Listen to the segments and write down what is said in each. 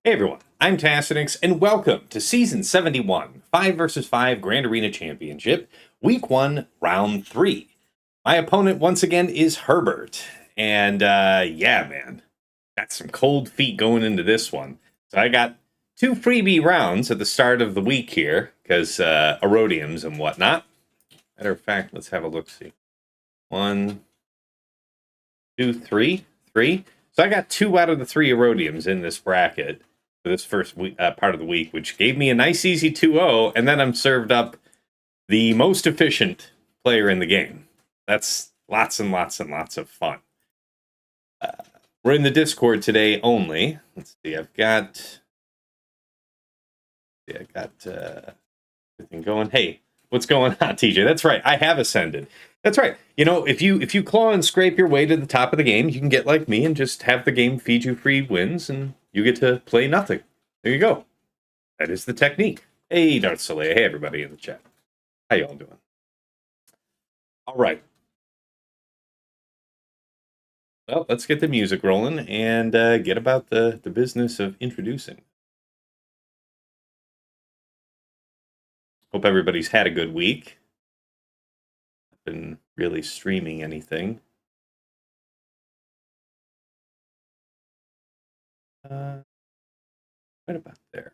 Hey everyone, I'm Tassenix, and welcome to Season 71, 5 vs 5 Grand Arena Championship, Week 1, Round 3. My opponent once again is Herbert, and yeah man, got some cold feet going into this one. So I got 2 freebie rounds at the start of the week here, because Aurodiums and whatnot. Matter of fact, let's have a look-see. 1, 2, 3. So I got 2 out of the 3 Aurodiums in this bracket for this first part of the week, which gave me a nice easy 2-0, and then I'm served up the most efficient player in the game. That's lots and lots and lots of fun. We're in the Discord today only. Let's see, I've got everything going. Hey, what's going on, TJ? That's right, I have ascended. That's right. You know, if you claw and scrape your way to the top of the game, you can get like me and just have the game feed you free wins, and you get to play nothing. There you go. That is the technique. Hey, Darth Leia. Hey, everybody in the chat. How y'all doing? All right. Well, let's get the music rolling and get about the business of introducing. Hope everybody's had a good week. Been really streaming anything. Right about there.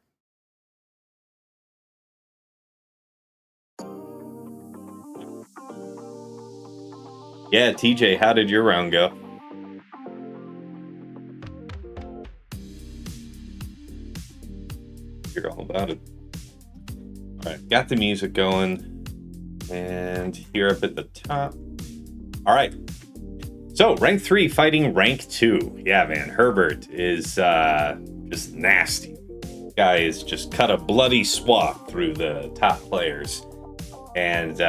Yeah, TJ, how did your round go? You're all about it. All right, got the music going. And here up at the top. All right. So, rank 3 fighting rank 2. Yeah, man. Herbert is just nasty. Guy has just cut a bloody swath through the top players. And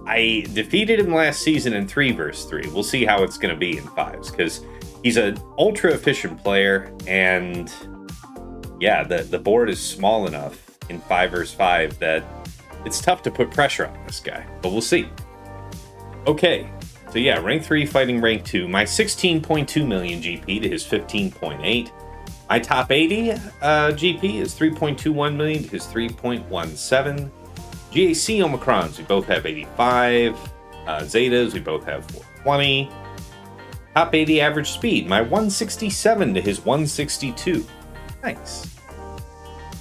I defeated him last season in 3 vs 3. We'll see how it's going to be in 5s, because he's an ultra efficient player, and yeah, the board is small enough in 5 vs 5 that it's tough to put pressure on this guy, but we'll see. Okay, so yeah, rank 3 fighting rank 2. My 16.2 million GP to his 15.8. My top 80 GP is 3.21 million to his 3.17. GAC Omicrons, we both have 85. Zetas, we both have 420. Top 80 average speed, my 167 to his 162. Nice.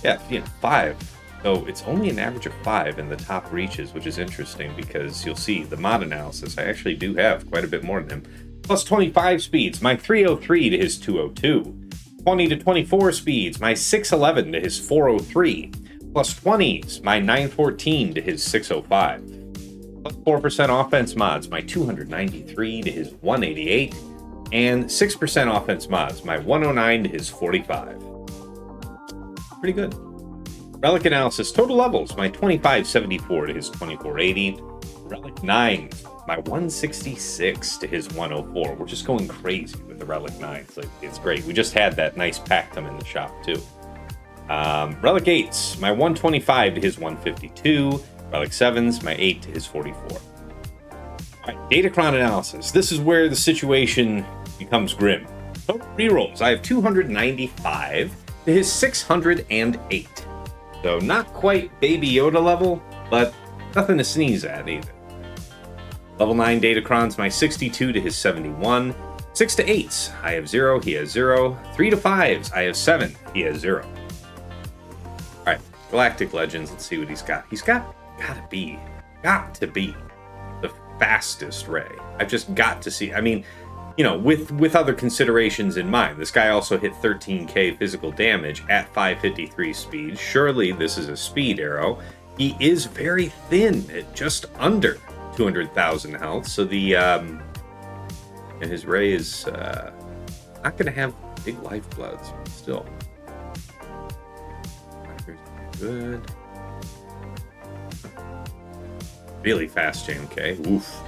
Yeah, 5. So it's only an average of 5 in the top reaches, which is interesting because you'll see the mod analysis. I actually do have quite a bit more than him. Plus 25 speeds, my 303 to his 202. 20 to 24 speeds, my 611 to his 403. Plus 20s, my 914 to his 605. Plus 4% offense mods, my 293 to his 188. And 6% offense mods, my 109 to his 45. Pretty good. Relic analysis, total levels, my 2574 to his 2480. Relic 9, my 166 to his 104. We're just going crazy with the Relic 9s. It's great. We just had that nice pack come in the shop, too. Relic 8s, my 125 to his 152. Relic 7s, my 8 to his 44. All right, Datacron analysis. This is where the situation becomes grim. Total rerolls, I have 295 to his 608. So not quite Baby Yoda level, but nothing to sneeze at either. Level 9 Datacrons, my 62 to his 71. 6 to 8s, I have 0, he has 0. 3 to 5s, I have 7, he has 0. Alright, Galactic Legends, let's see what he's got. He's got to be the fastest Ray. I've just got to see, I mean, you know, with other considerations in mind. This guy also hit 13k physical damage at 553 speed. Surely this is a speed arrow. He is very thin at just under 200,000 health, so the and his Ray is not going to have big lifebloods, but still. Good. Really fast JMK. Oof.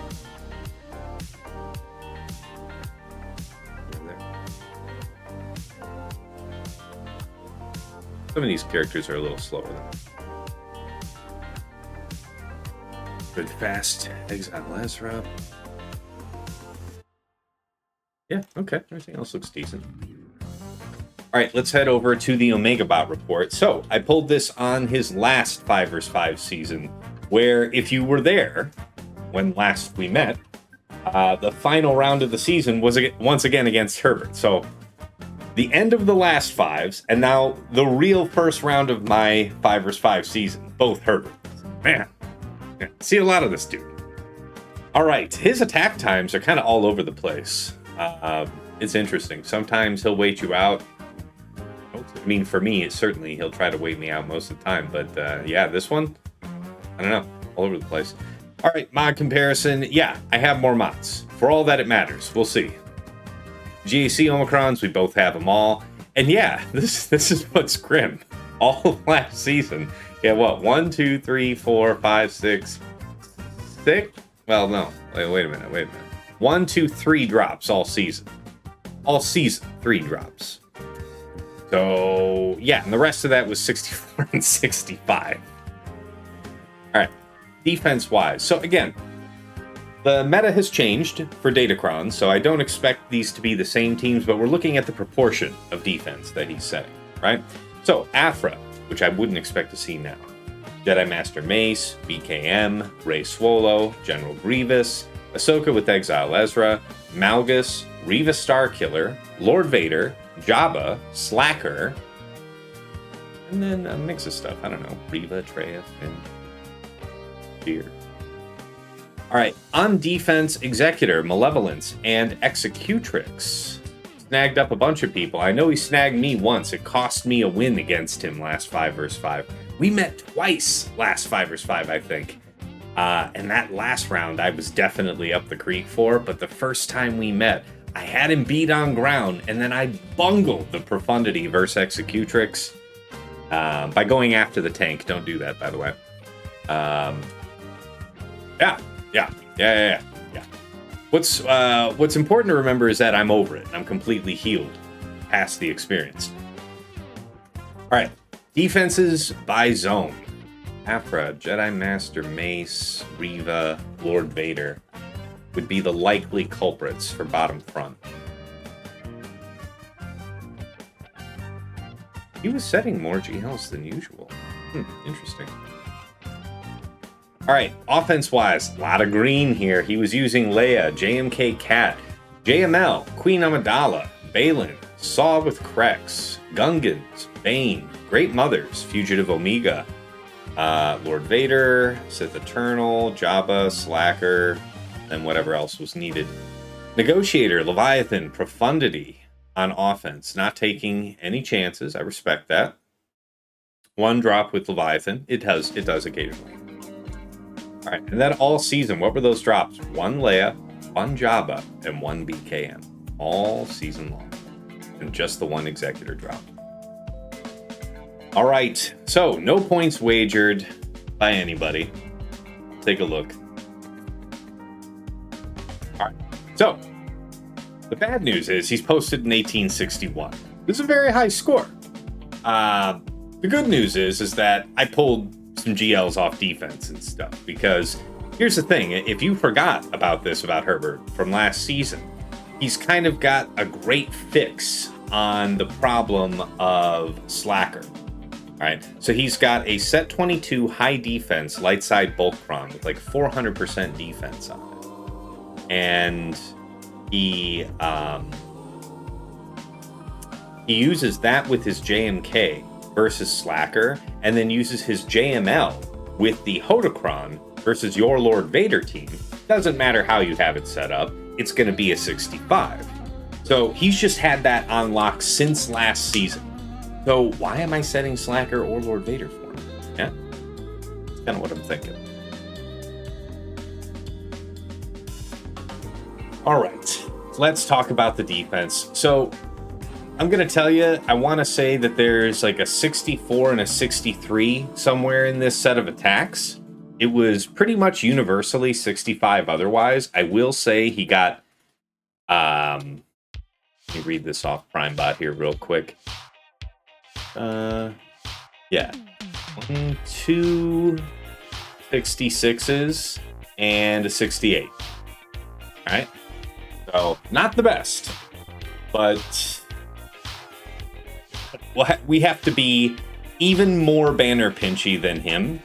Some of these characters are a little slower than good fast Exile Ezra. Yeah, okay. Everything else looks decent. All right, let's head over to the Omega Bot report. So I pulled this on his last 5 vs 5 season, where if you were there when last we met, the final round of the season was once again against Herbert. So the end of the last 5s, and now the real first round of my 5 vs 5 season, both Herbert. Man, see a lot of this dude. All right, his attack times are kind of all over the place. It's interesting. Sometimes he'll wait you out. I mean, for me, certainly he'll try to wait me out most of the time. But yeah, this one, I don't know, all over the place. All right, mod comparison. Yeah, I have more mods. For all that it matters. We'll see. GAC Omicrons, we both have them all. And yeah, this is what's grim. All last season. Yeah, what? 1, 2, 3, 4, 5, 6, 6? Well, no. Wait a minute. 1, 2, 3 drops all season. All season, 3 drops. So, yeah, and the rest of that was 64 and 65. All right, defense-wise. So, again, the meta has changed for Datacron, so I don't expect these to be the same teams, but we're looking at the proportion of defense that he's setting, right? So, Afra, which I wouldn't expect to see now. Jedi Master Mace, BKM, Rey Swolo, General Grievous, Ahsoka with Exile Ezra, Malgus, Reva Starkiller, Lord Vader, Jabba, Slacker, and then a mix of stuff. I don't know, Reva, Traya, and Fear. All right, on defense, Executor, Malevolence, and Executrix. Snagged up a bunch of people. I know he snagged me once. It cost me a win against him last 5 vs 5. We met twice last 5 vs 5, I think. And that last round I was definitely up the creek for, but the first time we met, I had him beat on ground, and then I bungled the Profundity versus Executrix by going after the tank. Don't do that, by the way. Yeah, Yeah. What's important to remember is that I'm over it. I'm completely healed past the experience. All right, defenses by zone. Afra, Jedi Master Mace, Reva, Lord Vader would be the likely culprits for bottom front. He was setting more GLs than usual. Interesting. All right, offense-wise, a lot of green here. He was using Leia, JMK Cat, JML, Queen Amidala, Balin, Saw with Krex, Gungans, Bane, Great Mothers, Fugitive Omega, Lord Vader, Sith Eternal, Jabba, Slacker, and whatever else was needed. Negotiator, Leviathan, Profundity on offense, not taking any chances. I respect that. One drop with Leviathan. It does occasionally. All right, and then all season, what were those drops? One Leia, one Jabba, and one BKM. All season long. And just the one Executor drop. All right, so no points wagered by anybody. Take a look. All right, so the bad news is he's posted an 1861. This is a very high score. The good news is that I pulled some GLs off defense and stuff, because here's the thing. If you forgot about this about Herbert from last season, he's kind of got a great fix on the problem of Slacker. All right, so he's got a set 22 high defense light side Bulkron with like 400% defense on it, and he uses that with his JMK versus Slacker, and then uses his JML with the Hodocron versus your Lord Vader team. Doesn't matter how you have it set up, it's going to be a 65. So he's just had that on lock since last season. So why am I setting Slacker or Lord Vader for him? Yeah, that's kind of what I'm thinking. All right, let's talk about the defense. So I'm going to tell you, I want to say that there's like a 64 and a 63 somewhere in this set of attacks. It was pretty much universally 65 otherwise. I will say he got, let me read this off PrimeBot here real quick. Yeah. 1, 2 66s and a 68. All right. So not the best, but we have to be even more banner pinchy than him,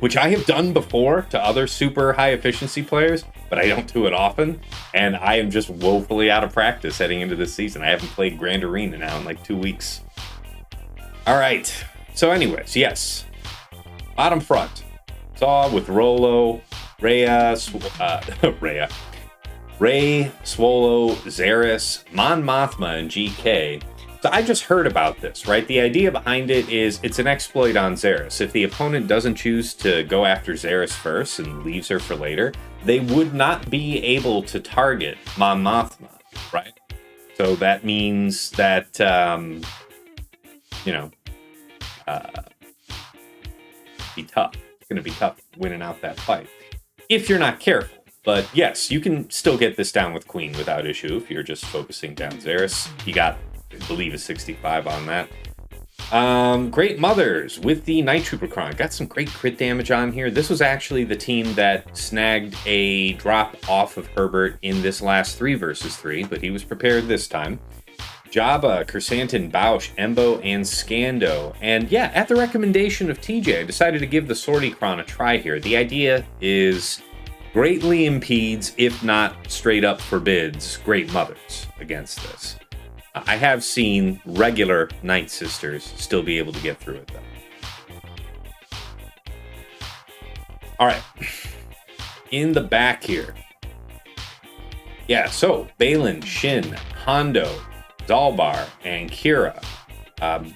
which I have done before to other super high efficiency players, but I don't do it often. And I am just woefully out of practice heading into this season. I haven't played Grand Arena now in like 2 weeks. All right. So anyways, yes. Bottom front. Saw with Rolo, Rhea, Rey, Swolo, Xeris, Mon Mothma, and GK. So I just heard about this, right? The idea behind it is it's an exploit on Xeris. If the opponent doesn't choose to go after Xeris first and leaves her for later, they would not be able to target Mon Mothma, right? So that means that, be tough. It's going to be tough winning out that fight if you're not careful. But yes, you can still get this down with Queen without issue if you're just focusing down Xeris. He got, I believe, a 65 on that. Great Mothers with the Night Trooper Cron. Got some great crit damage on here. This was actually the team that snagged a drop off of Herbert in this last 3 versus 3, but he was prepared this time. Jabba, Kersantin, Bausch, Embo, and Scando. And yeah, at the recommendation of TJ, I decided to give the Sortie Cron a try here. The idea is greatly impedes, if not straight up forbids, Great Mothers against this. I have seen regular Night Sisters still be able to get through it, though. All right. In the back here. Yeah, so Balin, Shin, Hondo, Zalbar, and Kira.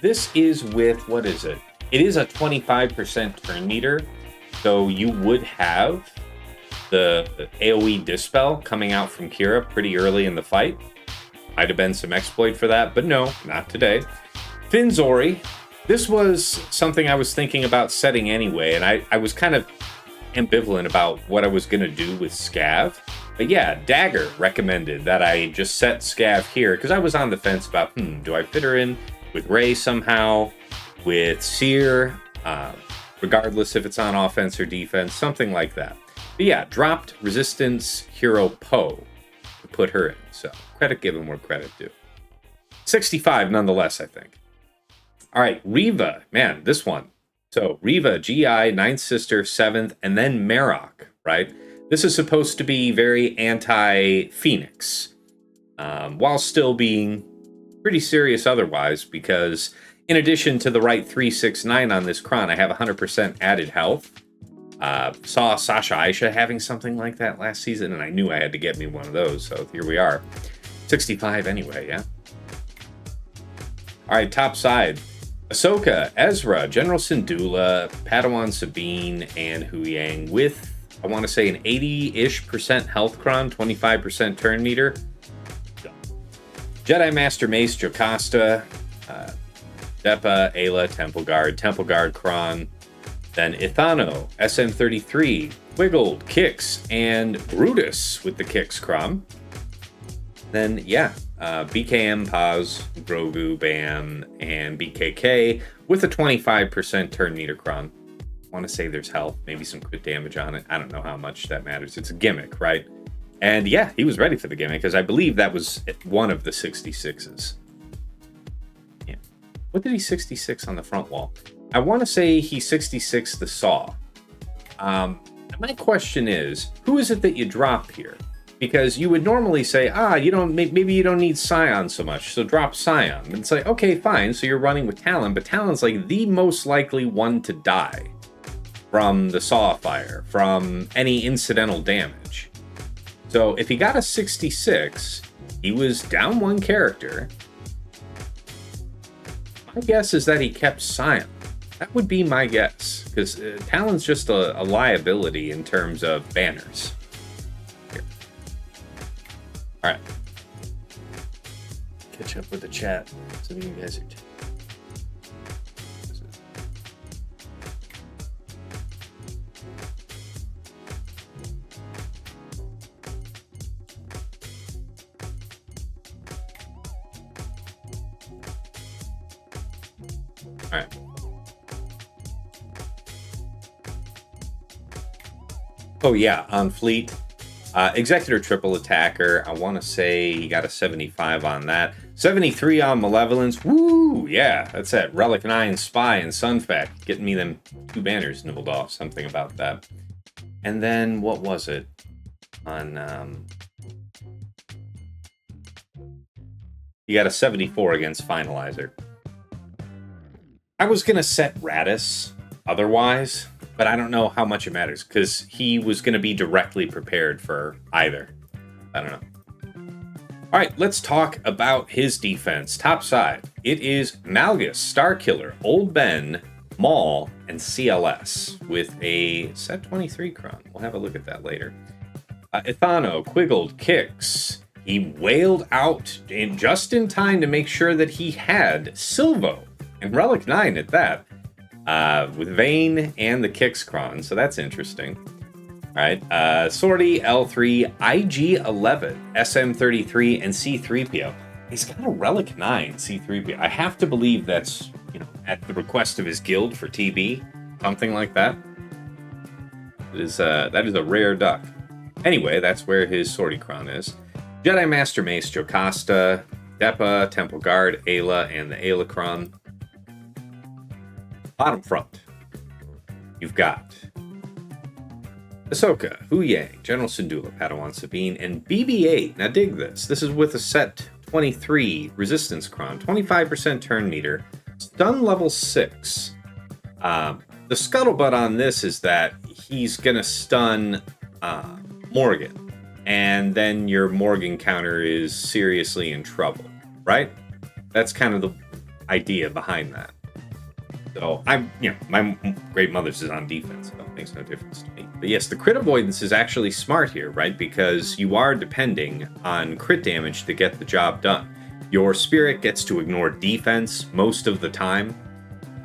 This is with, what is it? It is a 25% turn meter, so you would have the AoE Dispel coming out from Kira pretty early in the fight. Might have been some exploit for that, but no, not today. Finzori. This was something I was thinking about setting anyway, and I was kind of ambivalent about what I was going to do with Scav. But yeah, Dagger recommended that I just set Scav here because I was on the fence about, do I fit her in with Rey somehow, with Cere, regardless if it's on offense or defense, something like that. But yeah, dropped Resistance Hero Poe to put her in. So credit given where credit due. 65 nonetheless, I think. All right, Reva. Man, this one. So Reva, GI, 9th Sister, 7th, and then Marok, right? This is supposed to be very anti-Phoenix, while still being pretty serious otherwise, because in addition to the right 369 on this Kron, I have 100% added health. Saw Sasha Aisha having something like that last season, and I knew I had to get me one of those, so here we are. 65 anyway, yeah? All right, top side. Ahsoka, Ezra, General Syndulla, Padawan Sabine, and Huyang with, I want to say, an 80-ish% health Kron, 25% turn meter. Jedi Master Mace, Jocasta, Depa, Ayla, Temple Guard Kron. Then Ithano, SM33, Wiggled, Kix, and Brutus with the Kix Kron. Then, yeah, BKM, Paz, Grogu, Bam, and BKK with a 25% turn meter Kron. I want to say there's health, maybe some crit damage on it. I don't know how much that matters. It's a gimmick, right? And yeah, he was ready for the gimmick, because I believe that was one of the 66s. Yeah. What did he 66 on the front wall? I want to say he 66 the Saw. My question is, who is it that you drop here? Because you would normally say, maybe you don't need Scion so much, so drop Scion. And it's like, okay, fine, so you're running with Talon, but Talon's like the most likely one to die from the Saw fire, from any incidental damage. So if he got a 66, he was down one character. My guess is that he kept Scion. That would be my guess, because Talon's just a liability in terms of banners. Here. All right. Catch up with the chat. Some of you guys are... All right. Oh yeah, on Fleet. Executor triple attacker. I want to say he got a 75 on that. 73 on Malevolence. Woo! Yeah, that's it. Relic 9, Spy, and Sunfact. Getting me them 2 banners nibbled off. Something about that. And then, what was it? On, he got a 74 against Finalizer. I was going to set Radis otherwise, but I don't know how much it matters, because he was going to be directly prepared for either. I don't know. All right, let's talk about his defense. Top side, it is Malgus, Starkiller, Old Ben, Maul, and CLS with a set 23 Kron. We'll have a look at that later. Ithano, Quiggled, Kix. He wailed out just in time to make sure that he had Silvo, and Relic 9 at that. With Vane and the Kix Kron, so that's interesting. All right, Sortie, L3, IG11, SM33, and C3PO. He's got a Relic 9 C3PO. I have to believe that's, at the request of his guild for TB, something like that. That is a rare duck. Anyway, that's where his Sortie Kron is. Jedi Master Mace, Jocasta, Depa, Temple Guard, Ayla, and the Ayla Kron. Bottom front, you've got Ahsoka, Huyang, General Syndulla, Padawan Sabine, and BB-8. Now dig this. This is with a set 23 Resistance Kron, 25% turn meter, stun level 6. The scuttlebutt on this is that he's going to stun Morgan, and then your Morgan counter is seriously in trouble, right? That's kind of the idea behind that. So my Great Mothers is on defense, so it makes no difference to me. But yes, the crit avoidance is actually smart here, right? Because you are depending on crit damage to get the job done. Your spirit gets to ignore defense most of the time.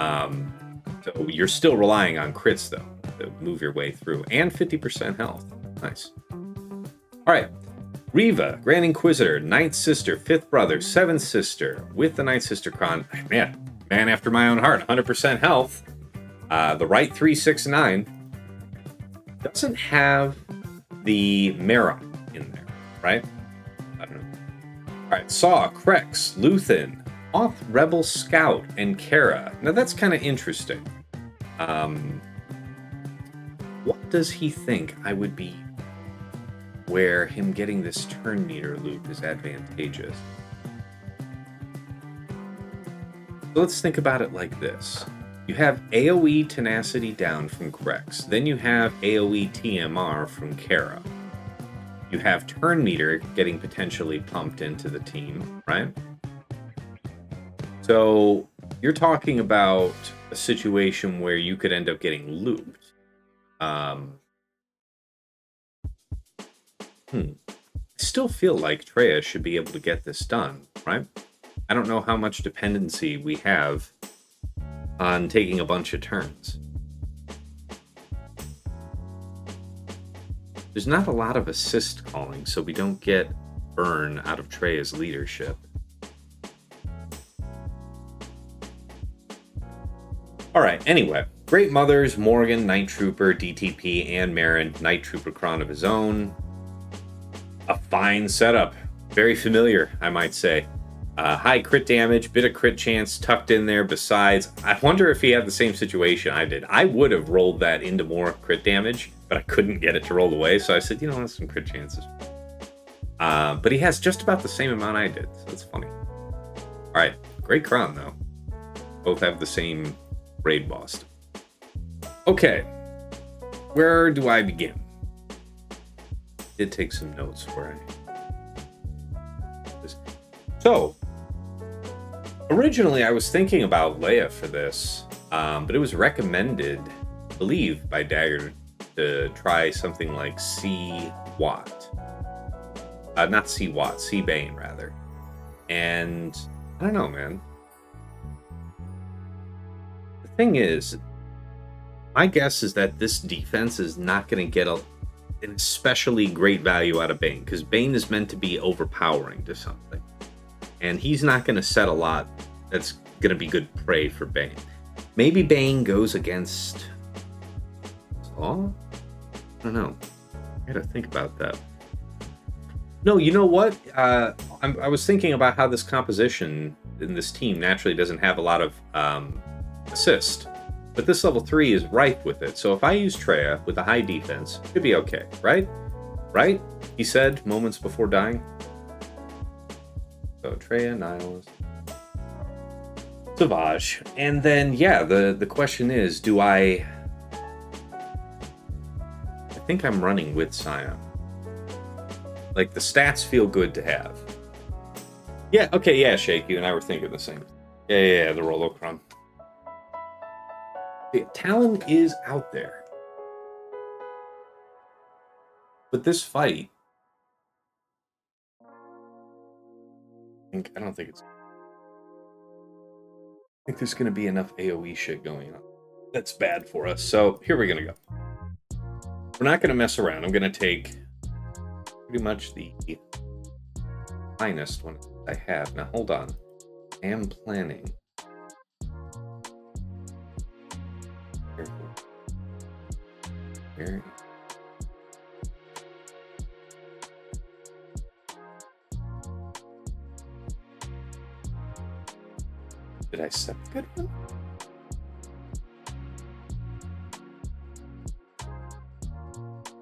So you're still relying on crits, though. to move your way through. And 50% health. Nice. All right. Riva, Grand Inquisitor, Ninth Sister, Fifth Brother, Seventh Sister, with the Ninth Sister Cron. Man after my own heart, 100% health. The right 369 doesn't have the Merrin in there, right? I don't know. All right, Saw, Krex, Luthen, Oth, Rebel Scout, and Cere. Now that's kind of interesting. What does he think I would be where him getting this turn meter loop is advantageous? So let's think about it like this. You have AoE Tenacity down from Krex. Then you have AoE TMR from Cere. You have turn meter getting potentially pumped into the team, right? So you're talking about a situation where you could end up getting looped. I still feel like Traya should be able to get this done, right? I don't know how much dependency we have on taking a bunch of turns. There's not a lot of assist calling, so we don't get burn out of Traya's leadership. All right, anyway. Great Mothers, Morgan, Night Trooper, DTP, and Merrin, Night Trooper Cron of his own. A fine setup. Very familiar, I might say. High crit damage, bit of crit chance tucked in there besides. I wonder if he had the same situation I did. I would have rolled that into more crit damage, but I couldn't get it to roll away, so I said, that's some crit chances. But he has just about the same amount I did, so that's funny. All right, great Cron, though. Both have the same raid boss. Okay, where do I begin? Did take some notes where So, originally I was thinking about Leia for this, but it was recommended, I believe, by Dagger to try something like C-Watt. Not C-Watt, C-Bane, rather. And, I don't know, man. The thing is, my guess is that this defense is not going to get an especially great value out of Bane, because Bane is meant to be overpowering to something. And he's not going to set a lot that's going to be good prey for Bane. Maybe Bane goes against Saw? I don't know. I gotta think about that. No, you know what? I was thinking about how this composition in this team naturally doesn't have a lot of assist. But this level 3 is rife with it. So if I use Traya with a high defense, it should be okay, right? Right? He said moments before dying. So Traya, Nihilus, Savage. And then, yeah, the question is, do I think I'm running with Scion. Like, the stats feel good to have. Yeah, okay, yeah, Shake, you and I were thinking the same. Yeah, the Rolocron. Yeah, Talon is out there. But this fight, I don't think there's going to be enough AoE shit going on. That's bad for us. So here we're going to go. We're not going to mess around. I'm going to take pretty much the finest one I have. Now hold on. I am planning. Careful. Here. Did I set the good one?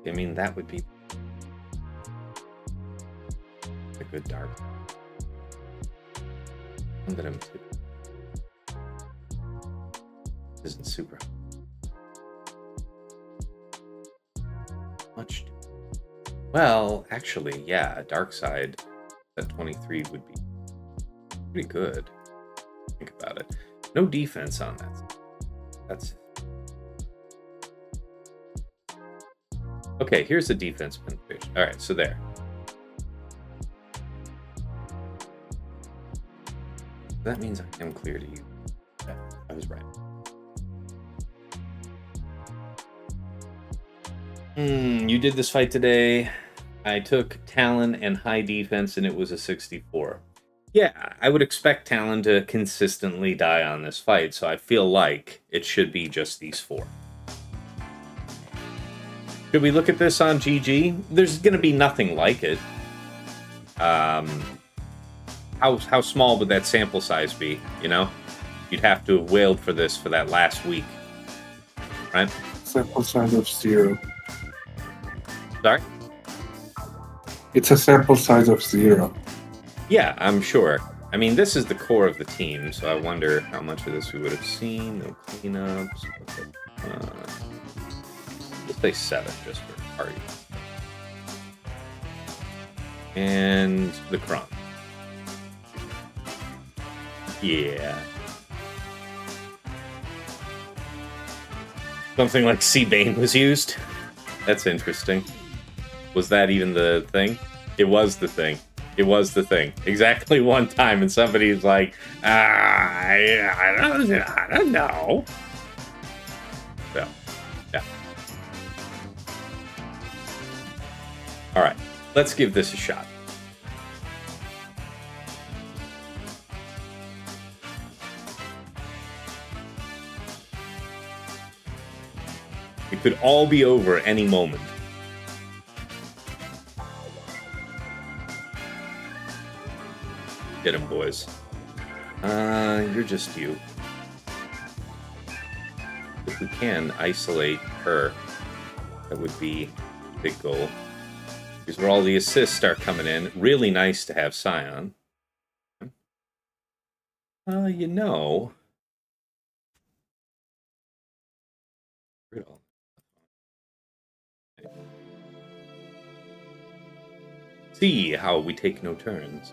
I mean, that would be a good dark. One that I'm isn't super much. Well, actually, yeah, dark side at 23 would be pretty good. Think about it. No defense on that. That's okay. Here's the defense penetration. All right, so there. That means I am clear to you. Yeah, I was right. You did this fight today. I took Talon and high defense, and it was a 64. Yeah, I would expect Talon to consistently die on this fight, so I feel like it should be just these 4. Should we look at this on GG? There's going to be nothing like it. How small would that sample size be, you know? You'd have to have wailed for this for that last week. Right? Sample size of 0. Sorry? It's a sample size of 0. Yeah, I'm sure. I mean, this is the core of the team, so I wonder how much of this we would have seen. No cleanups. Let's say 7 just for party. And the Kron. Yeah. Something like Bane was used. That's interesting. Was that even the thing? It was the thing. It was the thing. Exactly one time, and somebody's like, I don't know. So, yeah. All right, let's give this a shot. It could all be over any moment. Get him, boys. You're just you. If we can isolate her, that would be a big goal. Because where all the assists start coming in, really nice to have Scion. You know. See how we take no turns.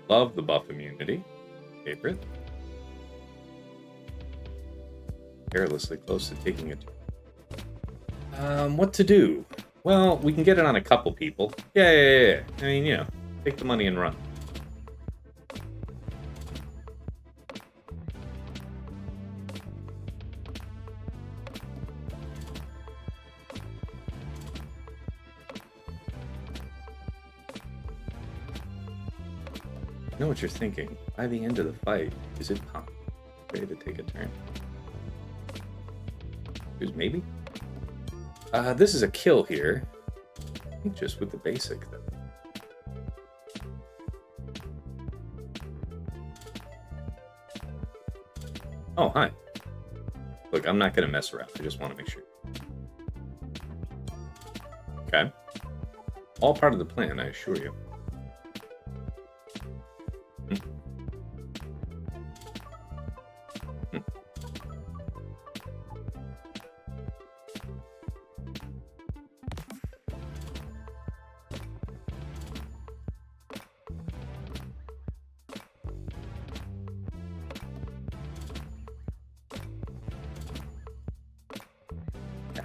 Love the buff immunity. Favorite. Perilously close to taking it. What to do? Well, we can get it on a couple people. Yeah. I mean, you know, take the money and run. I know what you're thinking. By the end of the fight, is it possible to take a turn? Maybe? This is a kill here. I think just with the basic, though. Oh, hi. Look, I'm not going to mess around. I just want to make sure. Okay. All part of the plan, I assure you.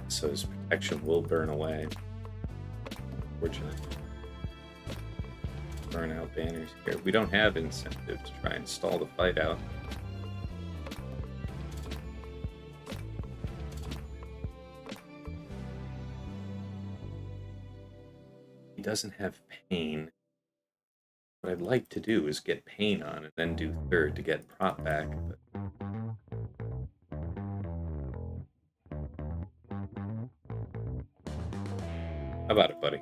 So his protection will burn away. Fortunately. Burn out banners here. We don't have incentive to try and stall the fight out. He doesn't have pain. What I'd like to do is get pain on and then do third to get prop back. But how about it, buddy?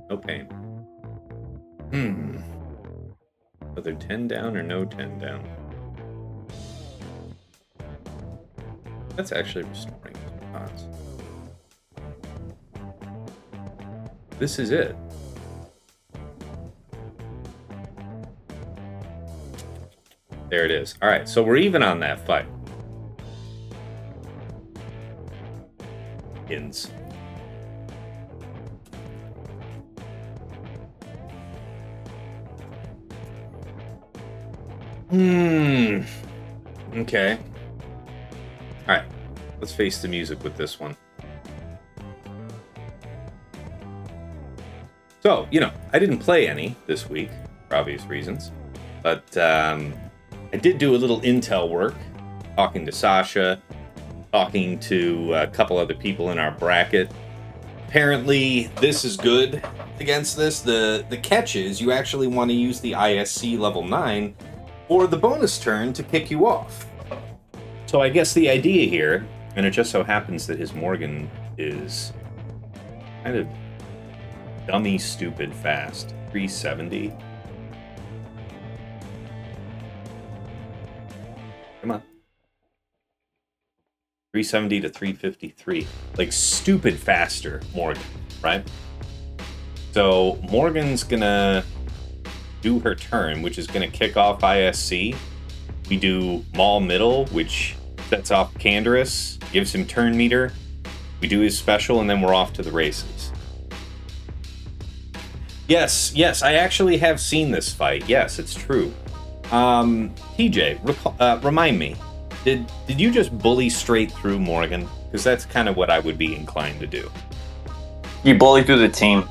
No pain. Whether 10 down or no 10 down. That's actually restoring his response. This is it. There it is. All right, so we're even on that fight. Ins. Okay. Alright. Let's face the music with this one. So, you know, I didn't play any this week, for obvious reasons. But I did do a little intel work talking to Sasha, talking to a couple other people in our bracket. Apparently, this is good against this. The catch is you actually want to use the ISC level 9 for the bonus turn to kick you off. So I guess the idea here, and it just so happens that his Morgan is kind of dummy stupid fast. 370. Come on. 370 to 353. Like, stupid faster, Morgan, right? So, Morgan's gonna do her turn, which is gonna kick off ISC. We do Maul middle, which sets off Canderous, gives him turn meter. We do his special, and then we're off to the races. Yes, I actually have seen this fight. Yes, it's true. TJ, remind me. Did you just bully straight through Morgan? Because that's kind of what I would be inclined to do. You bully through the team.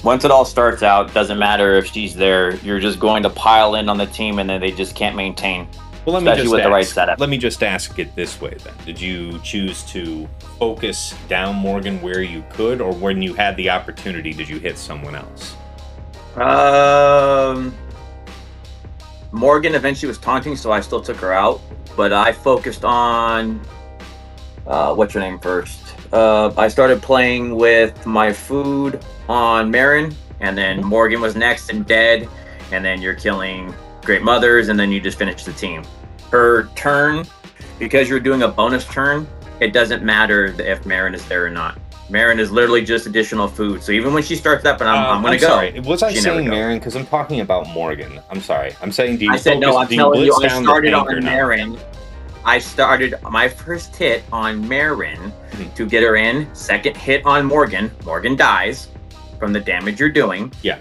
Once it all starts out, doesn't matter if she's there. You're just going to pile in on the team, and then they just can't maintain. Well, especially with the right setup. Let me just ask it this way then. Did you choose to focus down Morgan where you could, or when you had the opportunity, did you hit someone else? Morgan eventually was taunting, so I still took her out. But I focused on what's her name first. I started playing with my food on Merrin, and then Morgan was next and dead, and then you're killing Great Mothers, and then you just finish the team. Her turn, because you're doing a bonus turn, it doesn't matter if Merrin is there or not. Merrin is literally just additional food. So even when she starts up and I'm going to go. Sorry. Was I saying Merrin? Because I'm talking about Morgan. I'm sorry. I'm saying, do you I said, focus, no, I'm telling you, I started on Merrin. I started my first hit on Merrin to get her in. Second hit on Morgan. Morgan dies from the damage you're doing. Yeah.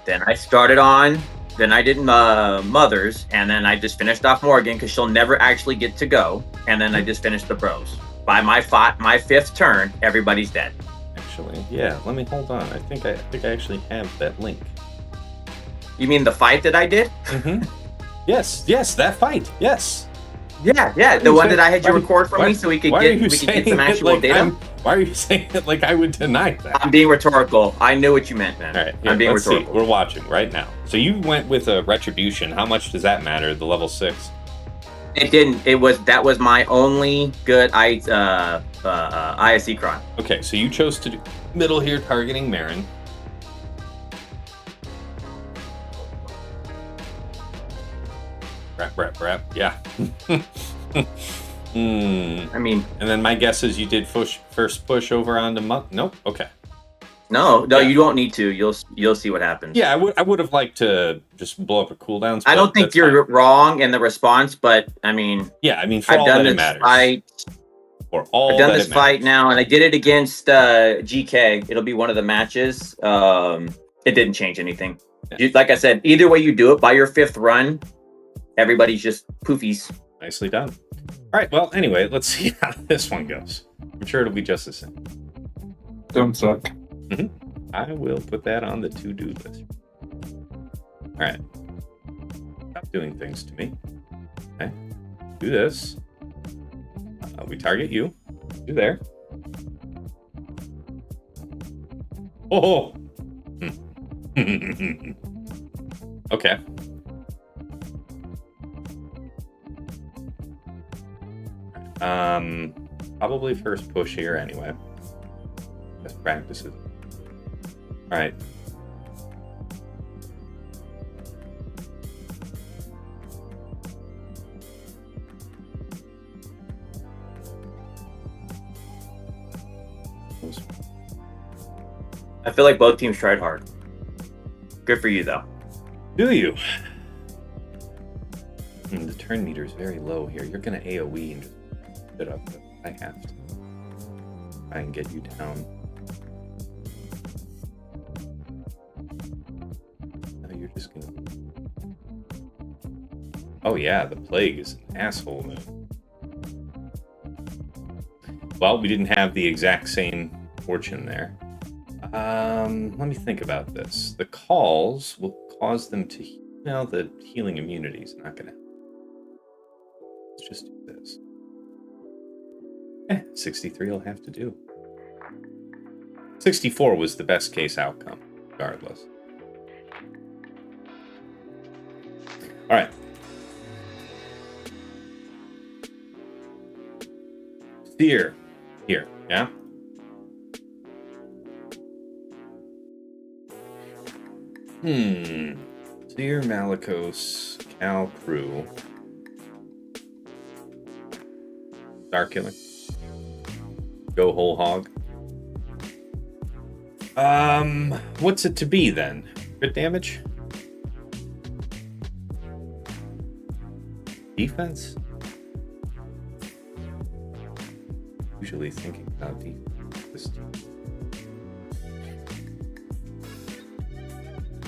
Then I started on, then I did Mothers, and then I just finished off Morgan because she'll never actually get to go. And then I just finished the bros. By my fifth turn, everybody's dead. Actually, yeah. Let me hold on. I think I actually have that link. You mean the fight that I did? Mm-hmm. Yes, that fight. Yes. Yeah. The one that I had you record for me so we could get some actual data. Why are you saying it like I would deny that? I'm being rhetorical. I knew what you meant, man. All right, I'm being rhetorical. See. We're watching right now. So you went with a Retribution. How much does that matter? The level 6. It didn't. That was my only good ISC cron. Okay, so you chose to do middle here, targeting Merrin. Rap. Yeah. I mean, and then my guess is you did first push over onto Monk. Nope. Okay. No, yeah. You don't need to. You'll see what happens. Yeah, I would have liked to just blow up a cooldown spell. I don't think you're wrong in the response, but I mean, for all that it matters. I've done this fight now, and I did it against GK. It'll be one of the matches. It didn't change anything. Yeah. Like I said, either way you do it, by your 5th run, everybody's just poofies. Nicely done. All right. Well, anyway, let's see how this one goes. I'm sure it'll be just the same. Don't suck. Mm-hmm. I will put that on the to-do list. All right. Stop doing things to me. Okay. Do this. We target you. Do there. Oh! Okay. Probably first push here anyway. Best practices. All right. I feel like both teams tried hard. Good for you, though. Do you? The turn meter is very low here. You're going to AoE and just put it up. But I have to. I can get you down. No, you're just going to... Oh yeah, the Plague is an asshole move. Well, we didn't have the exact same fortune there. Let me think about this. The calls will cause them to... the healing immunity is not going to... Let's just do this. 63 will have to do. 64 was the best case outcome, regardless. All right. Cere. Here, yeah? Cere, Malgus, Cal, Crew. Star Killing. Go whole hog. What's it to be then? Crit damage? Defense? Usually thinking about defense.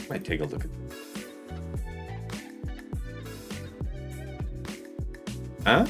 Might take a look at Huh?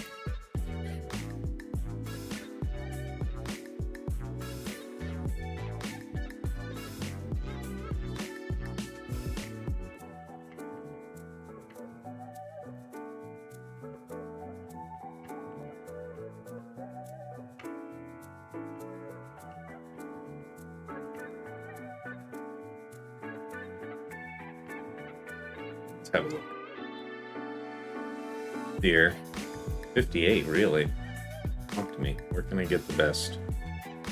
Let's have a look. Dear. 58, really? Talk to me. Where can I get the best?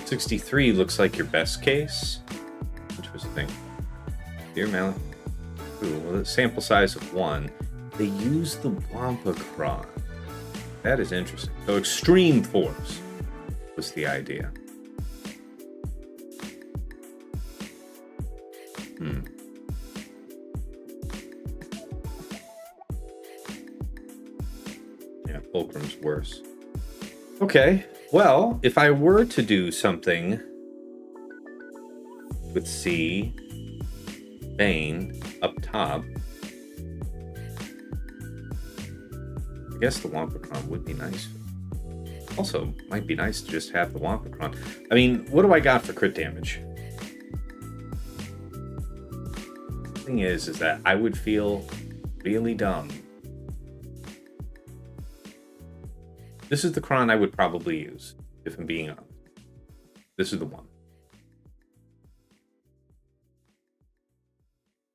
63 looks like your best case. Interesting. Dear Malik. Ooh, well, the sample size of 1. They use the Wampacron. That is interesting. So extreme force was the idea. Yeah, Fulcrum's worse. Okay, well, if I were to do something with C, Bane, up top, I guess the Wampacron would be nice. Also, might be nice to just have the Wampacron. I mean, what do I got for crit damage? The thing is that I would feel really dumb. This is the Cron I would probably use, if I'm being honest. This is the one.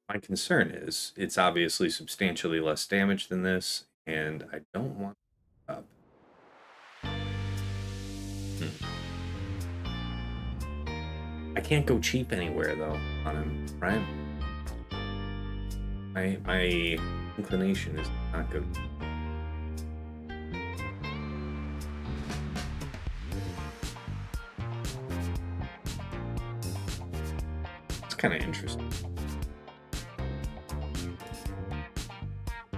My concern is, it's obviously substantially less damage than this, and I don't want it up. I can't go cheap anywhere, though, on him, right? My inclination is not good. It's kind of interesting.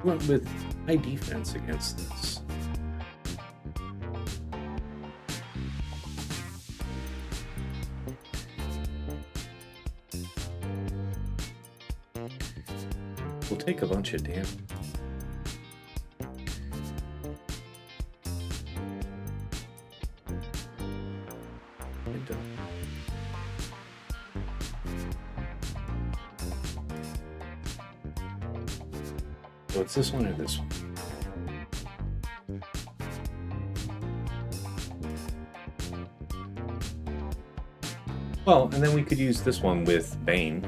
Went with high defense against this. We'll take a bunch of damage. So it's this one or this one? Well, and then we could use this one with Bane.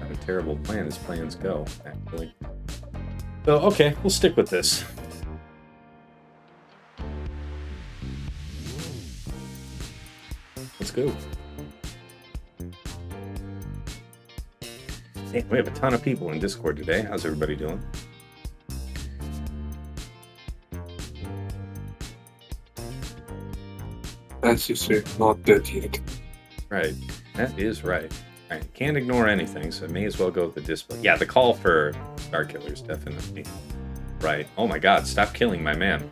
Not a terrible plan as plans go, actually. So, okay, we'll stick with this. Let's go. Hey, we have a ton of people in Discord today. How's everybody doing? As you say, not dead yet. Right. That is right. All right. Can't ignore anything, so may as well go with the display. Yeah, the call for Star Killers, definitely. Right. Oh my god, stop killing my man.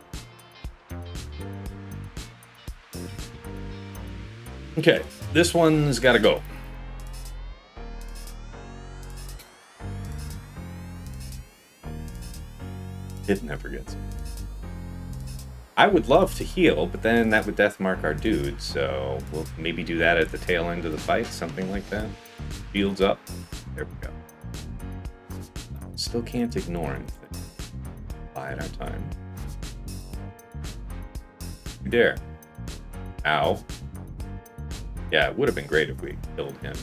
Okay, this one's gotta go. It never gets. I would love to heal, but then that would death mark our dude, so we'll maybe do that at the tail end of the fight, something like that. Shields up. There we go. Still can't ignore anything. Bide our time. You dare. Ow. Yeah, it would have been great if we killed him.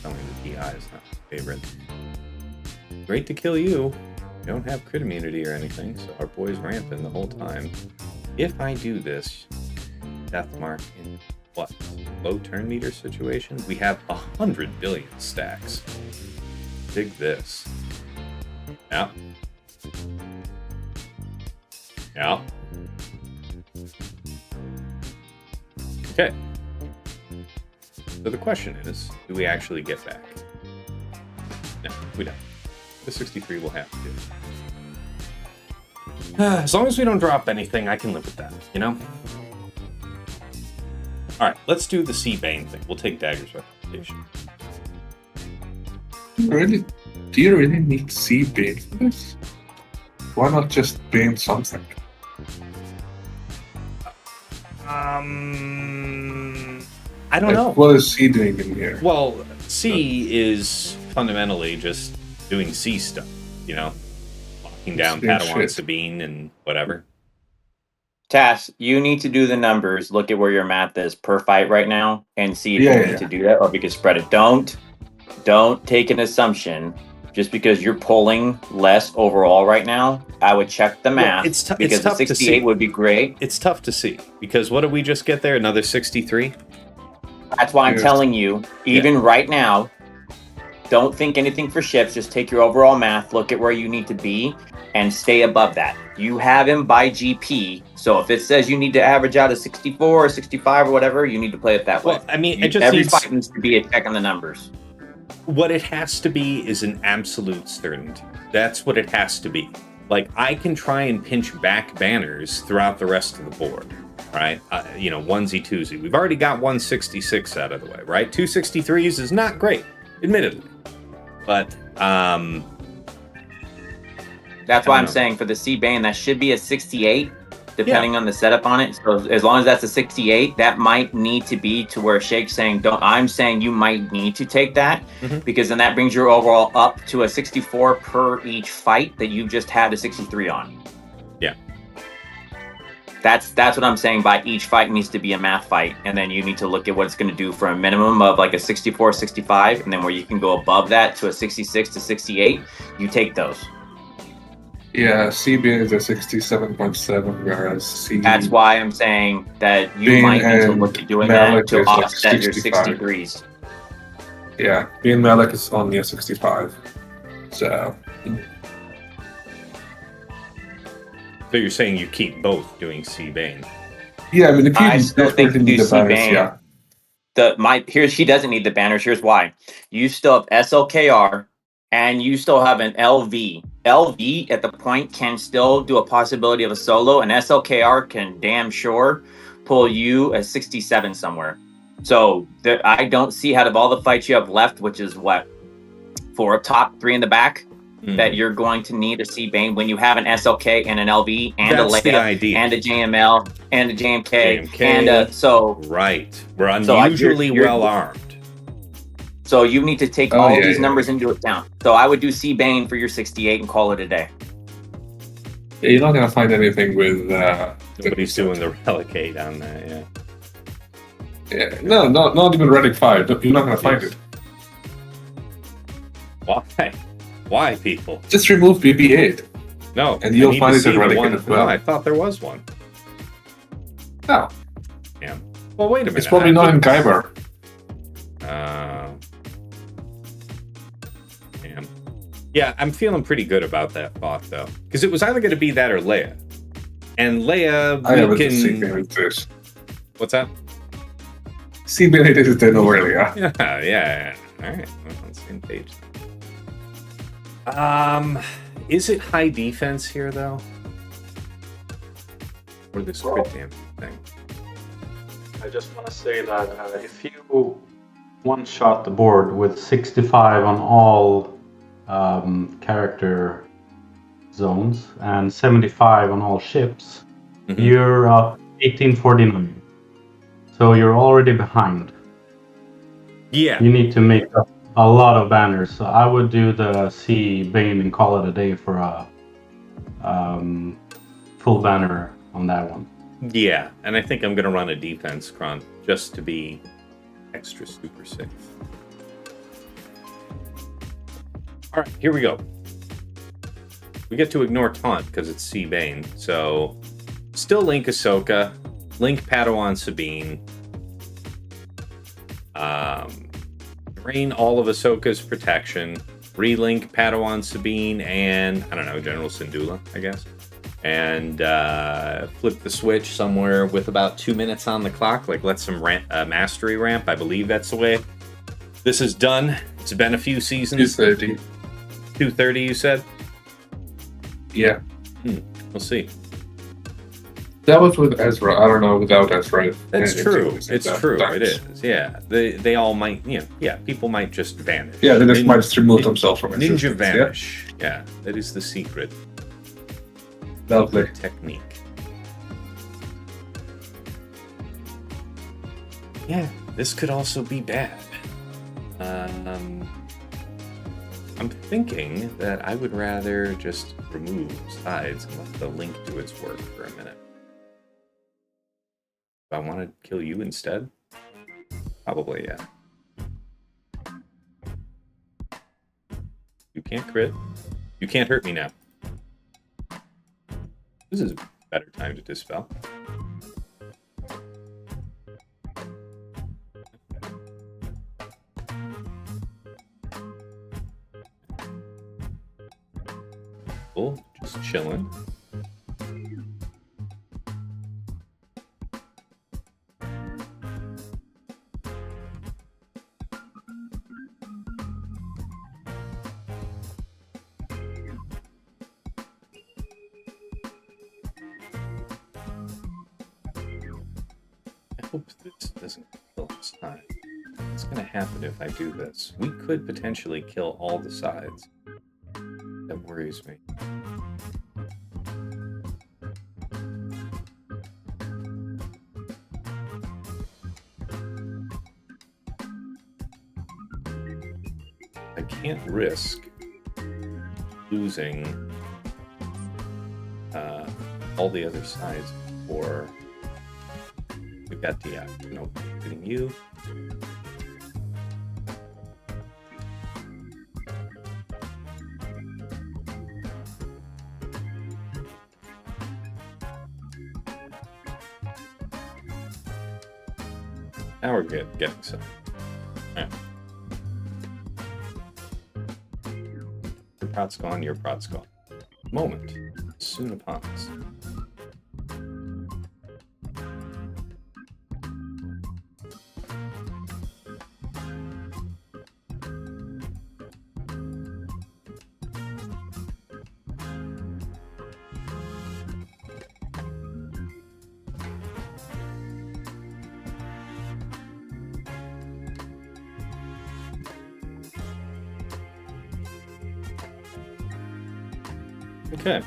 Telling the DI is not my favorite. Great to kill you. You don't have crit immunity or anything, so our boy's ramping the whole time. If I do this, death mark in what? Low turn meter situation? We have 100 billion stacks. Dig this. Yeah. Yeah. Okay. So the question is, do we actually get back? No, we don't. The 63 will have to do. As long as we don't drop anything, I can live with that, you know? Alright, let's do the C Bane thing. We'll take Dagger's recommendation. Really? Do you really need C Bane for this? Why not just Bane something? I don't know. What is C doing in here? Well, C is fundamentally just doing C stuff, you know? Locking down Padawan Sabine and whatever. Tass, you need to do the numbers, look at where your math is per fight right now, and see if you need to do that, or we can spread it. Don't take an assumption just because you're pulling less overall right now. I would check the math. Well, because the 68 would be great. It's tough to see because what did we just get there? Another 63? That's why I'm telling you, even right now, don't think anything for ships. Just take your overall math, look at where you need to be, and stay above that. You have him by GP, so if it says you need to average out a 64 or 65 or whatever, you need to play it that way. Well, I mean, it just every fight needs to be a check on the numbers. What it has to be is an absolute certainty. That's what it has to be. Like, I can try and pinch back banners throughout the rest of the board, right? You know, onesie, twosie. We've already got 166 out of the way, right? 263s is not great, admittedly. But, that's why I'm saying for the C Bane, that should be a 68, depending on the setup on it. So as long as that's a 68, that might need to be to where Shake's saying, I'm saying you might need to take that, because then that brings your overall up to a 64 per each fight that you just had a 63 on. Yeah. That's what I'm saying. By each fight needs to be a math fight, and then you need to look at what it's going to do for a minimum of like a 64, 65, and then where you can go above that to a 66 to 68, you take those. Yeah, C Bane is a 67.7, whereas C... That's why I'm saying that you Bane might need to look at doing that to offset your 63s. Yeah, Bane Malik is only a 65. So you're saying you keep both doing C Bane? Yeah, I mean, if you I still think you do C Bane. Yeah. She doesn't need the banners. Here's why. You still have SLKR and you still have an LV. LV at the point can still do a possibility of a solo, and SLKR can damn sure pull you a 67 somewhere. So I don't see out of all the fights you have left, which is what, 4 up top, 3 in the back, that you're going to need a C Bane when you have an SLK and an LV and That's a Leia and a JML and a JMK and a right. We're unusually well armed. So you need to take all these numbers into account. So I would do C Bane for your 68 and call it a day. Yeah, you're not gonna find anything with. Nobody's doing the relicate on that. Yeah. Yeah. No, not even Relic 5. You're not gonna find it. Why? Why, people? Just remove BB-8. No, and you'll find it in Relic as well. No, I thought there was one. No. Yeah. Well, wait a minute. It's probably not in Kyber. Yeah, I'm feeling pretty good about that thought, though. Because it was either going to be that or Leia. And Leia, this. What's that? C-Bane is dead already, yeah. Yeah. All right, we're on the same page. Is it high defense here, though? Or this crit damage thing? I just want to say that if you one-shot the board with 65 on all character zones and 75 on all ships, you're 1849. So you're already behind. Yeah. You need to make up a lot of banners. So I would do the C Bane and call it a day for a full banner on that one. Yeah, and I think I'm going to run a defense Kron just to be extra super safe. All right, here we go. We get to ignore Taunt because it's C Bane, so still Link Ahsoka, Link Padawan Sabine, drain all of Ahsoka's protection, relink Padawan Sabine, and I don't know, General Syndulla, I guess, and flip the switch somewhere with about 2 minutes on the clock. Like let some mastery ramp. I believe that's the way this is done. It's been a few seasons. 2:30. 2:30, you said? Yeah. We'll see. That was with Ezra. I don't know without Ezra. That's true. It's It's true. It is. Yeah. They all might, people might just vanish. Yeah, they just might just remove themselves from existence. Ninja vanish. Yeah, that is the secret Lovely. technique. Yeah, this could also be bad. I'm thinking that I would rather just remove sides and let the link do its work for a minute. Do I want to kill you instead? Probably, yeah. You can't crit. You can't hurt me now. This is a better time to dispel. Cool, just chilling. I hope this doesn't kill this time. What's going to happen if I do this? We could potentially kill all the sides. That worries me. I can't risk losing all the other sides before we've got the getting you. Now we're getting some. Yeah. Your prot's gone, your prot's gone. Moment soon upon us. Okay.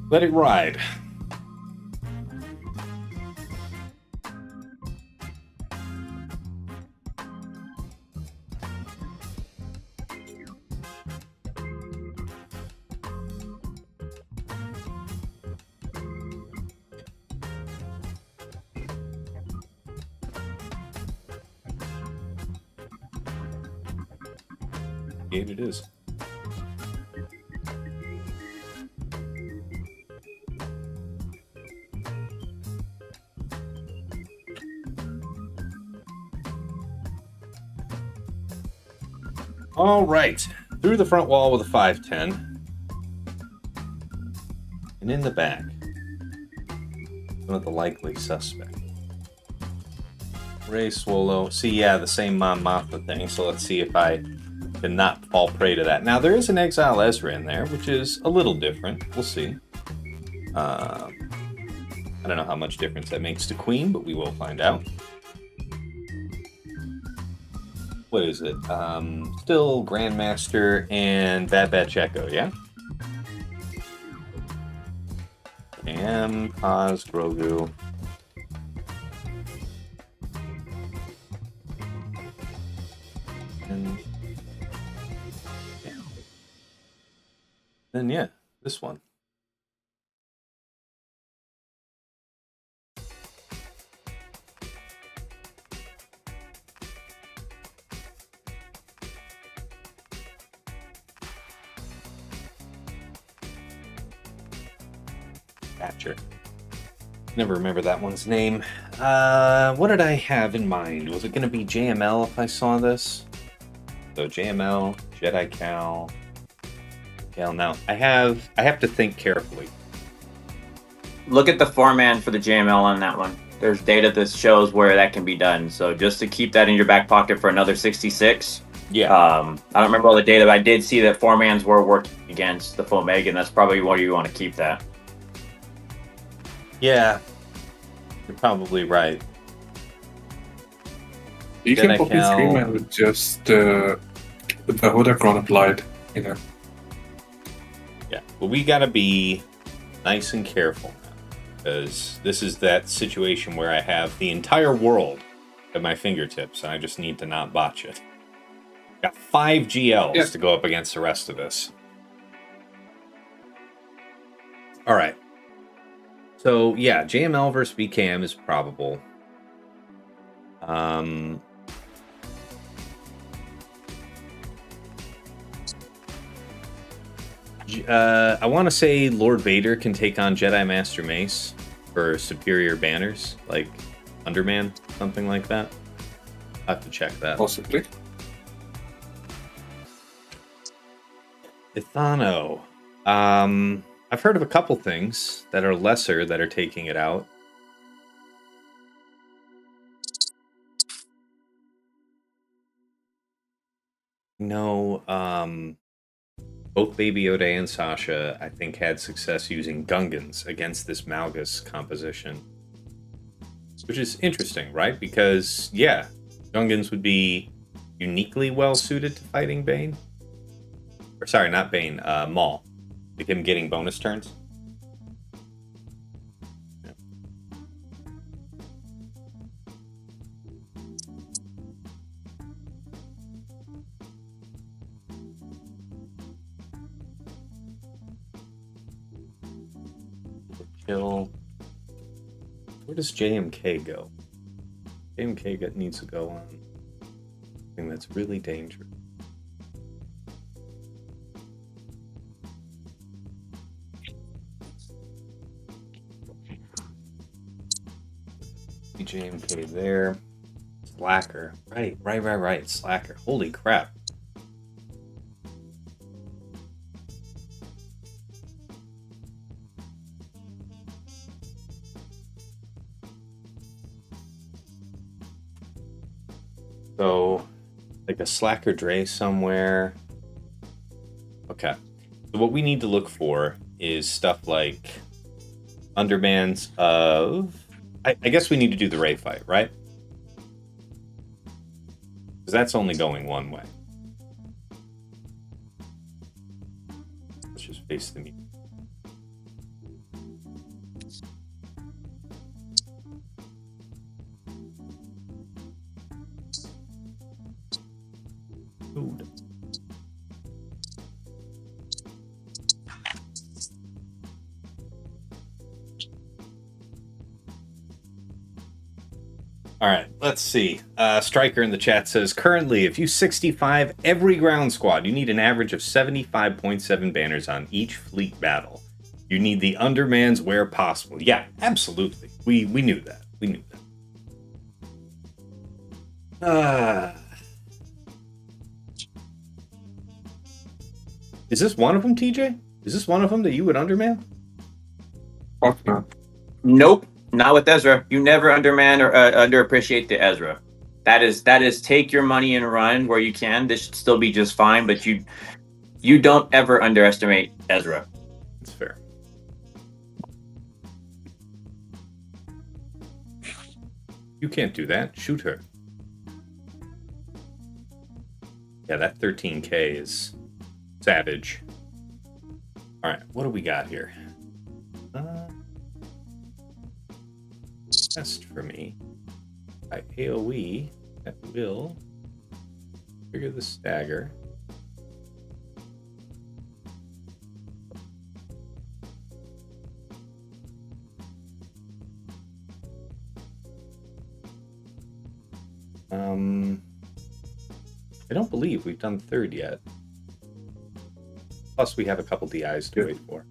Let it ride. It is. All right, through the front wall with a 510, and in the back, one of the likely suspects. Ray Swallow. See, yeah, the same Mon Mothma thing. So let's see if I can not fall prey to that. Now, there is an Exile Ezra in there, which is a little different. We'll see. I don't know how much difference that makes to Queen, but we will find out. what is it? Still Grandmaster and Bad Batch Echo, yeah? Paz, Grogu. And yeah. Then yeah, this one. Catcher. Never remember that one's name. What did I have in mind? Was it going to be JML if I saw this? So JML, Jedi Cal. Cal. Now I have to think carefully. Look at the 4-man for the JML on that one. There's data that shows where that can be done. So just to keep that in your back pocket for another 66. Yeah. I don't remember all the data, but I did see that 4-mans were working against the FOmega, and that's probably where you want to keep that. Yeah. You're probably right. You Jedi can pop his Cal. screen with just the Hodacron applied, you know. Yeah. But we gotta be nice and careful now, because this is that situation where I have the entire world at my fingertips, and I just need to not botch it. Got 5 GLs to go up against the rest of this. All right. So yeah, JML versus BKM is probable. I want to say Lord Vader can take on Jedi Master Mace for superior banners, like Underman, something like that. I'll have to check that. Possibly. Ithano. I've heard of a couple things that are lesser that are taking it out. No, both Baby Yoda and Sasha, I think, had success using Gungans against this Malgus composition. Which is interesting, right? Because, yeah, Gungans would be uniquely well suited to fighting Bane. Or, sorry, not Bane, Maul. Like him getting bonus turns. Yeah. Kill. Where does JMK go? JMK needs to go on something that's really dangerous. JMK there. Slacker. Right. Slacker. Holy crap. So, like a Slacker Dre somewhere. Okay. So what we need to look for is stuff like Undermans of... I guess we need to do the Ray fight, right? Because that's only going one way. Let's just face the music. Food. All right, let's see. Striker in the chat says, currently, if you 65 every ground squad, you need an average of 75.7 banners on each fleet battle. You need the Undermans where possible. Yeah, absolutely. We knew that. We knew that. Is this one of them, TJ? Is this one of them that you would Underman? Fuck no. Nope, not with Ezra. You never underman or underappreciate the Ezra. That is take your money and run where you can. This should still be just fine, but you don't ever underestimate Ezra. That's fair. You can't do that. Shoot her. Yeah, that 13k is savage. All right, what do we got here? Test for me. By AoE, that will trigger the stagger. I don't believe we've done third yet. Plus, we have a couple DIs to wait for.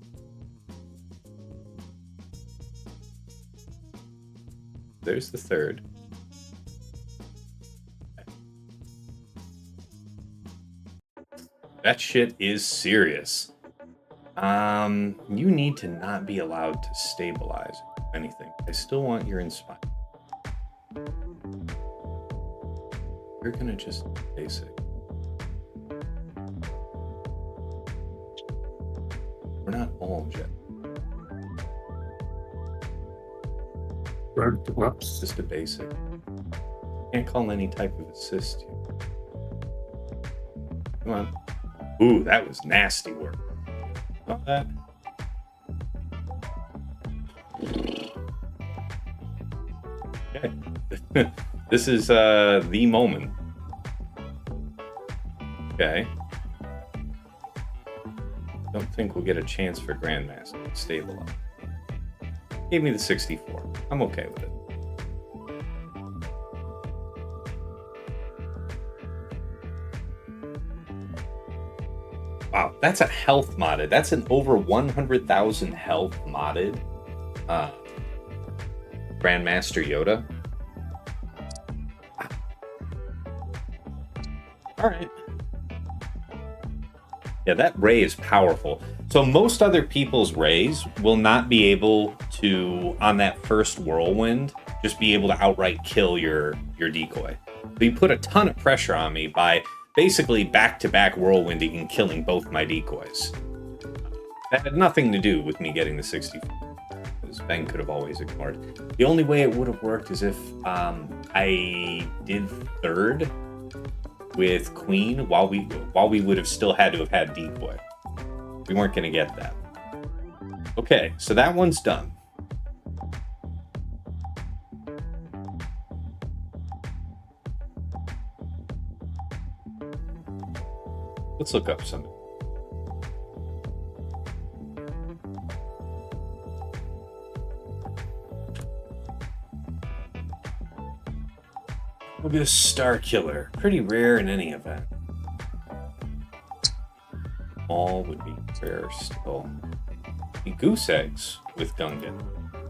There's the third. That shit is serious. You need to not be allowed to stabilize anything. I still want your inspire. You're gonna just basic. We're not all yet. Whoops. Just a basic. Can't call any type of assist here. Come on. Ooh, that was nasty work. Saw that? Okay. This is the moment. Okay. Don't think we'll get a chance for Grandmaster to stabilize. Gave me the 64. I'm okay with it. Wow, that's a health modded. That's an over 100,000 health modded Grandmaster Yoda. All right. Yeah, that ray is powerful. So most other people's rays will not be able to, on that first whirlwind, just be able to outright kill your decoy. But you put a ton of pressure on me by basically back-to-back whirlwinding and killing both my decoys. That had nothing to do with me getting the 64. Because Ben could have always ignored. The only way it would have worked is if I did third with Queen while we would have still had to have had decoy. We weren't going to get that. Okay, so that one's done. Let's look up something. Look at a Star Killer. Pretty rare in any event. Maul would be rare still. The Goose Eggs with Gungan.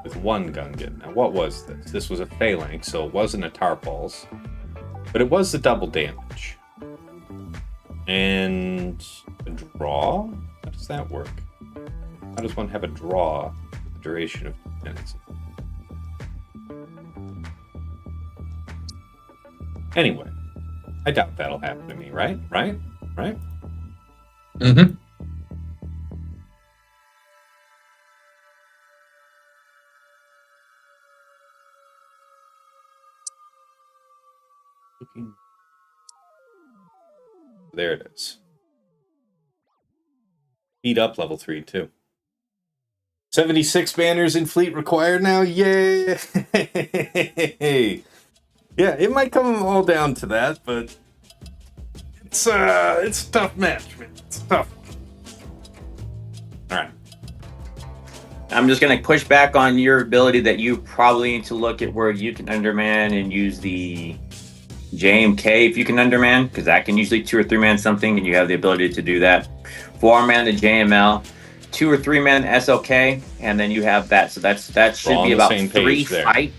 With one Gungan. Now what was this? This was a Phalanx, so it wasn't a Tarpals. But it was the double damage. And a draw? How does that work? How does one have a draw for the duration of 2 minutes? Anyway, I doubt that'll happen to me, right? Right? Mm-hmm. There it is. Beat up level 3 too. 76 banners in fleet required now. Yay! Yeah, it might come all down to that, but it's a tough match, man. It's tough. All right. I'm just going to push back on your ability that you probably need to look at where you can underman and use the JMK if you can underman, because that can usually 2 or 3 man something, and you have the ability to do that. 4 man the JML, 2 or 3 man SLK, and then you have that. So that should be about 3 fights.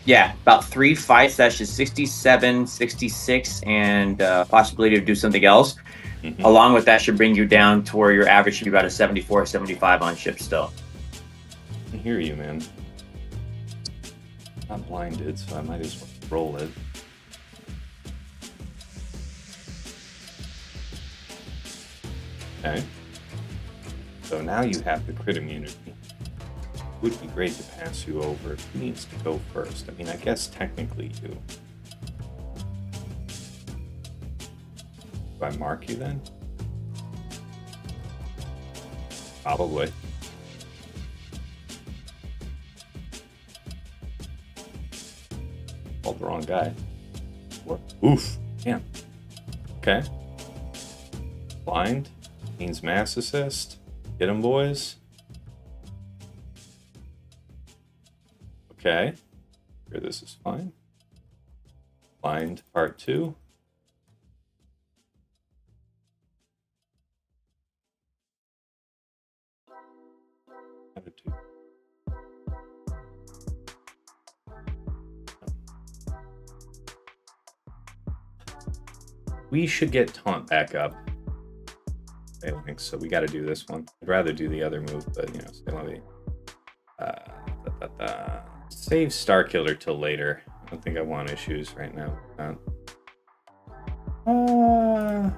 Yeah, about 3 fights. That's just 67, 66, and possibility to do something else. Mm-hmm. Along with that should bring you down to where your average should be about a 74, 75 on ship still. I hear you, man. I'm blinded, so I might as well roll it. Okay. So now you have the crit immunity. It would be great to pass you over. Who needs to go first? I mean, I guess technically you. Do I mark you then? Probably. Called the wrong guy. What? Oof. Damn. Okay. Blind. Means mass assist. Get him, boys. Okay. Here, this is fine. Blind part 2. Attitude. We should get taunt back up. So we got to do this one. I'd rather do the other move, but you know, let me save Starkiller till later. I don't think I want issues right now.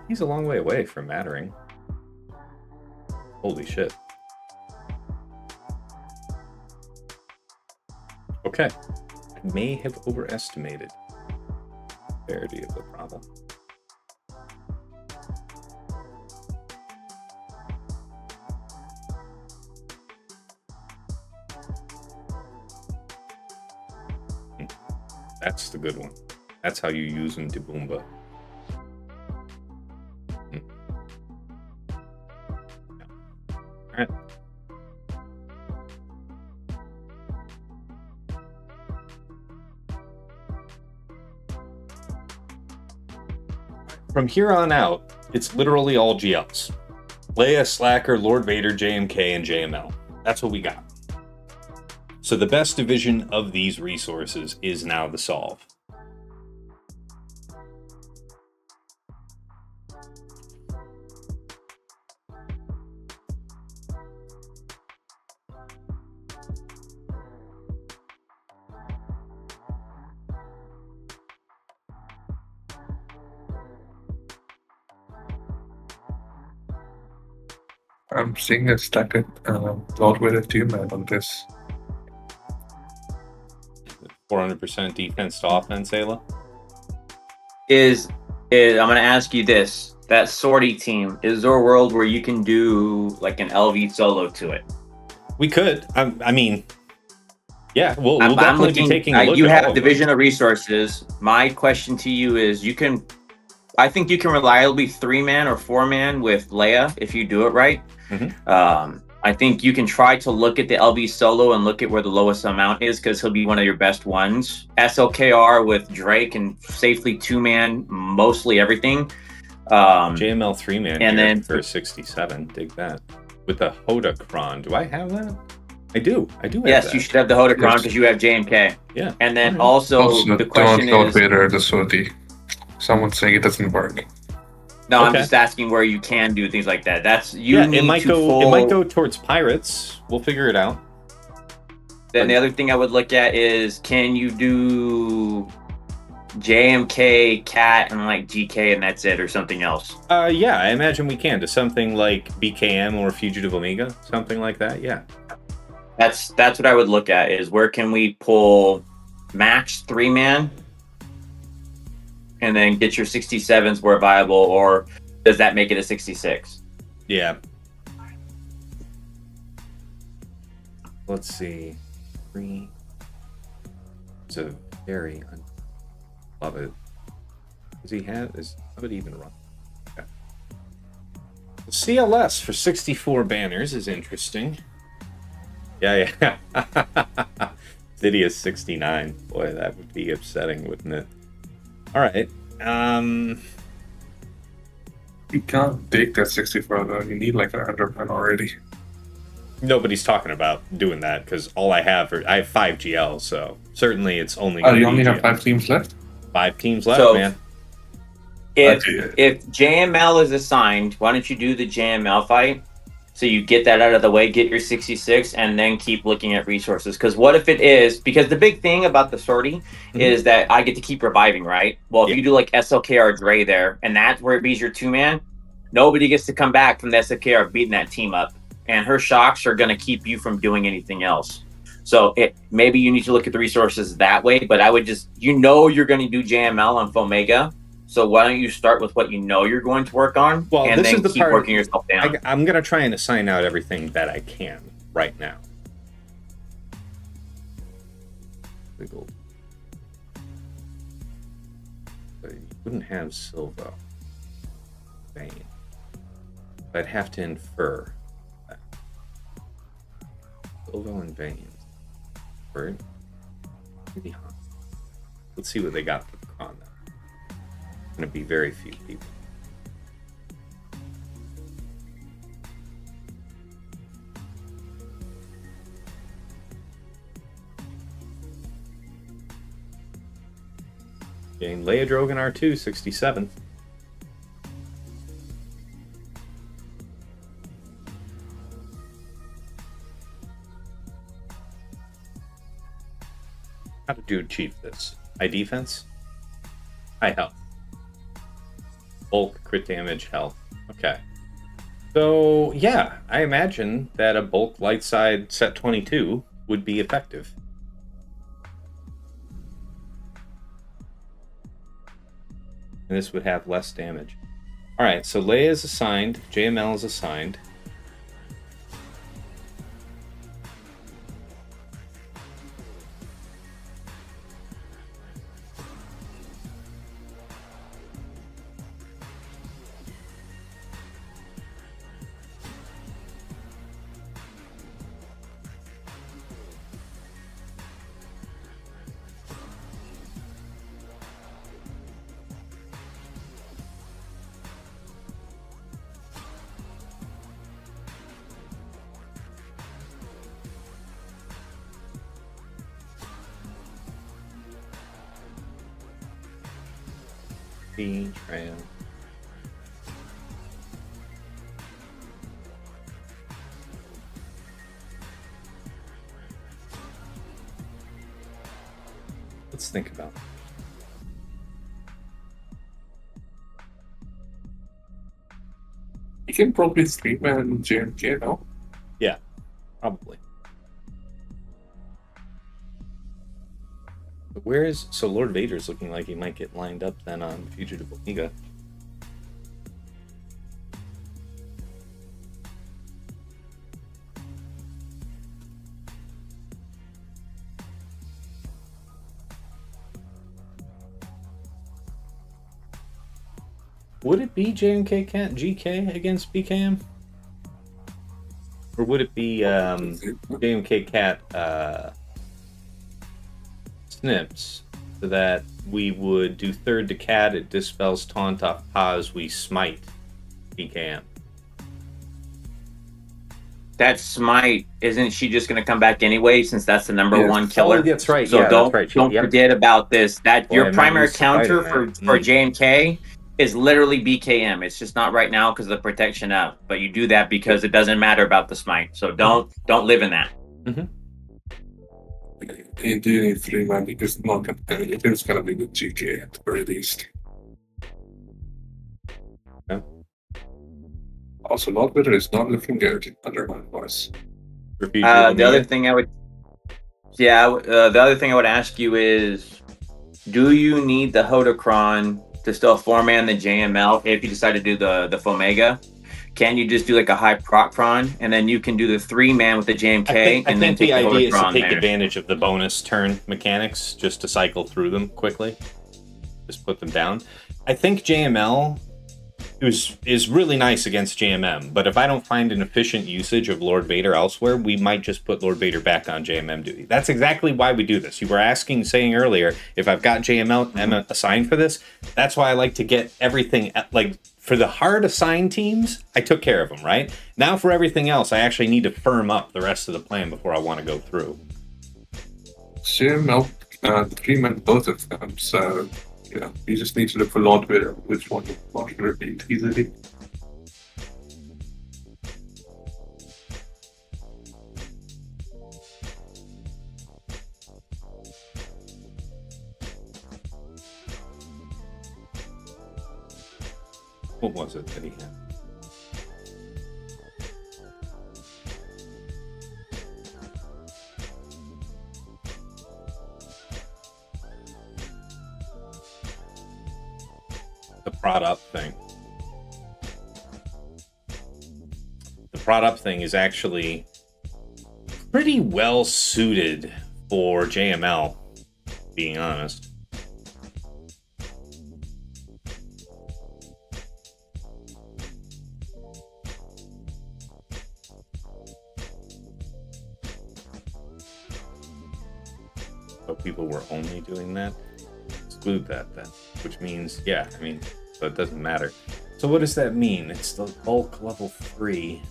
He's a long way away from mattering. Holy shit. Okay. I may have overestimated the severity of the problem. That's the good one. That's how you use them to Boomba. Alright. From here on out, it's literally all GLs. Leia, Slacker, Lord Vader, JMK, and JML. That's what we got. So the best division of these resources is now the solve. I'm seeing a stack of Lord Vader 2 man on this. 400% defense to offense, Ayla? Is I'm going to ask you this. That sortie team, is there a world where you can do like an LV solo to it? We could. I mean, yeah, we'll definitely be taking a look you at have all of division of resources. My question to you is, I think you can reliably 3-man or 4-man with Leia if you do it right. Mm-hmm. I think you can try to look at the LV solo and look at where the lowest amount is, because he'll be one of your best ones. SLKR with Drake and safely 2-man mostly everything. JML 3-man and here then for 67. Dig that. With a Hodakron. Do I have that? I do. I do have yes, that. you should have the Hodakron because you have JMK. Yeah. And then Alright. also the question Lord is, Vader the sortie. Someone's saying it doesn't work. no, I'm Okay. just asking where you can do things like that. That's It might go towards pirates. We'll figure it out. Then the other thing I would look at is, can you do JMK, Cat, and like GK, and that's it, or something else? Yeah, I imagine we can. To something like BKM or Fugitive Omega, something like that. Yeah. That's what I would look at, is where can we pull max 3-man and then get your 67s where viable, or does that make it a 66? Yeah. Let's see. 3. It's a very love it. Is somebody even run? Okay. The CLS for 64 banners is interesting. Yeah. City is 69. Boy, that would be upsetting, wouldn't it? All right. You can't take that 64 though. You need like 100 already. Nobody's talking about doing that because all I have 5 GL, so certainly it's only. Oh, you only GL. have 5 teams left? 5 teams left, So, man. If JML is assigned, why don't you do the JML fight? So you get that out of the way, get your 66, and then keep looking at resources. Because what if it is, because the big thing about the sortie is that I get to keep reviving, right? Well, if you do like SLKR Dre there, and that's where it be your 2-man, nobody gets to come back from the SLKR beating that team up. And her shocks are going to keep you from doing anything else. So maybe you need to look at the resources that way, but I would just, you're going to do JML on FOmega. So why don't you start with what you know you're going to work on, Well, and this then is the keep part working yourself down. I'm going to try and assign out everything that I can right now. Wiggle. But you wouldn't have Silva. Bane. I'd have to infer that. Silva and Bane. Right? Let's see what they got for the Kron now. Going to be very few people. Getting Leia Drogan R2, 67. How to achieve this? High defense? High health. Bulk, crit damage, health. Okay. So, yeah, I imagine that a bulk light side set 22 would be effective. And this would have less damage. Alright, so Leia is assigned, JML is assigned. Traya. Let's think about it. You can probably stream and JMK now. Yeah, probably. Where is... So Lord Vader's looking like he might get lined up then on Fugitive Omega. Would it be JMK Cat GK against BKM? Or would it be JMK Cat Snips, so that we would do third to Cat, it dispels taunt off pause, we smite BKM? That smite, isn't she just going to come back anyway, since that's the number one killer? Oh, that's right. So yeah, don't that's right. Yep. forget about this. That Boy, your I'm not primary used to fighting counter that. for JMK is literally BKM. It's just not right now because of the protection up. But you do that because it doesn't matter about the smite. So don't live in that. Mm-hmm. You do need 3 man because it is going to be the GK at the very least. Yeah. Also, Lord Vader is not looking good under my voice. The other thing I would ask you is, do you need the Hodocron to still 4-man the JML if you decide to do the FOmega? Can you just do like a high procron and then you can do the 3-man with the JMK I and then think take the idea is to Hodocron take there? advantage of the bonus turn mechanics just to cycle through them quickly. Just put them down. I think JML is really nice against JMM, but if I don't find an efficient usage of Lord Vader elsewhere, we might just put Lord Vader back on JMM duty. That's exactly why we do this. You were saying earlier, if I've got JML assigned for this, that's why I like to get everything, like, for the hard assigned teams, I took care of them, right? Now for everything else, I actually need to firm up the rest of the plan before I want to go through. JML, 3-man both of them, so... Yeah, you just need to look for Lord Vader, which one you want to repeat easily. What was it that he had? the prod up thing. The prod up thing is actually pretty well suited for JML, being honest. So people were only doing that. Exclude that then, which means, yeah, I mean, so it doesn't matter. So what does that mean? It's the bulk level 3.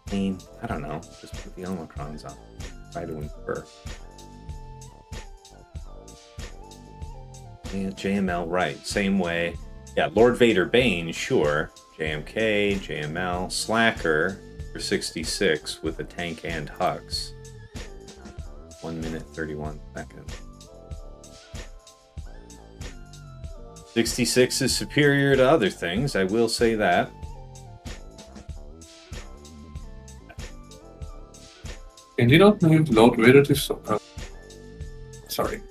I mean, I don't know. Just put the Omicrons on. Try to infer. Yeah, JML, right. Same way. Yeah, Lord Vader Bane, sure. JMK, JML, Slacker for 66 with a tank and Hux. 1 minute 31 seconds. 66 is superior to other things, I will say that. Can you not move Lord Vader to sorry.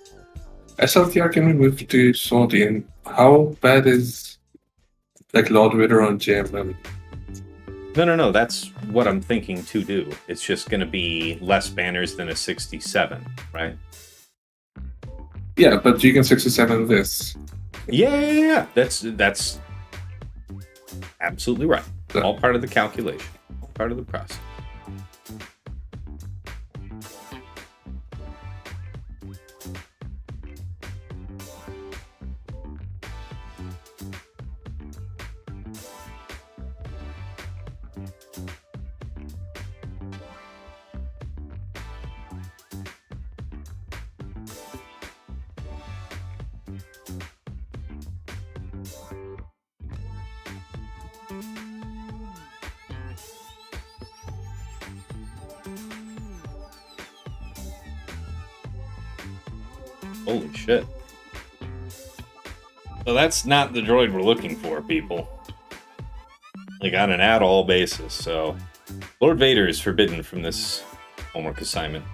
SLKR can we move to Swordian? How bad is like Lord Vader on JMM? No. That's what I'm thinking to do. It's just going to be less banners than a 67, right? Yeah, but you can 67 this. Yeah. That's absolutely right. All part of the calculation. All part of the process. Holy shit. So that's not the droid we're looking for, people. Like on an at-all basis, so Lord Vader is forbidden from this homework assignment.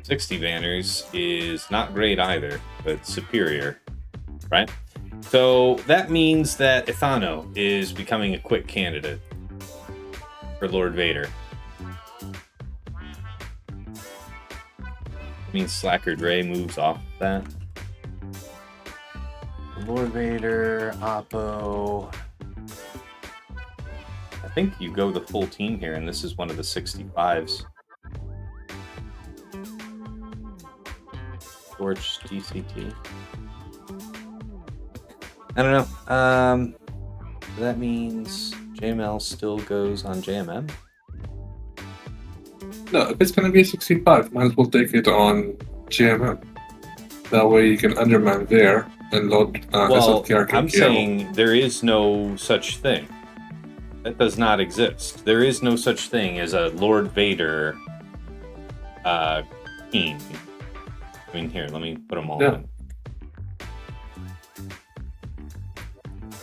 60 banners is not great either, but superior, right? So that means that Ithano is becoming a quick candidate for Lord Vader. Means Slacker Dre moves off that. Lord Vader, Oppo. I think you go the full team here, and this is one of the 65s. Torch DCT. I don't know. That means JML still goes on JMM? No, if it's going to be a 65, might as well take it on GMM. That way you can underman there and Lord SLKR can I'm saying there is no such thing. That does not exist. There is no such thing as a Lord Vader team. I mean, here, let me put them all in.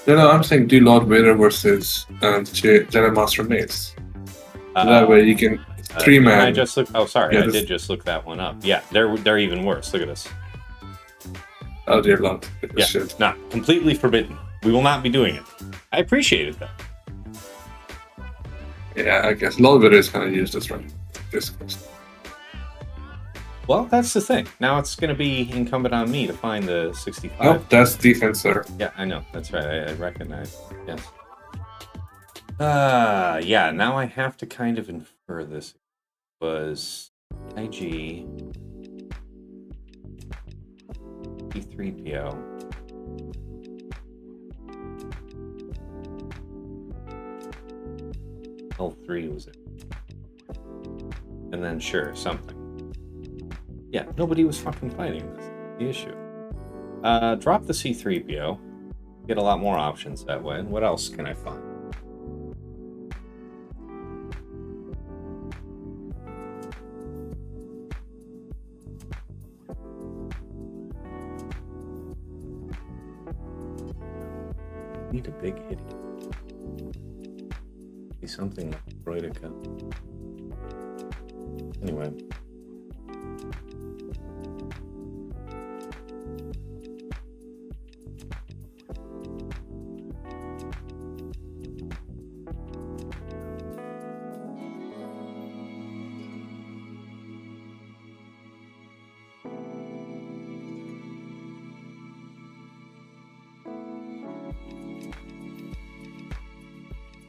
No, I'm saying do Lord Vader versus Jedi Master Mace. That way you can 3-man. I just look. Oh, sorry, I did just look that one up. Yeah, they're even worse. Look at this. Oh dear Lord. Yeah, not completely forbidden. We will not be doing it. I appreciate it though. Yeah, I guess Lord Vader is kind of used as right. Well, that's the thing. Now it's going to be incumbent on me to find the 65. Nope, that's defense, sir. Yeah, I know. That's right. I recognize. Yes. Yeah, now I have to kind of infer this was IG C3PO. L3 was it? And then sure, something. Yeah, nobody was fucking fighting this. The issue. Drop the C3PO. Get a lot more options that way. And what else can I find? Need a big hitty. Be something like Droidica. Anyway.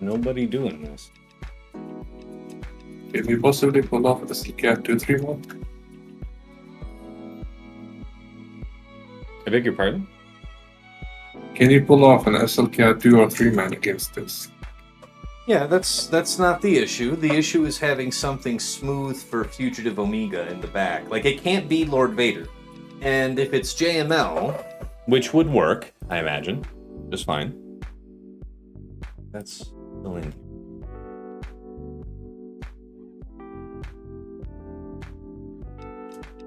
nobody doing this. Can you possibly pull off the SLKR 231? I beg your pardon? Can you pull off an SLKR 2 or 3 man against this? Yeah, that's not the issue. The issue is having something smooth for Fugitive Omega in the back. Like, it can't be Lord Vader. And if it's JML, which would work, I imagine, just fine. That's still in.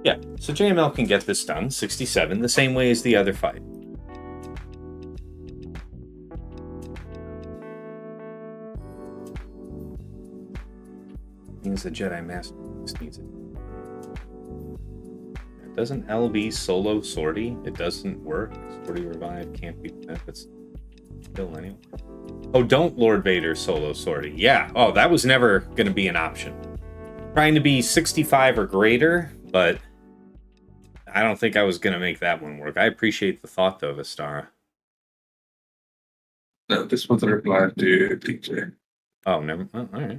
Yeah, so JML can get this done, 67, the same way as the other fight. Means the Jedi Master needs it. Doesn't LB solo sortie? It doesn't work. Sortie revive can't be benefits still anyway. Oh, don't Lord Vader solo sortie. Yeah. Oh, that was never going to be an option. Trying to be 65 or greater, but I don't think I was going to make that one work. I appreciate the thought, though, Vistara. No, this was a reply to DJ. Oh, never. Oh, all right.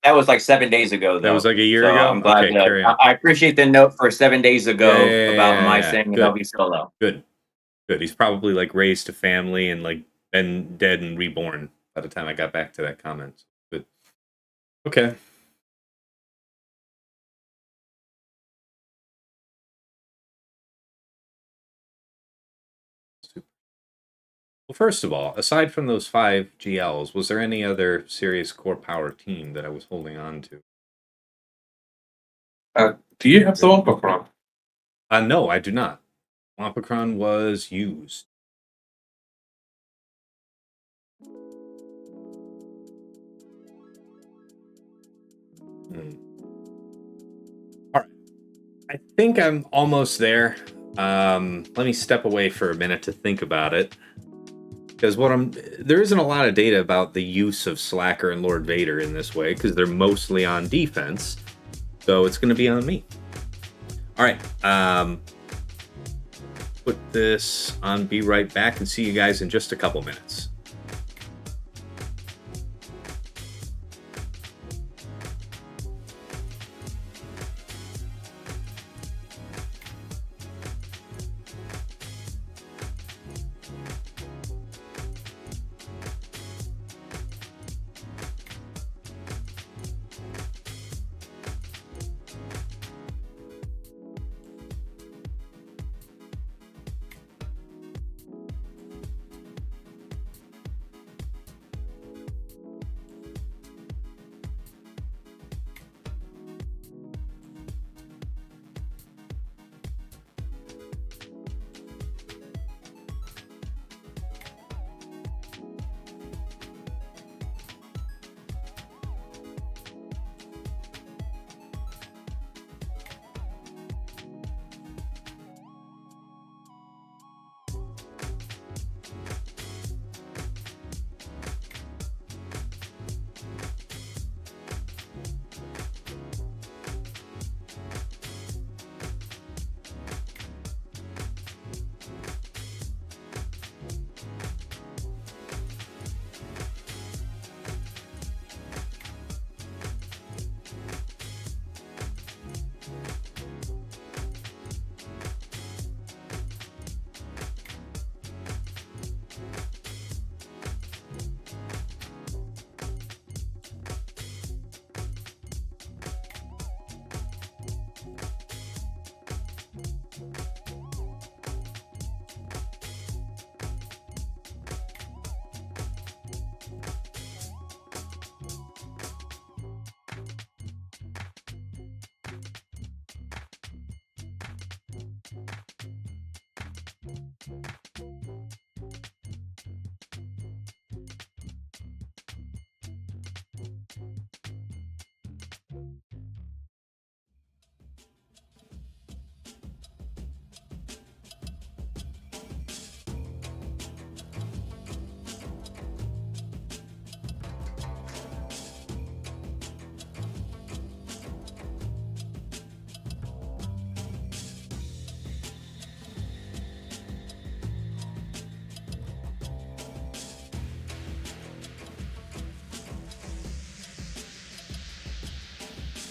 That was like 7 days ago, though. That was like a year So ago? I'm glad Okay, carry on. I appreciate the note for 7 days ago about my Yeah. saying Good. that LB solo. Good. He's probably like raised a family and like been dead and reborn by the time I got back to that comment. Good. Okay. Well, first of all, aside from those 5 GLs, was there any other serious core power team that I was holding on to? Do you have the Wampacron? No, I do not. Wampacron was used. All right. I think I'm almost there. Let me step away for a minute to think about it. Because there isn't a lot of data about the use of Slacker and Lord Vader in this way, because they're mostly on defense. So it's going to be on me. All right. Put this on Be Right Back and see you guys in just a couple minutes.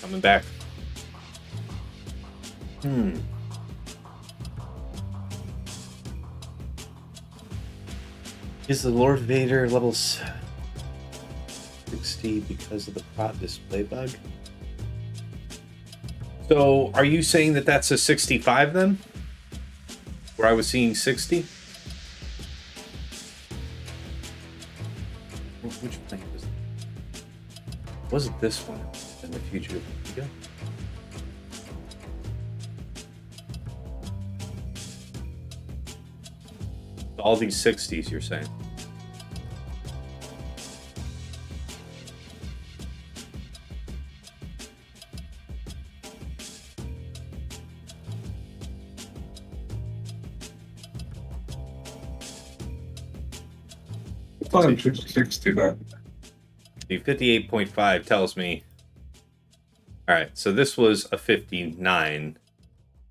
Coming back. Is the Lord Vader level 60 because of the prop display bug? So, are you saying that that's a 65 then? Where I was seeing 60? Which plane was it? Was it this one in the future? Yeah. All these 60s, you're saying? I thought it was 60 then. The 58.5 tells me. Alright, so this was a 59.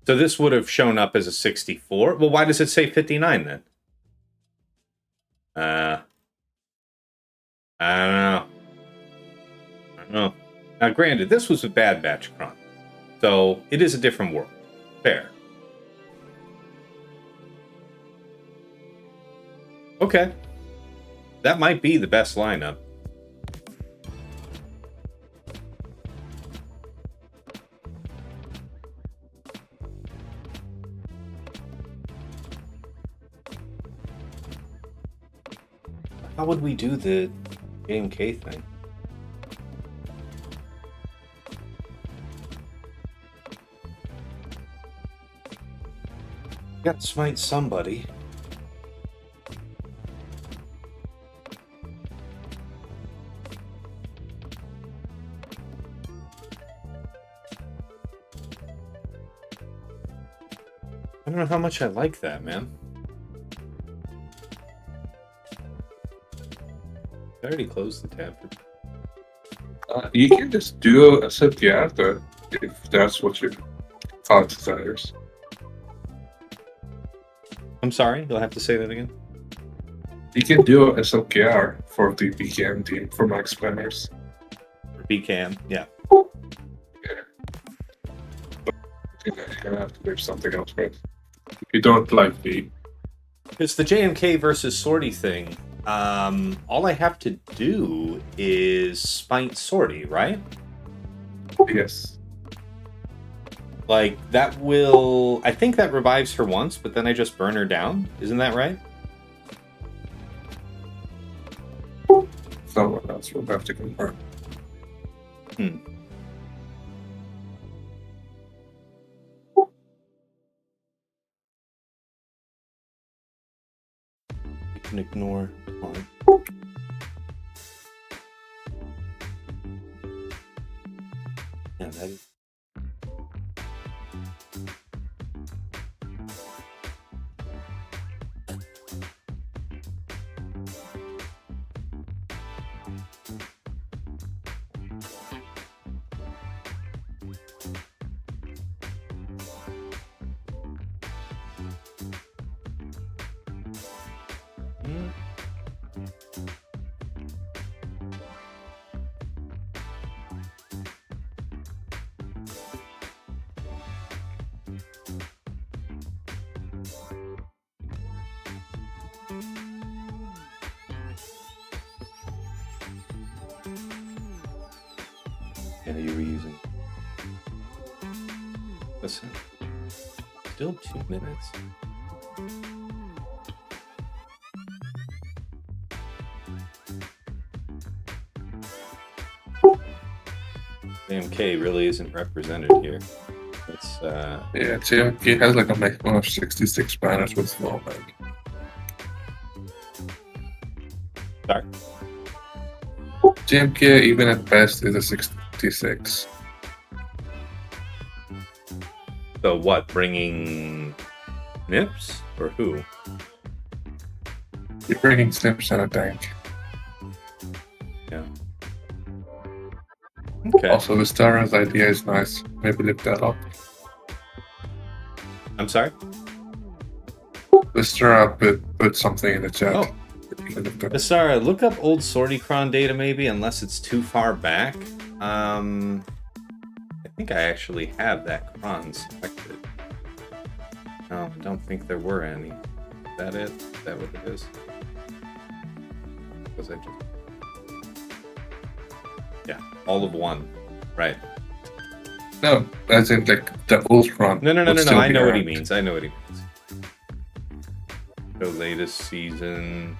So this would have shown up as a 64. Well, why does it say 59 then? I don't know. Now, granted, this was a Bad Batch Cron, so it is a different world. Fair. Okay. That might be the best lineup. How would we do the GMK thing? Got to smite somebody. I don't know how much I like that, man. I already closed the tab. You can just do a SLKR if that's what your heart desires. I'm sorry, you'll have to say that again. You can do a SLKR for the BKM team for max planners. BKM, yeah. Yeah. But you're gonna have to do something else, right? If you don't like the... It's the JMK versus Sortie thing. All I have to do is spite Sortie, right? Yes. Like, that will... I think that revives her once, but then I just burn her down. Isn't that right? Someone else will have to confirm. You can ignore one. Yeah, that is... Yeah, you were using. Listen, still 2 minutes. JMK really isn't represented here. It's Yeah, JMK has like a maximum of 66 banners with small bag. sorry. JMK, even at best, is a 66. So what? Bringing Nips or who? You're bringing Snips and a tank. Yeah. Okay. Also, the Stara's idea is nice. Maybe lift that up. I'm sorry. The Stara put something in the chat. Oh. Sarah, look up old Sortie Cron data maybe, unless it's too far back. Like, I don't know. Maybe. Yeah, JMK has like a maximum of 66 banners with small bag. Sarah, look up old Sortie Cron data maybe, unless it's too far back. Like, I don't know. Maybe. Sarah, look up old Sortie Cron data maybe, unless it's too far back. think I actually have that cron selected. No, I don't think there were any. Is that it? Is that what it is? Was I just... Yeah, all of one. Right. No, as in like the old run. No. would still I be know what he around. means. I know what he means. The latest season.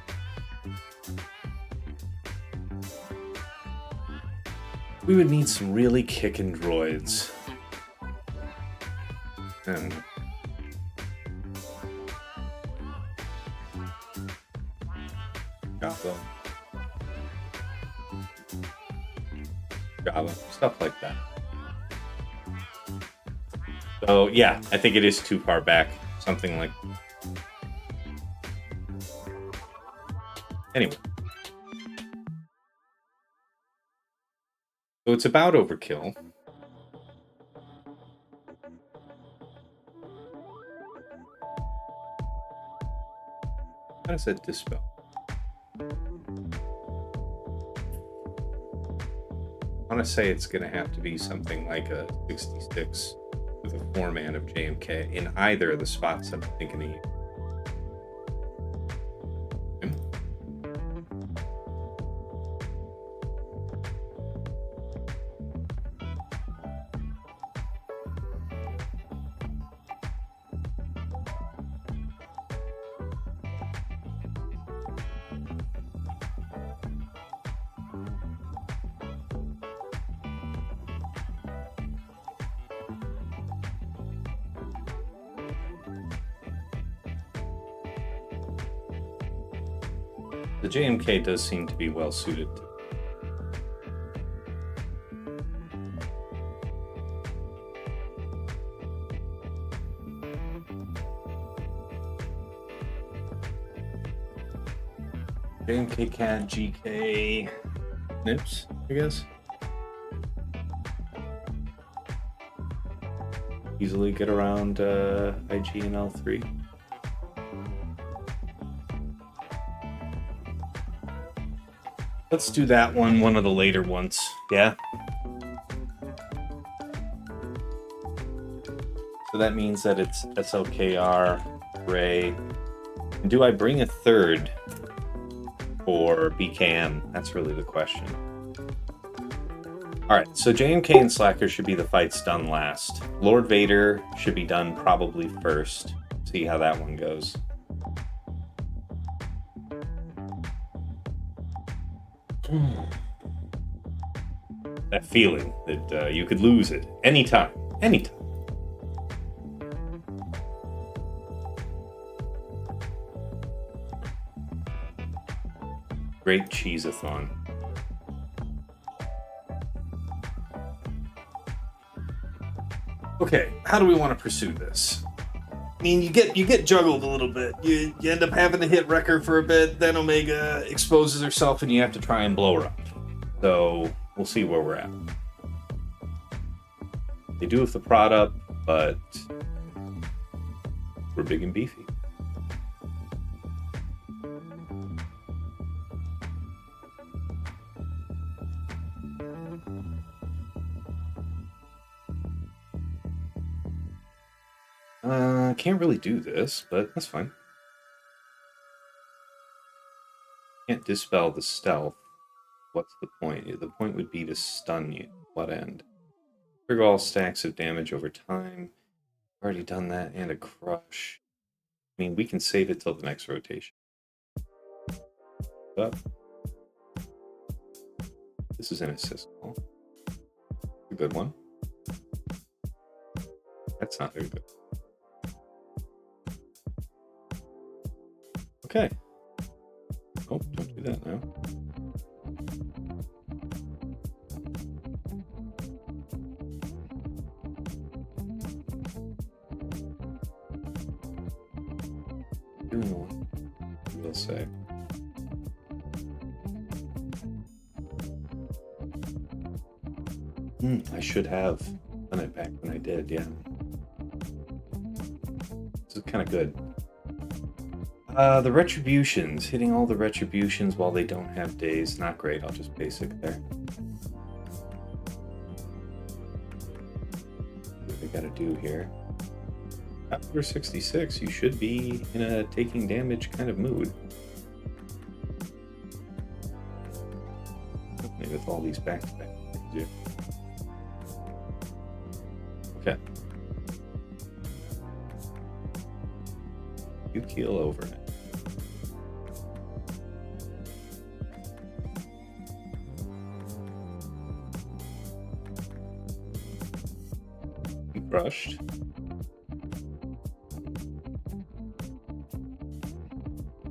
We would need some really kicking droids. I don't know. Java, stuff like that. So yeah, I think it is too far back. Something like. Anyway. So it's about overkill. How does that dispel? I want to say it's going to have to be something like a 66 with a 4-man of JMK in either of the spots I'm thinking of. The JMK does seem to be well suited to. JMK Cat GK Nips, I guess. Easily get around IG and L3. Let's do that one of the later ones. Yeah. So that means that it's SLKR, Ray. And do I bring a third for BKM? That's really the question. Alright, so JMK and Slacker should be the fights done last. Lord Vader should be done probably first. See how that one goes. That feeling that you could lose it anytime. Great cheese-a-thon. Okay, how do we want to pursue this? I mean, you get juggled a little bit. You end up having to hit Wrecker for a bit, then Omega exposes herself and you have to try and blow her up. So, we'll see where we're at. They do have the prod up, but we're big and beefy. Can't really do this, but that's fine. Can't dispel the stealth. What's the point? The point would be to stun you. What end? Trigger all stacks of damage over time. Already done that, and a crush. I mean, we can save it till the next rotation. But this is an assist call. A good one. That's not very good. Okay. Oh, don't do that now. Doing one, we'll say. I should have done it back when I did, yeah. This is kind of good. The retributions, hitting all the retributions while they don't have days, not great. I'll just basic there. we gotta do here. After 66, you should be in a taking damage kind of mood. Maybe with all these back-to-back things. Okay. You keel over it. Crushed.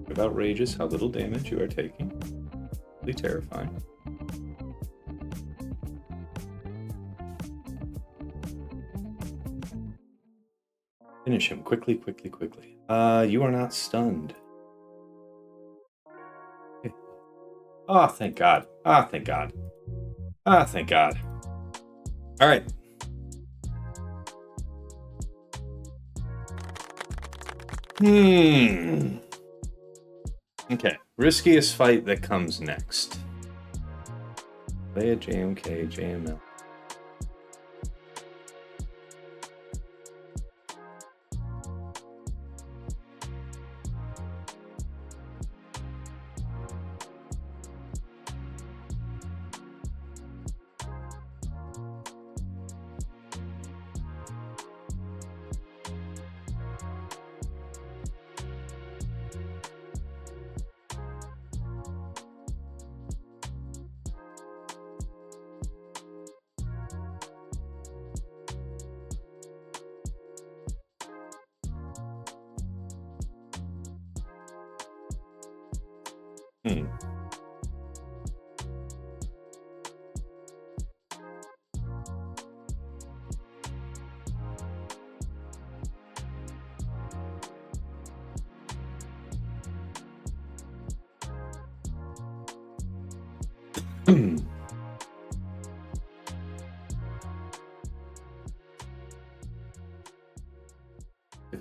It's outrageous how little damage you are taking. Really terrifying. Finish him quickly, quickly, quickly. You are not stunned. Okay. Oh, thank God. Ah, thank God. Ah, thank God. All right. Okay. Riskiest fight that comes next. Leia, JMK, JML.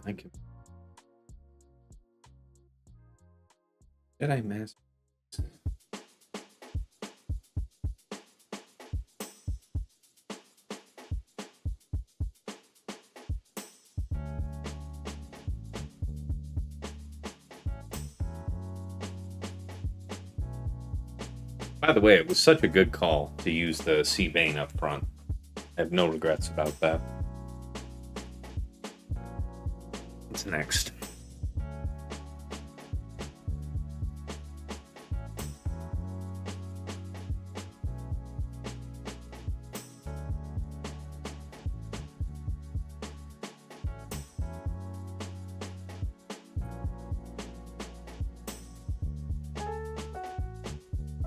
Thank you. Did I miss? By the way, it was such a good call to use the C Bane up front. I have no regrets about that. What's next?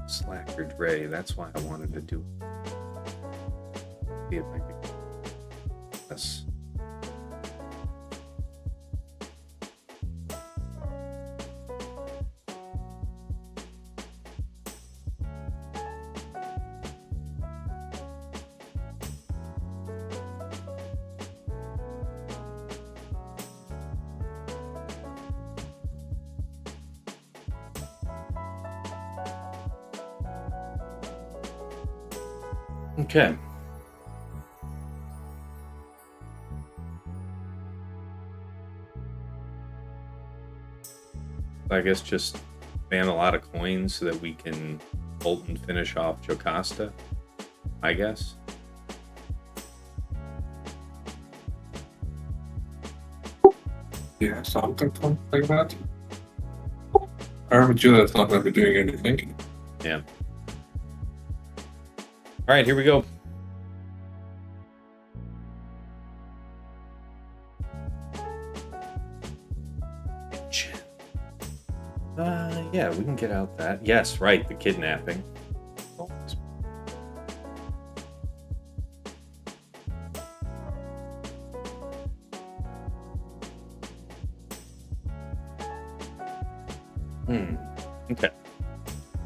Slacker Dre, that's why I wanted to do it. See if I can. Yes. Okay. I guess just spam a lot of coins so that we can bolt and finish off Jocasta, I guess. Yeah, something like that. Herbert that's not going to be doing anything. Yeah. All right, here we go. Yeah, we can get out that. Yes, right, the kidnapping. Okay.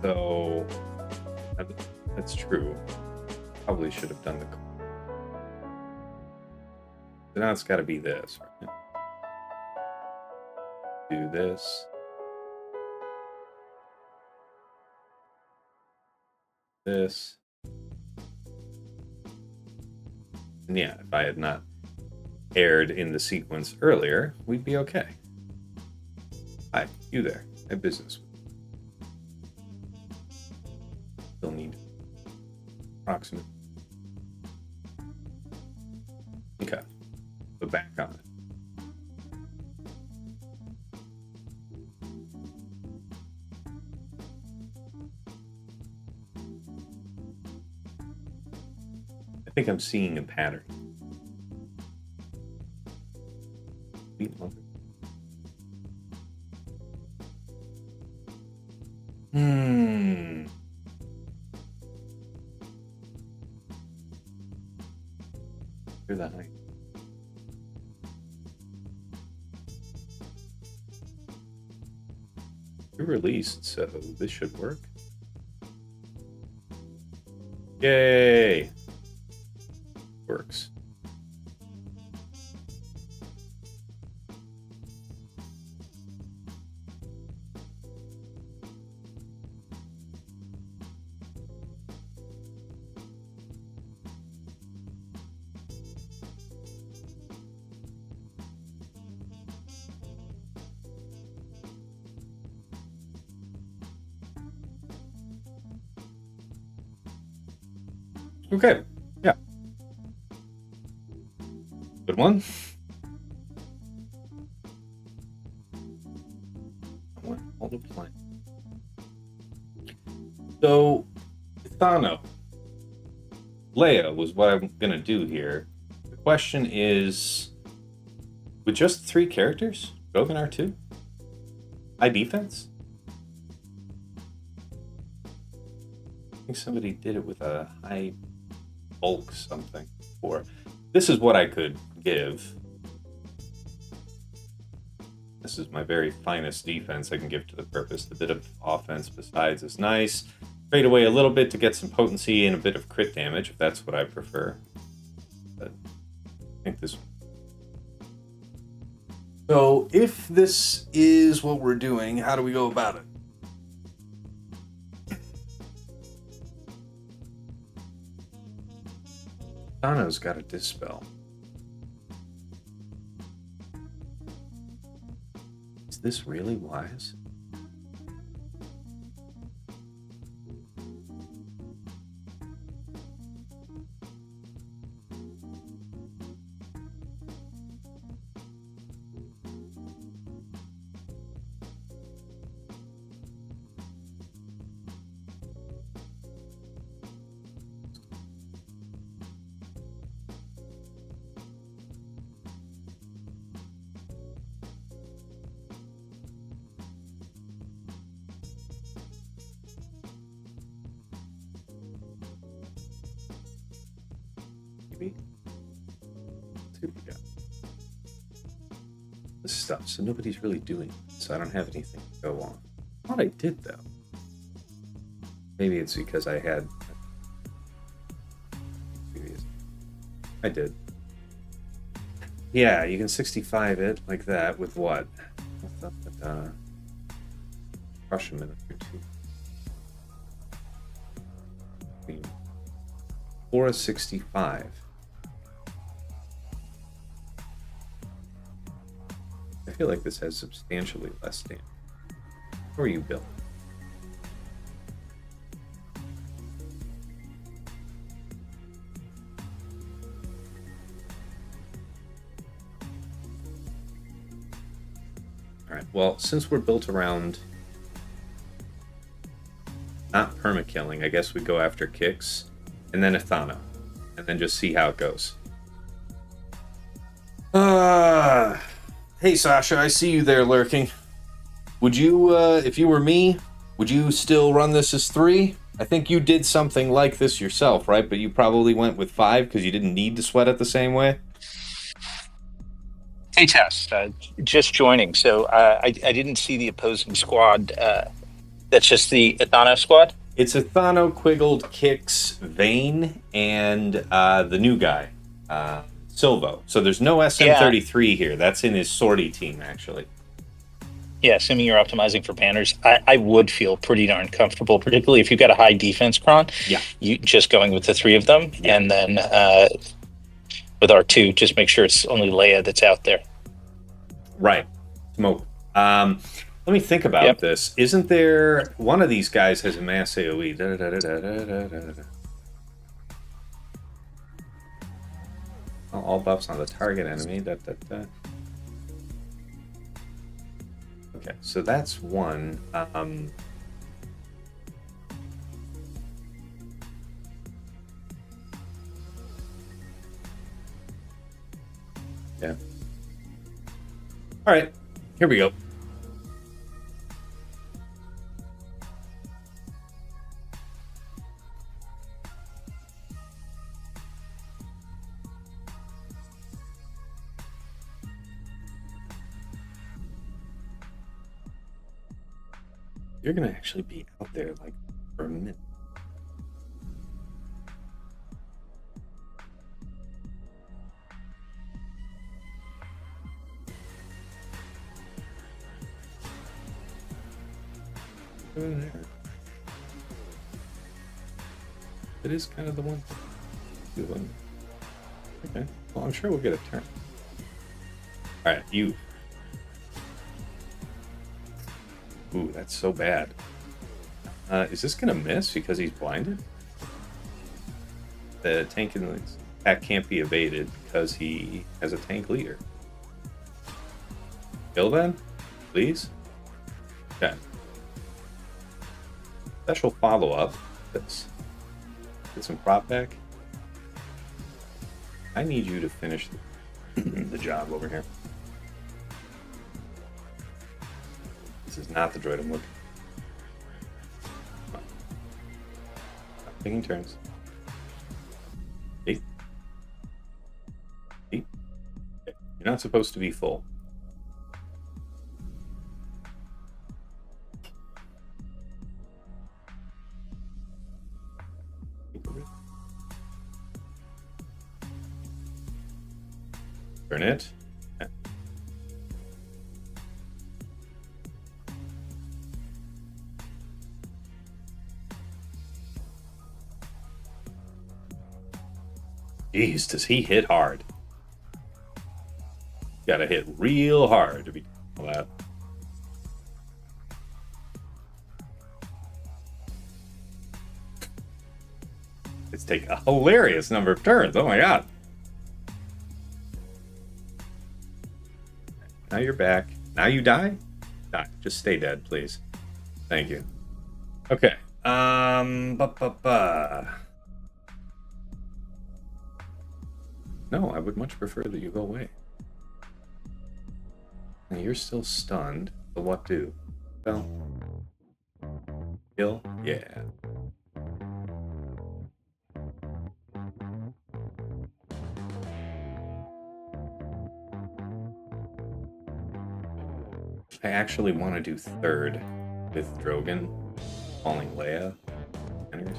So that's true. Probably should have done the. So now it's got to be this, right? Do this. This. And yeah, if I had not aired in the sequence earlier, we'd be okay. Hi, you there. I have business. Still need approximate. Okay. But back on it. I think I'm seeing a pattern. Hear that night. You're released, so this should work. Yay! Works. Okay. Yeah. Good one. All the plan. So, Ithano. Leia was what I'm going to do here. The question is, with just 3 characters, Gogan R2? High defense? I think somebody did it with a high bulk something before. This is what I could give. This is my very finest defense I can give to the purpose. The bit of offense besides is nice. Trade away a little bit to get some potency and a bit of crit damage, if that's what I prefer. But I think this. So if this is what we're doing, how do we go about it? Ithano's got a dispel. Is this really wise? This stuff, so nobody's really doing it, so I don't have anything to go on. I thought I did, though. Maybe it's because I had... I did. Yeah, you can 65 it like that with what? Crush a minute or two. Or a 65. I feel like this has substantially less damage. How are you built? Alright, well, since we're built around not perma-killing, I guess we go after kicks, and then Ithano, and then just see how it goes. Hey Sasha, I see you there lurking. Would you, if you were me, would you still run this as 3? I think you did something like this yourself, right? But you probably went with 5 because you didn't need to sweat it the same way? Hey Tess, just joining. So I didn't see the opposing squad. That's just the Ithano squad? It's Ithano, Quiggled, Kix, Bane, and the new guy, Silvo. So there's no SM33 here. That's in his sortie team, actually. Yeah, assuming you're optimizing for banners, I would feel pretty darn comfortable, particularly if you've got a high defense cron. Yeah. You just going with the 3 of them, yeah. and then with R2. Just make sure it's only Leia that's out there. Right. Smoke. Let me think about this. Isn't there one of these guys has a mass AoE? All buffs on the target enemy. Okay, so that's one. Yeah. All right, here we go. You're gonna actually be out there like for a minute. There. It is kind of the one. Okay. Well, I'm sure we'll get a turn. All right, you. Ooh, that's so bad. Is this gonna miss because he's blinded? The tank in the attack can't be evaded because he has a tank leader. Kill then, please. Okay. Special follow-up. Let's get some prop back. I need you to finish the job over here. This is not the droid I'm looking for. Taking turns. Eight. Okay. You're not supposed to be full. Turn it. Yeah. Jeez, does he hit hard? Gotta hit real hard to be all that. It's taking a hilarious number of turns. Oh my god. Now you're back. Now you die? Die. Just stay dead, please. Thank you. Okay. No, I would much prefer that you go away. Now you're still stunned. So what do? Well, kill? Yeah. I actually want to do third with Drogon calling Leia enters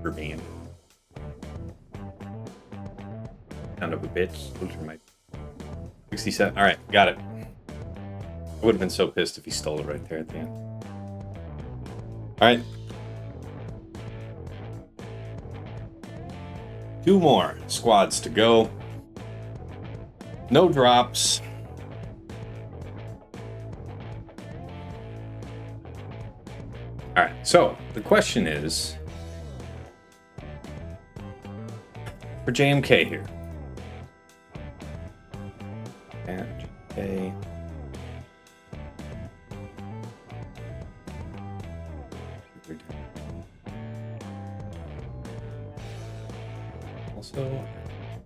for Bane. Kind of a bitch. Those are my 67. All right, got it. I would have been so pissed if he stole it right there at the end. All right. 2 more squads to go. No drops. All right, so the question is for JMK here. And JMK. Also,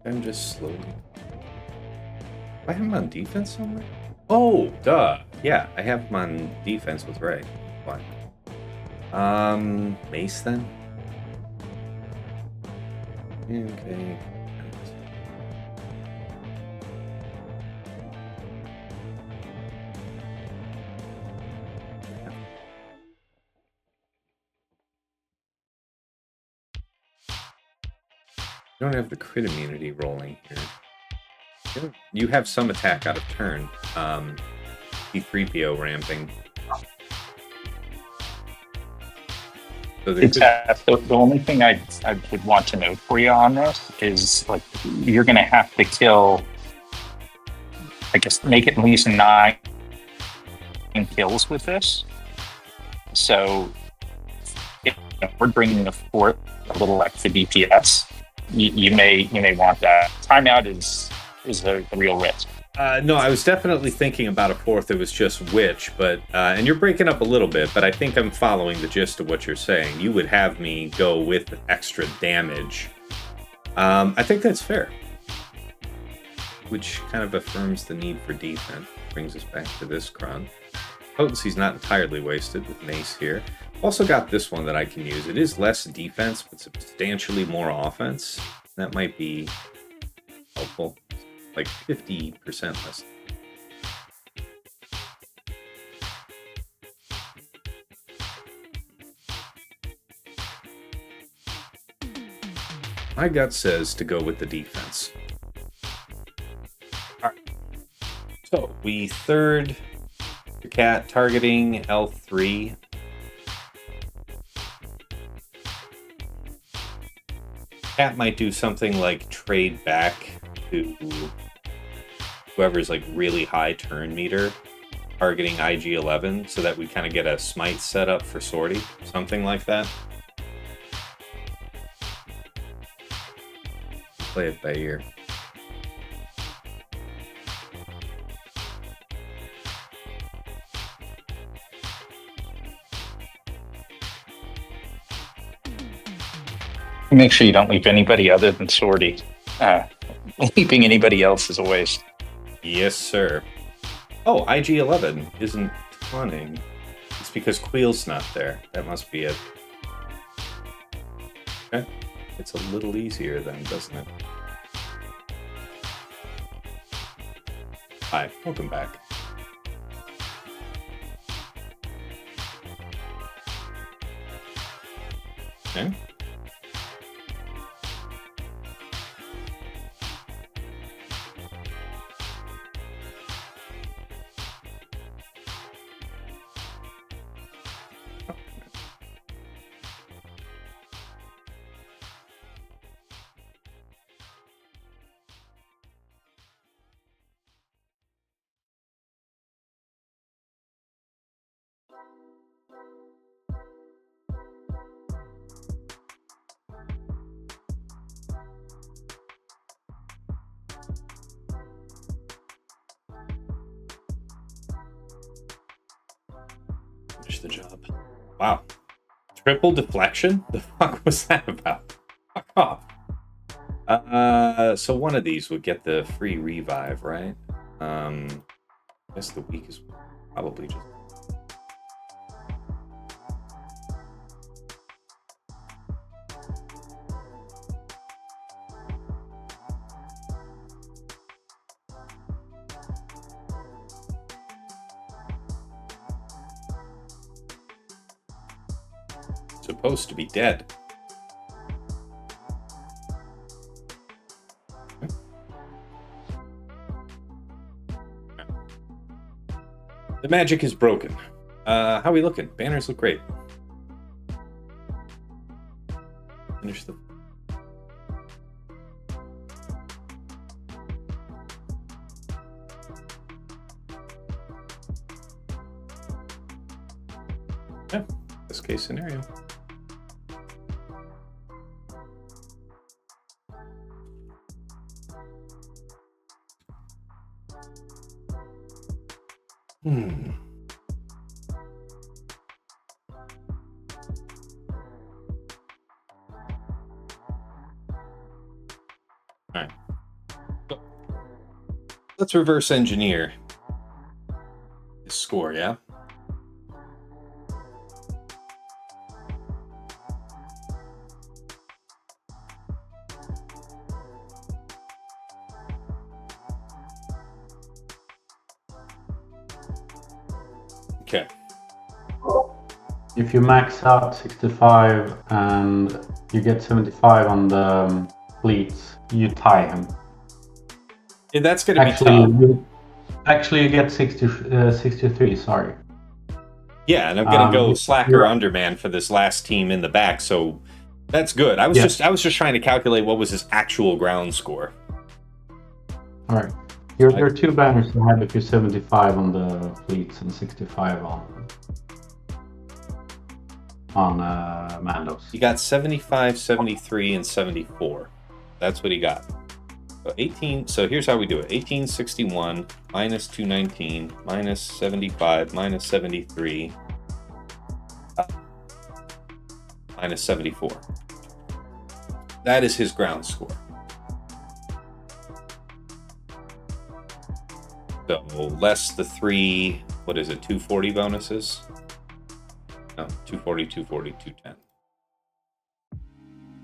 I'm just slowly. Do I have him on defense somewhere? Oh, duh. Yeah, I have him on defense with Ray. Why? Mace then? Okay. You don't have the crit immunity rolling here. You have some attack out of turn. C3PO ramping. So there It's could- the only thing I would want to note for you on this is like you're going to have to kill, I guess, make at least 9 kills with this. So if we're bringing the fourth a little extra DPS, you may want that. Timeout is a real risk. No, I was definitely thinking about a fourth that was just witch, but and you're breaking up a little bit, but I think I'm following the gist of what you're saying. You would have me go with extra damage. I think that's fair, which kind of affirms the need for defense. Brings us back to this Kron. Potency's not entirely wasted with Mace here. Also got this one that I can use. It is less defense, but substantially more offense. That might be helpful. Like 50% less. My gut says to go with the defense. Alright. So we third the cat targeting L3. Cat might do something like trade back to whoever's like really high turn meter, targeting IG-11, so that we kind of get a smite set up for sortie, something like that. Play it by ear. Make sure you don't leave anybody other than sortie. Leaving anybody else is a waste. Yes, sir. Oh, IG-11 isn't running. It's because Queel's not there. That must be it. Okay. It's a little easier then, doesn't it? Hi, welcome back. Okay. Finish the job. Wow. Triple deflection? The fuck was that about? Fuck off. So one of these would get the free revive, right? I guess the weakest one probably just... Supposed to be dead. The magic is broken. How are we looking? Banners look great. Finish the... Yeah, best case scenario. Alright. So, let's reverse engineer this score, yeah? Okay. If you max out 65 and you get 75 on the fleets, you tie him. Yeah, that's going to be Actually, tough. you get 63, sorry. Yeah, and I'm gonna go slacker right. underman for this last team in the back, so that's good. I was just trying to calculate what was his actual ground score. All right. You're 2 banners ahead if you're 75 on the fleets and 65 on Mandos. He got 75, 73, and 74. That's what he got. So 18. So here's how we do it: 1861 minus 219 minus 75 minus 73 minus 74. That is his ground score. So less the 3. What is it? 240 bonuses. No, 240, 240, 210.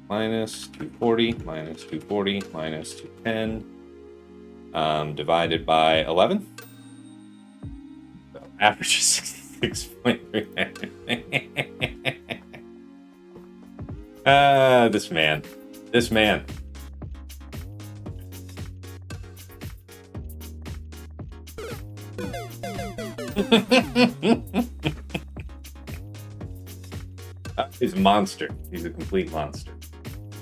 Minus 240, minus 240, minus 210, divided by 11. So average is 66.3. This man. He's a monster. He's a complete monster.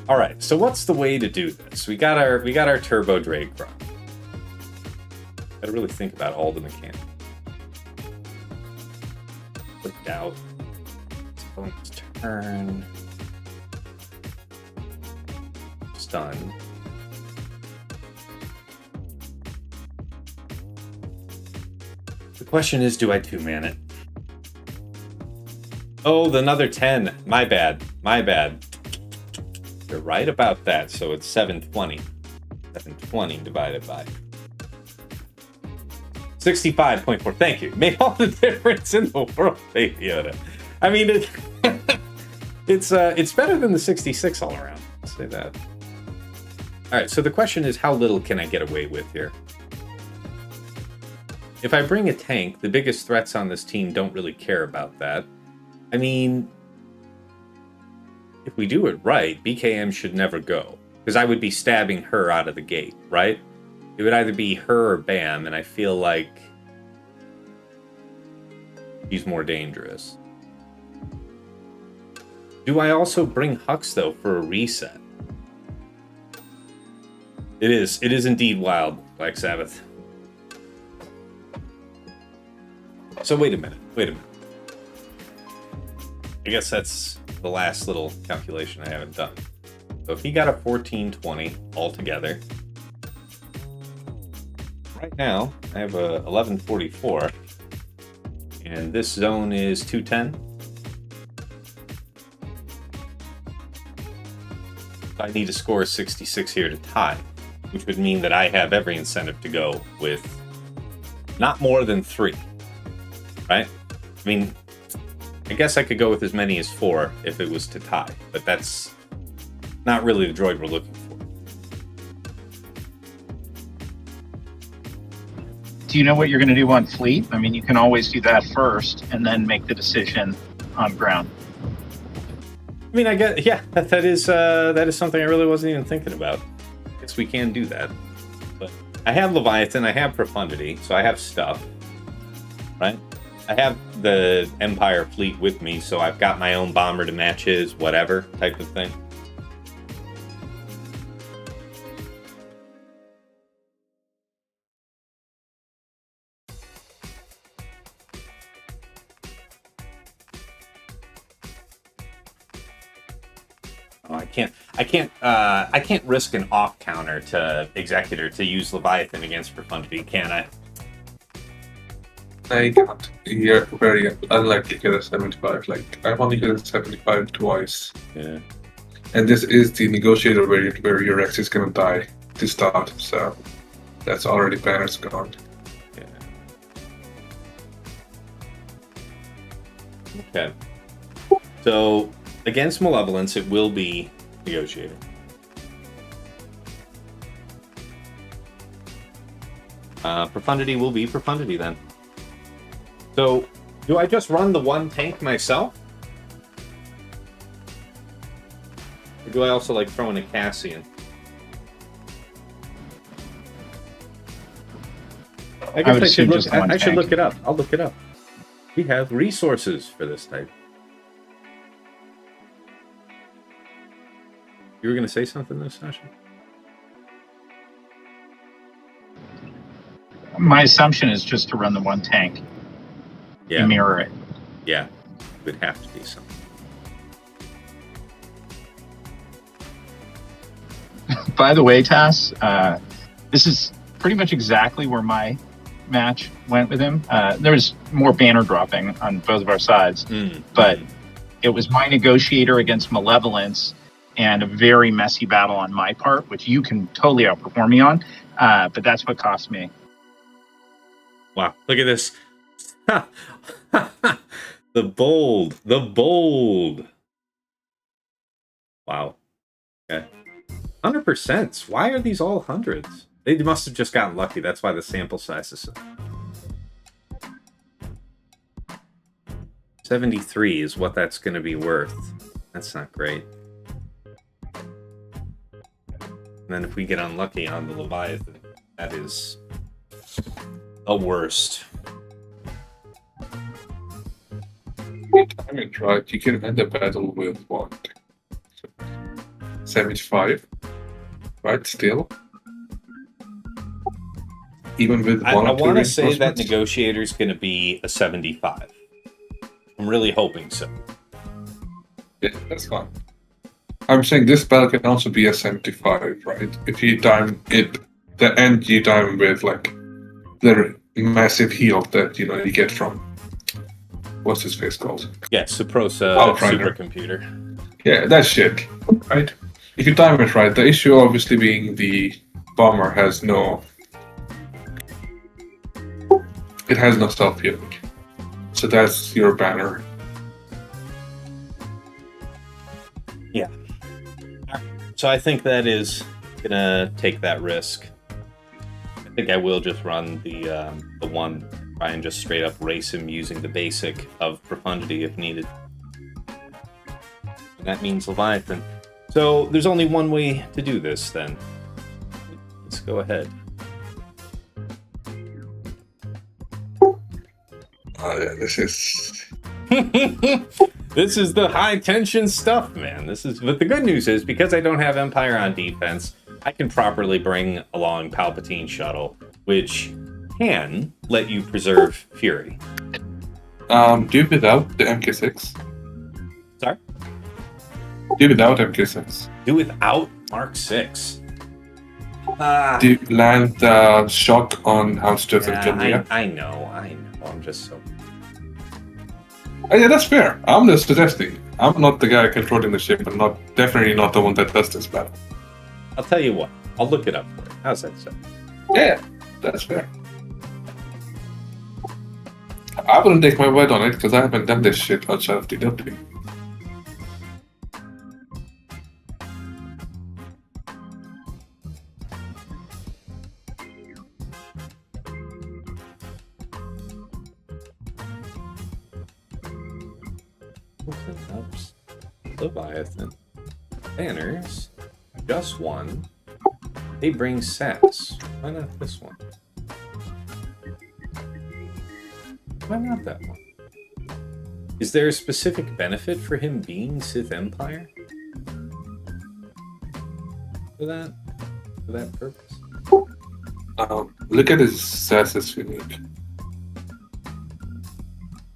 All right. So what's the way to do this? We got our turbo Drake run. Got to really think about all the mechanics. Clicked out. Let's turn. Stun. The question is, do I 2-man it? Oh, another 10. My bad. You're right about that. So it's 720. 720 divided by 65.4. Thank you. Made all the difference in the world, Baby Yoda. I mean, it's better than the 66 all around. I'll say that. All right. So the question is, how little can I get away with here? If I bring a tank, the biggest threats on this team don't really care about that. I mean, if we do it right, BKM should never go. Because I would be stabbing her out of the gate, right? It would either be her or Bam, and I feel like she's more dangerous. Do I also bring Hux, though, for a reset? It is indeed wild, Black Sabbath. So wait a minute. I guess that's the last little calculation I haven't done. So if he got a 1420 altogether, right now I have a 1144, and this zone is 210. I need to score 66 here to tie, which would mean that I have every incentive to go with not more than 3, right? I mean, I guess I could go with as many as 4 if it was to tie, but that's not really the droid we're looking for. Do you know what you're going to do on fleet? I mean, you can always do that first and then make the decision on ground. I mean, I guess, yeah, that is something I really wasn't even thinking about. I guess we can do that. But I have Leviathan, I have Profundity, so I have stuff, right? I have the Empire fleet with me, so I've got my own bomber to match his, whatever type of thing. Oh, I can't risk an off counter to Executor to use Leviathan against Profundity, can I? I can't. You're very unlikely to get a 75. Like, I've only hit a 75 twice. Yeah. And this is the Negotiator variant where your Rex is going to die to start, so that's already banners gone. Yeah. Okay. So, against Malevolence, it will be Negotiator. Profundity will be Profundity then. So, do I just run the one tank myself? Or do I also like throw in a Cassian? I guess I should look it up. I'll look it up. We have resources for this type. You were going to say something this session? My assumption is just to run the one tank. Yeah. You mirror it. Yeah. Would have to be something. By the way, Tass, this is pretty much exactly where my match went with him. There was more banner dropping on both of our sides, but it was my Negotiator against Malevolence and a very messy battle on my part, which you can totally outperform me on, but that's what cost me. Wow, look at this. The bold. Wow. Okay. 100%. Why are these all hundreds? They must have just gotten lucky. That's why the sample size is so. 73 is what that's going to be worth. That's not great. And then if we get unlucky on the Leviathan, that is the worst. Anytime it right, you can end the battle with what? 75, right? Still, even with one. I want to say that Negotiator is going to be a 75. I'm really hoping so. Yeah, that's fine. I'm saying this battle can also be a 75, right? If you time it, the end you time with like the massive heal that you get from what's his face called? Yeah, Suprosa Outrider. Supercomputer. Yeah, that shit, right? If you time it right, the issue obviously being the bomber has no self-healing. So that's your banner. Yeah. So I think that is gonna take that risk. I think I will just run the one, try and just straight up race him using the basic of Profundity if needed. And that means Leviathan. So there's only one way to do this then. Let's go ahead. Oh yeah, this is This is the high tension stuff, man. But the good news is, because I don't have Empire on defense, I can properly bring along Palpatine Shuttle, which can let you preserve Fury. do without the MK6. Sorry? Do without MK6. Do without Mark 6. Do land the shot on Houndstooth and kill Leia. I know. I'm just so... Oh, yeah, that's fair. I'm just suggesting. I'm not the guy controlling the ship, and definitely not the one that does this battle. I'll tell you what. I'll look it up for you. How's that sound? Yeah, that's fair. I wouldn't take my word on it because I haven't done this shit outside of DW. Ups. Leviathan. Banners. Just one. They bring sass. Why not this one? Why not that one? Is there a specific benefit for him being Sith Empire? For that purpose? Look at his sass is unique.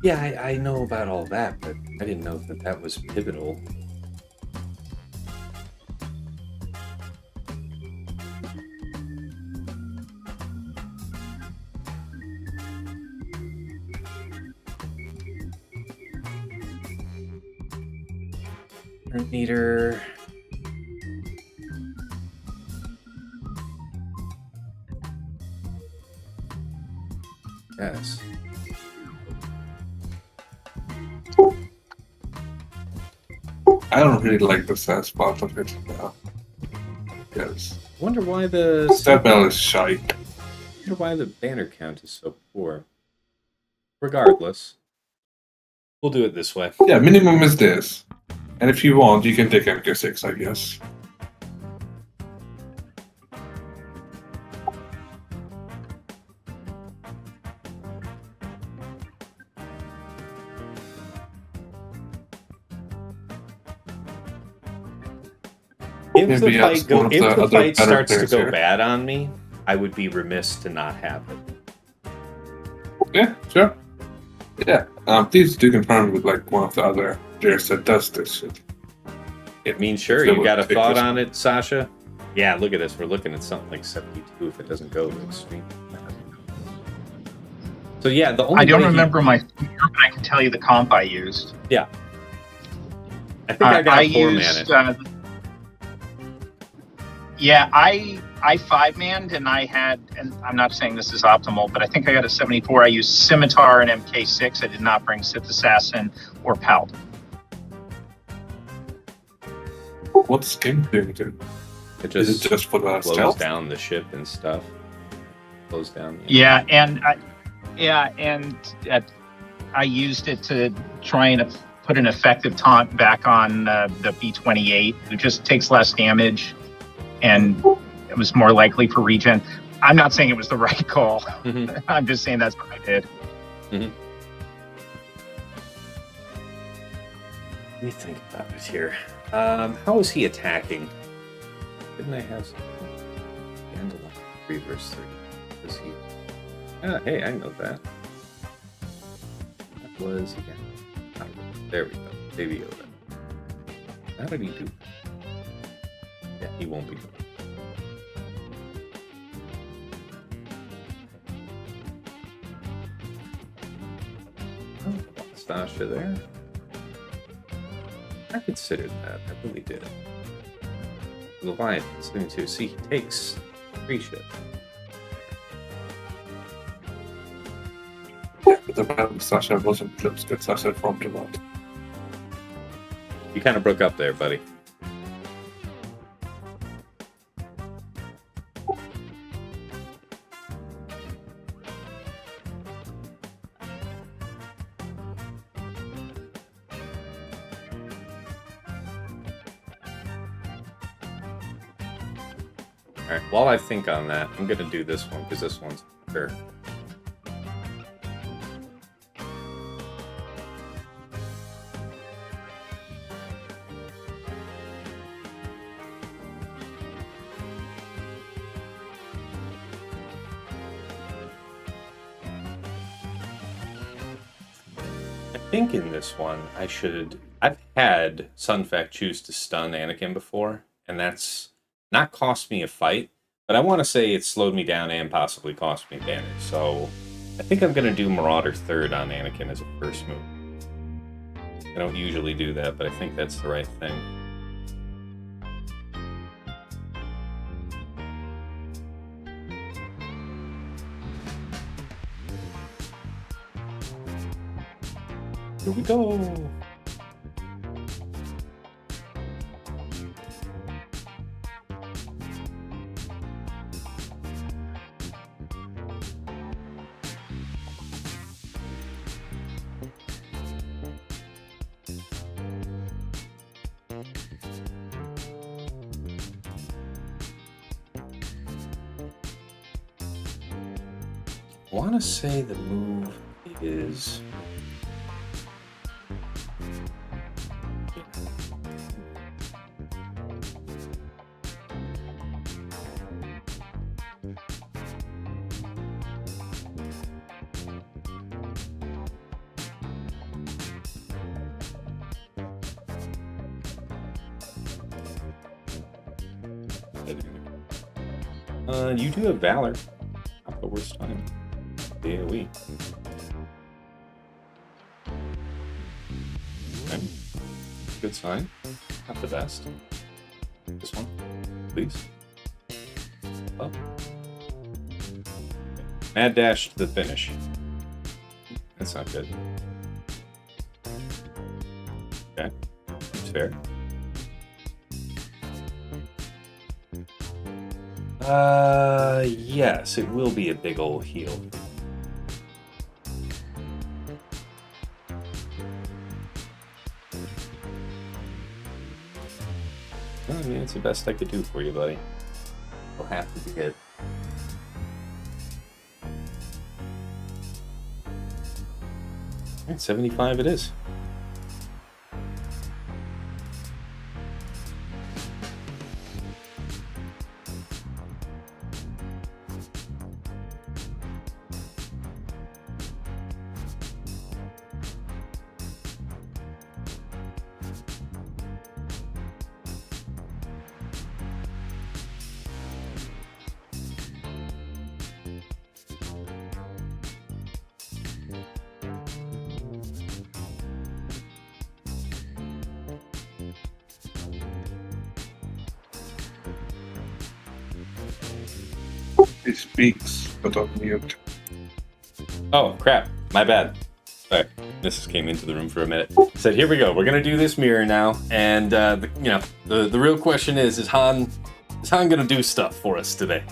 Yeah, I know about all that, but I didn't know that was pivotal. Meter. Yes. I don't really like the sass part of it now. Yes. Wonder why the That bell is shite. wonder why the banner count is so poor. Regardless, we'll do it this way. Yeah, minimum is this. And if you want, you can take MK6, I guess. If Maybe the ask one of if the the other fight better starts to players go here. bad on me, I would be remiss to not have it. Yeah, sure. Yeah. Please do confirm with like one of the other players that does this shit. It means sure. They You will got a take thought this. on it, Sasha? Yeah, look at this. We're looking at something like 72 if it doesn't go to extreme. So yeah, the only I don't way remember my but I can tell you the comp I used. I think I got I four used, mana. I 5-manned and I had, and I'm not saying this is optimal, but I think I got a 74. I used Scimitar and MK6. I did not bring Sith Assassin or Pelt. What's game doing to? It Is just it just for the slows stealth? down the ship and stuff. Slows down. Yeah, and I used it to try and put an effective taunt back on the B-28, who just takes less damage, and it was more likely for regen. I'm not saying it was the right call. Mhm. I'm just saying that's what I did. Let me think about it here. How is he attacking? Didn't I have something? Dandelion 3 versus 3. Is he? Hey, I know that. That was again. There we go. Baby Yoda. How did he do? Yeah, he won't be. Oh, Stasha there. I considered that. I really did. Leviathan 72. See, he takes 3 ships. Yeah, but the battle with Sasha wasn't close that Sasha formed a lot. You kind of broke up there, buddy. Alright, while I think on that, I'm going to do this one, because this one's fair. I think in this one, I've had Sunfac choose to stun Anakin before, and that's not cost me a fight, but I want to say it slowed me down and possibly cost me damage. So I think I'm going to do Marauder 3rd on Anakin as a first move. I don't usually do that, but I think that's the right thing. Here we go. I want to say the move is... you do have Valor. Not the worst time. AoE. Okay. Good sign. Not the best. This one, please. Up. Mad dash to the finish. That's not good. Okay. It's fair. Yes, it will be a big old heal. Well, I mean, it's the best I could do for you, buddy. You'll have to be it. Alright, 75 it is. He speaks, but on mute. Oh, crap. My bad. Sorry. Mrs. came into the room for a minute. Said, here we go. We're going to do this mirror now. And, the real question is Han going to do stuff for us today?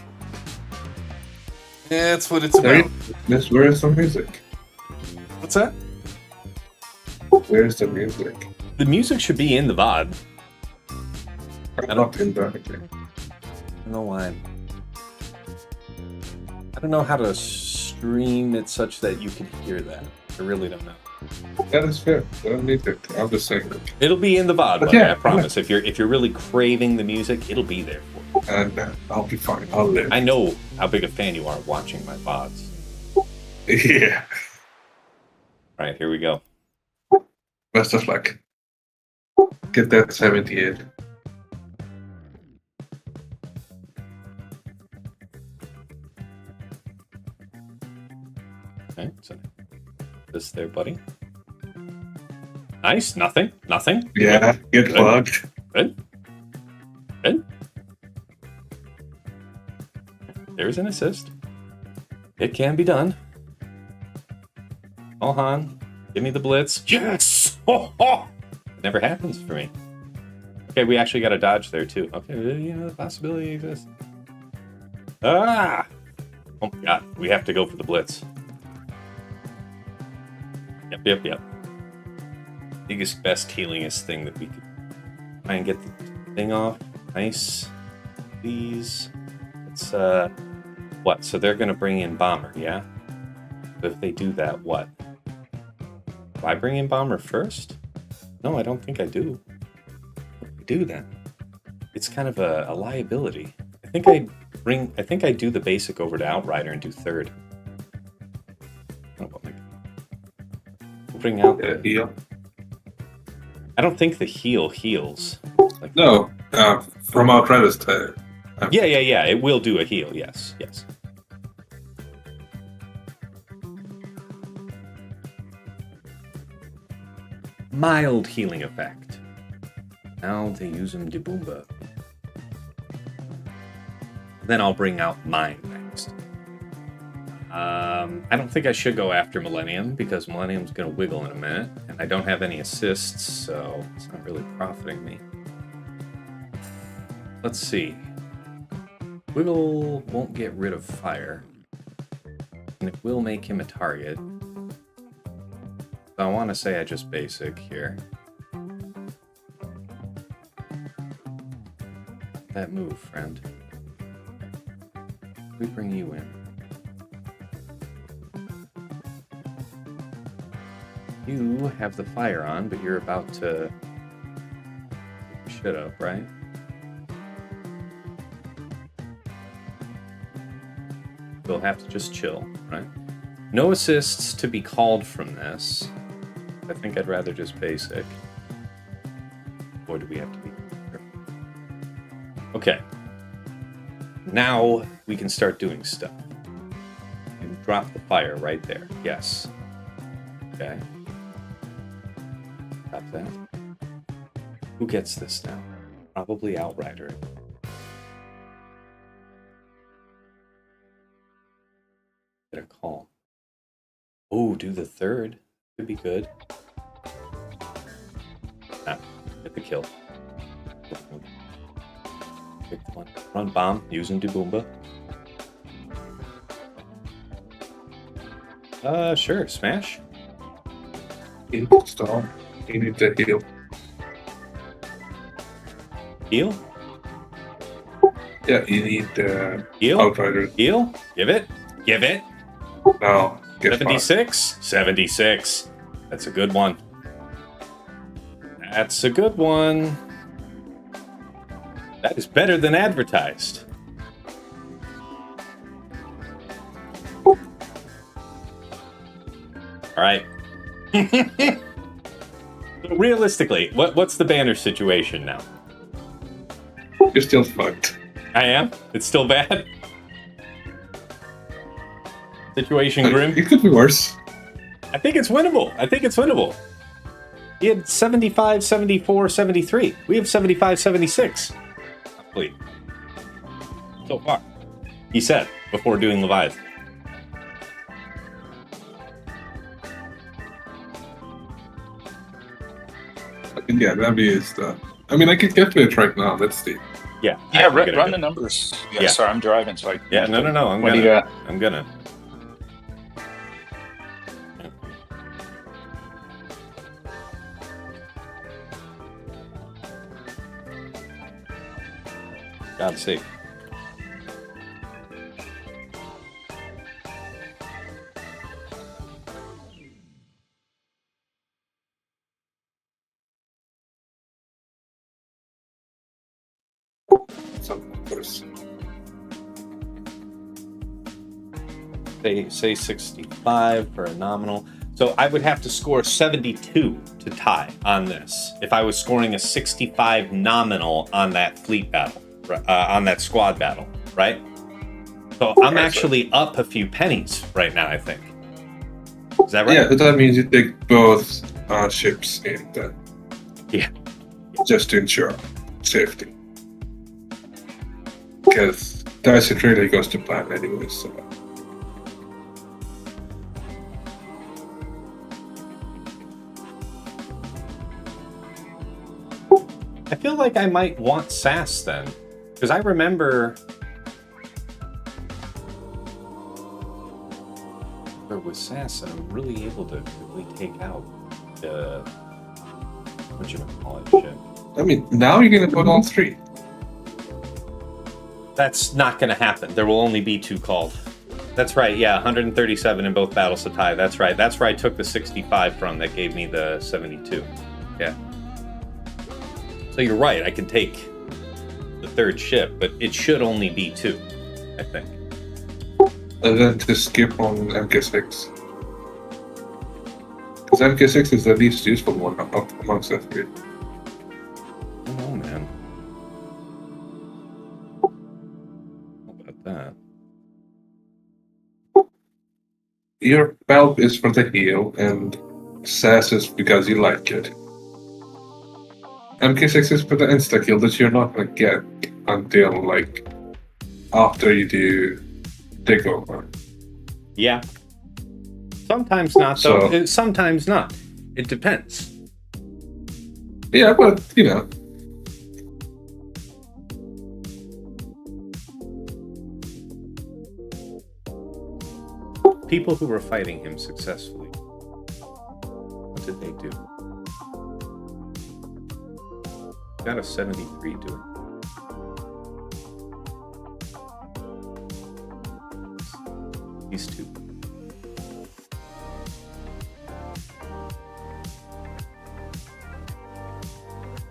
That's what it's about. Where is the music? What's that? Where's the music? The music should be in the VOD. I'm not in that again. I don't know why. I don't know how to stream it such that you can hear that. I really don't know. That is fair. I don't need it. I'm just saying it. It'll be in the VOD, But buddy, yeah, I promise. If you're really craving the music, it'll be there for you. And I'll be fine. I'll live. I know how big a fan you are of watching my VODs. Yeah. All right, here we go. Best of luck. Get that 78. Okay, so this there, buddy. Nice, nothing. Yeah, get Good. fucked. Good. There's an assist. It can be done. Oh, Han, give me the blitz. Yes! It never happens for me. Okay, we actually got a dodge there, too. Okay, the possibility exists. Ah! Oh my god, we have to go for the blitz. Yep. Biggest, best, healingest thing that we could try and get the thing off. Nice. Please. It's, what? So they're gonna bring in Bomber, yeah? So if they do that, what? Do I bring in Bomber first? No, I don't think I do. What do I do then? It's kind of a liability. I think I do the basic over to Outrider and do third. Oh, what am I... Bring out the... Heal. I don't think the heal heals. Like, No, from Outrider's tail. Yeah. It will do a heal. Yes. Mild healing effect. Now they use him de Boomba. Then I'll bring out mine next. I don't think I should go after Millennium because Millennium's going to wiggle in a minute, and I don't have any assists, so it's not really profiting me. Let's see. Wiggle won't get rid of fire, and it will make him a target. So I want to say I just basic here. That move, friend. We bring you in. You have the fire on, but you're about to shit up, right? We'll have to just chill, right? No assists to be called from this. I think I'd rather just basic. Or do we have to be here? Okay. Now we can start doing stuff. And drop the fire right there. Yes. Okay. Stop that. Who gets this now? Probably Outrider. Get a call. Oh, do the third. Could be good. Ah, get the kill. Pick the one. Run bomb using Deboomba. Sure. Smash. Input star. You need to heal. Heal. Yeah, you need Heal. Outrider. Heal. Give it. Now, get 76. 76. That's a good one. That is better than advertised. All right. So realistically, what's the banner situation now? You're still fucked. I am? It's still bad? Situation grim? It could be worse. I think it's winnable. He had 75, 74, 73. We have 75, 76. Complete. So far. He said before doing Leviathan. I mean, yeah, that is the. I mean, I could get to it right now. Let's see. Yeah. Yeah, I'm gonna run do the it. numbers. Yeah, Yeah. sorry, I'm driving, so I. Yeah, no. I'm What do gonna. you, I'm gonna. God's sake. Some numbers. Say 65 for a nominal. So I would have to score 72 to tie on this if I was scoring a 65 nominal on that fleet battle, on that squad battle, right? So I'm actually up a few pennies right now, I think. Is that right? Yeah, that means you take both ships in then. Yeah. Just to ensure safety. Because that's it really goes to plan anyway, so. I feel like I might want SAS then, because I remember with SAS I'm really able to quickly take out the ship. I mean, now you're gonna put all three. That's not going to happen. There will only be 2 called. That's right. Yeah, 137 in both battles to tie. That's right. That's where I took the 65 from. That gave me the 72. Yeah. So you're right. I can take the 3rd ship, but it should only be 2, I think. And then to skip on MK6. Because MK6 is the least useful one amongst the 3. Oh, man. That. Your Valve is for the heal, and SAS is because you like it. MK6 is for the insta kill that you're not gonna get until like after you do takeover. Yeah. Sometimes not, though. So- Sometimes not. It depends. Yeah, but you know. People who were fighting him successfully. What did they do? Got a 73 doing. These 2.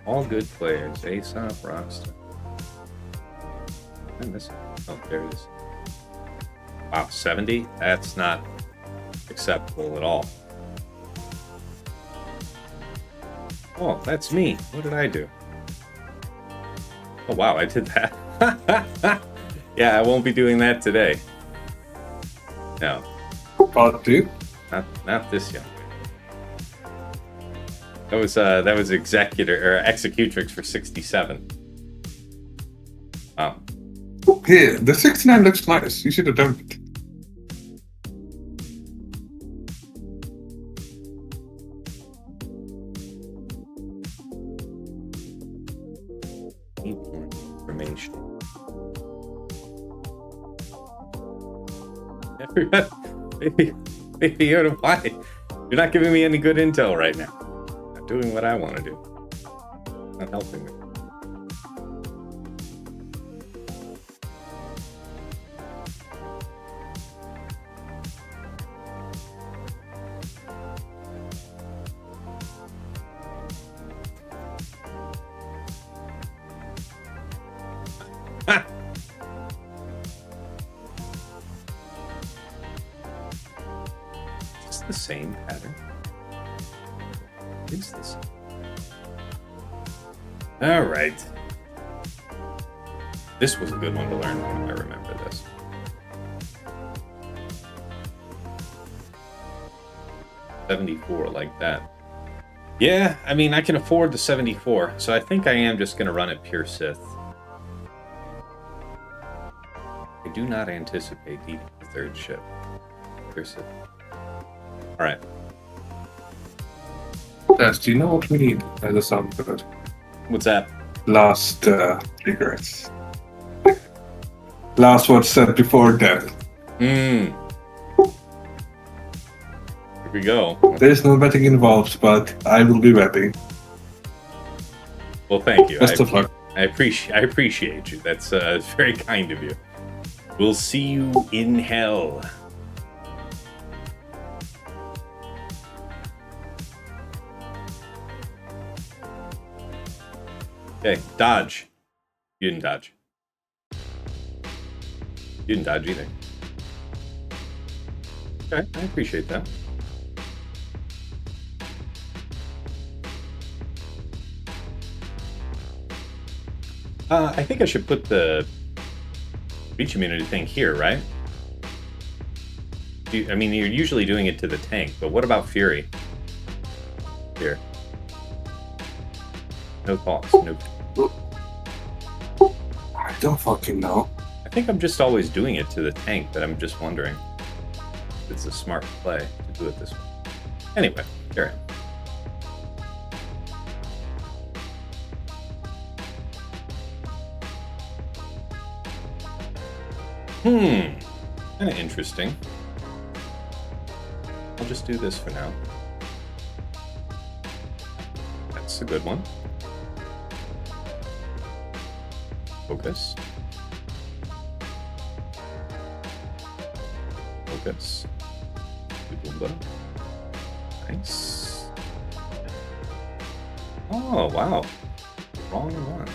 All good players. Aesop, Rockstar. I miss it. Oh, there it is. Wow, 70? That's not acceptable at all. Oh, that's me. What did I do? Oh, wow, I did that. Yeah, I won't be doing that today. No, Part 2? not this young man. That was Executor or Executrix for 67. Wow. Yeah, the 69 looks nice. You should have done it. Need more information. Maybe you're why you're not giving me any good intel right now. Not doing what I want to do. Not helping me. It's the same pattern. It's the same. All right. This was a good one to learn from. I remember this. $74 like that. Yeah, I mean, I can afford the 74, so I think I am just going to run it pure Sith. I do not anticipate eating the third ship. Alright. Tess, do you know what we need as a sound effect? What's that? Last triggers. Last word said before death. Here we go. There's no betting involved, but I will be betting. Well, thank you. Best of luck. I appreciate you. That's very kind of you. We'll see you in hell. Okay, dodge. You didn't dodge. You didn't dodge either. Okay, I appreciate that. I think I should put the breach immunity thing here, right? I mean, you're usually doing it to the tank, but what about Fury? Here. No cost. No. I don't fucking know. I think I'm just always doing it to the tank, but I'm just wondering if it's a smart play to do it this way. Anyway, carry on. Kind of interesting. I'll just do this for now. That's a good one. Focus. Focus. Nice. Oh, wow. Wrong one.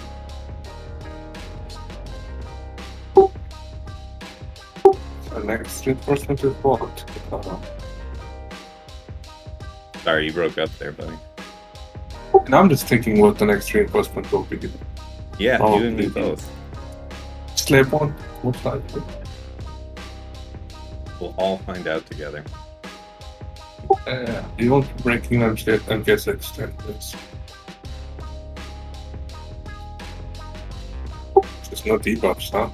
So next reinforcement is what? Sorry, you broke up there, buddy. And I'm just thinking what the next reinforcement will be. Yeah, Oh, you and me maybe. both. Slave one, most likely. We'll all find out together. You won't be breaking MK6 templates. There's no debuffs, huh?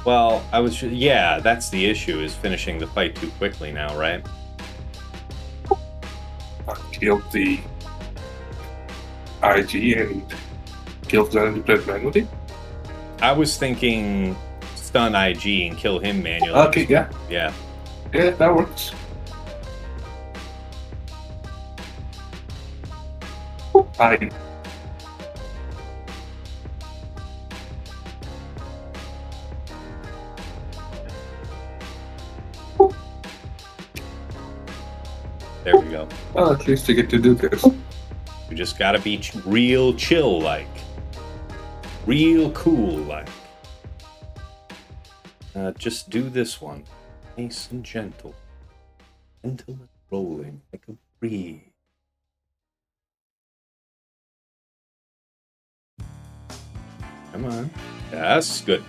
Well, yeah, that's the issue, is finishing the fight too quickly now, right? Killed the IG and killed the enemy plate manually. I was thinking stun IG and kill him manually. Okay, yeah. Yeah. Yeah, that works. I There we go. well, at least you get to do this. You just gotta be real chill-like. Real cool-like. Just do this one. Nice and gentle. Gentle and rolling like a breeze. Come on. Yes, good.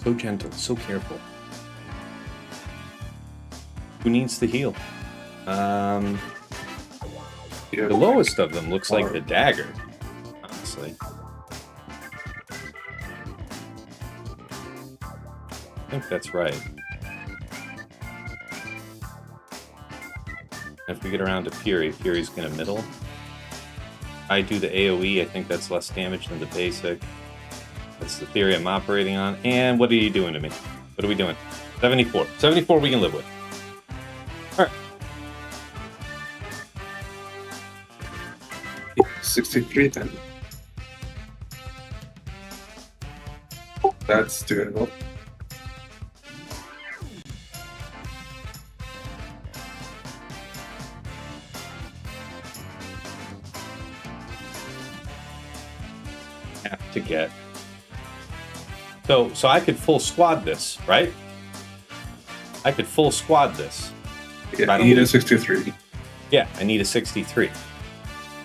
So gentle, so careful. Who needs the heal? The lowest of them looks like the dagger, honestly. I think that's right. If we get around to Fury, Fury's gonna middle. I do the AoE, I think that's less damage than the basic. That's the theory I'm operating on. And what are you doing to me? What are we doing? 74. 74 we can live with. Alright. 63 then. That's doable. Have to get. So I could full squad this, right? I could full squad this. Yeah, you need a 63. Yeah, I need a 63.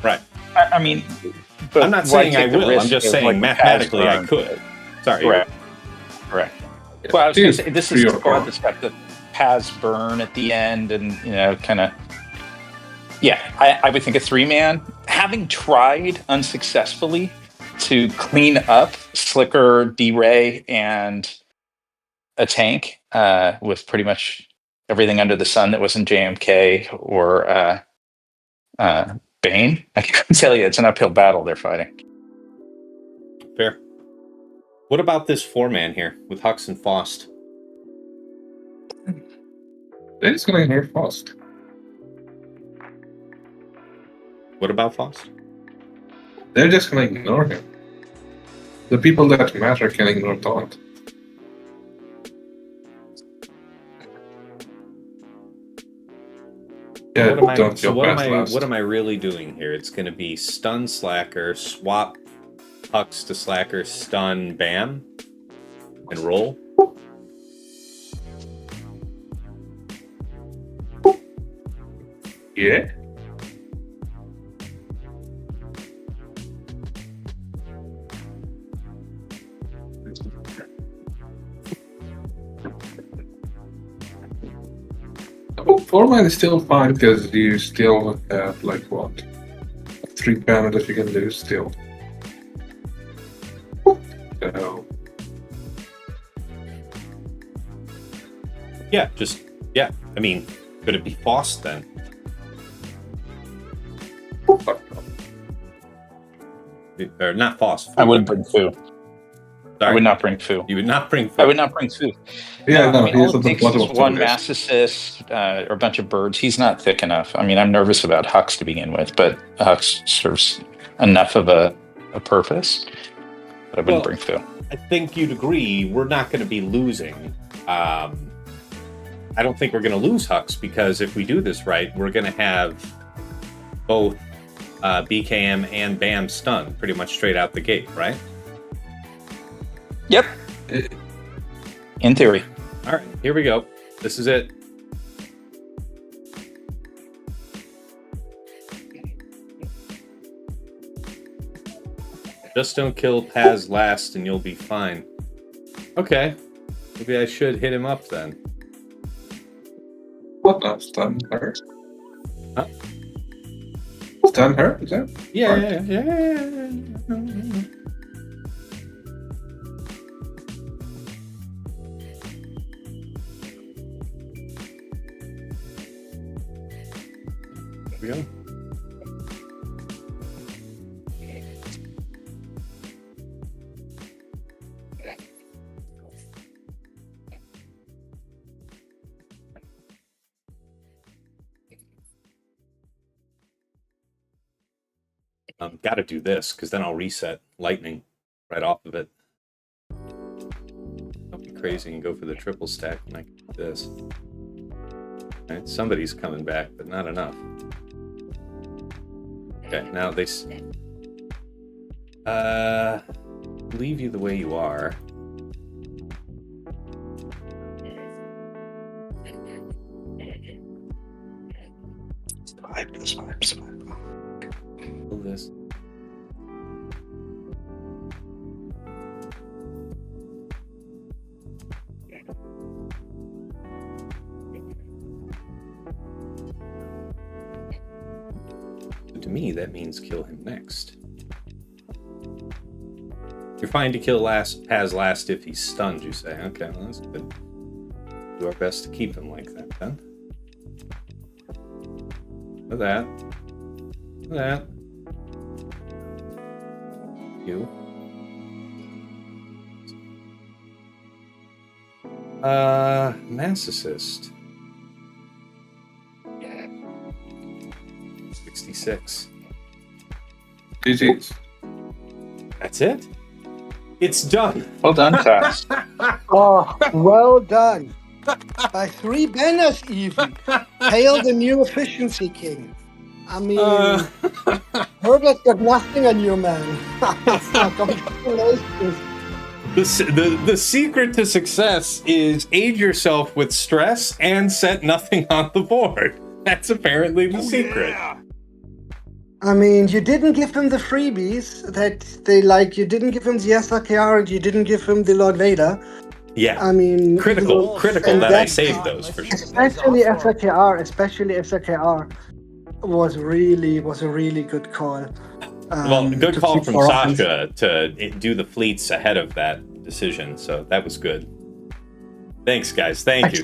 Right. I mean, but I'm not why saying I take the will. I'm risk just of, saying like, mathematically I burn? could. Sorry. Correct. Correct. Well, I was going to say, this is the part that's got the Paz burn at the end and, kind of Yeah, I would think a 3-man. Having tried unsuccessfully to clean up Slicker, D-Ray, and a tank with pretty much everything under the sun that wasn't JMK or Bane, I can tell you it's an uphill battle they're fighting. Fair. What about this 4-man here with Hux and Faust? They're just gonna ignore Faust. What about Faust? They're just gonna ignore him. The people that matter can ignore Taunt. Yeah, what am I really doing here? It's going to be stun Slacker, swap Hux to Slacker, stun Bam, and roll. Yeah. Oh, 4-man is still fine because you still have like what? 3 banner that you can do still. So Yeah, I mean, could it be Faust then? Or not Faust. I wouldn't bring Fu. Sorry. I would not bring Fu. You would not bring Fu. I would not bring Fu. yeah, no, I mean, he's all at it the takes bottom is of one the mass assist or a bunch of birds. He's not thick enough. I mean, I'm nervous about Hux to begin with, but Hux serves enough of a purpose. But I wouldn't bring Fu. I think you'd agree we're not going to be losing. I don't think we're going to lose Hux because if we do this right, we're going to have both BKM and Bam stunned pretty much straight out the gate, right? Yep. In theory. All right, here we go. This is it. Just don't kill Paz last and you'll be fine. Okay. Maybe I should hit him up then. What not stun her? Huh? Stun her? Is that? Yeah. There we go. Got to do this because then I'll reset lightning right off of it. Don't be crazy and go for the triple stack like this. Right, somebody's coming back, but not enough. Okay, now they leave you the way you are. Survive. This. To me, that means kill him next. You're fine to kill Paz last if he's stunned, you say. Okay, well, that's good. Do our best to keep him like that, then. Look at that. Look at that. You. Mass assist. 66. GG's. That's it? It's done. Well done, Taz. Oh, well done. By 3 banners even. Hail the new efficiency king. I mean, Herbert got nothing on you, man. Congratulations. The secret to success is aid yourself with stress and set nothing on the board. That's apparently the secret. Yeah. I mean, you didn't give him the freebies that they like. You didn't give him the SLKR. You didn't give him the Lord Vader. Yeah. I mean, critical that I saved those for sure. Especially SLKR. was a really good call. Well, good to call keep from our offense. Sasha to do the fleets ahead of that decision. So that was good. Thanks, guys. Thank you.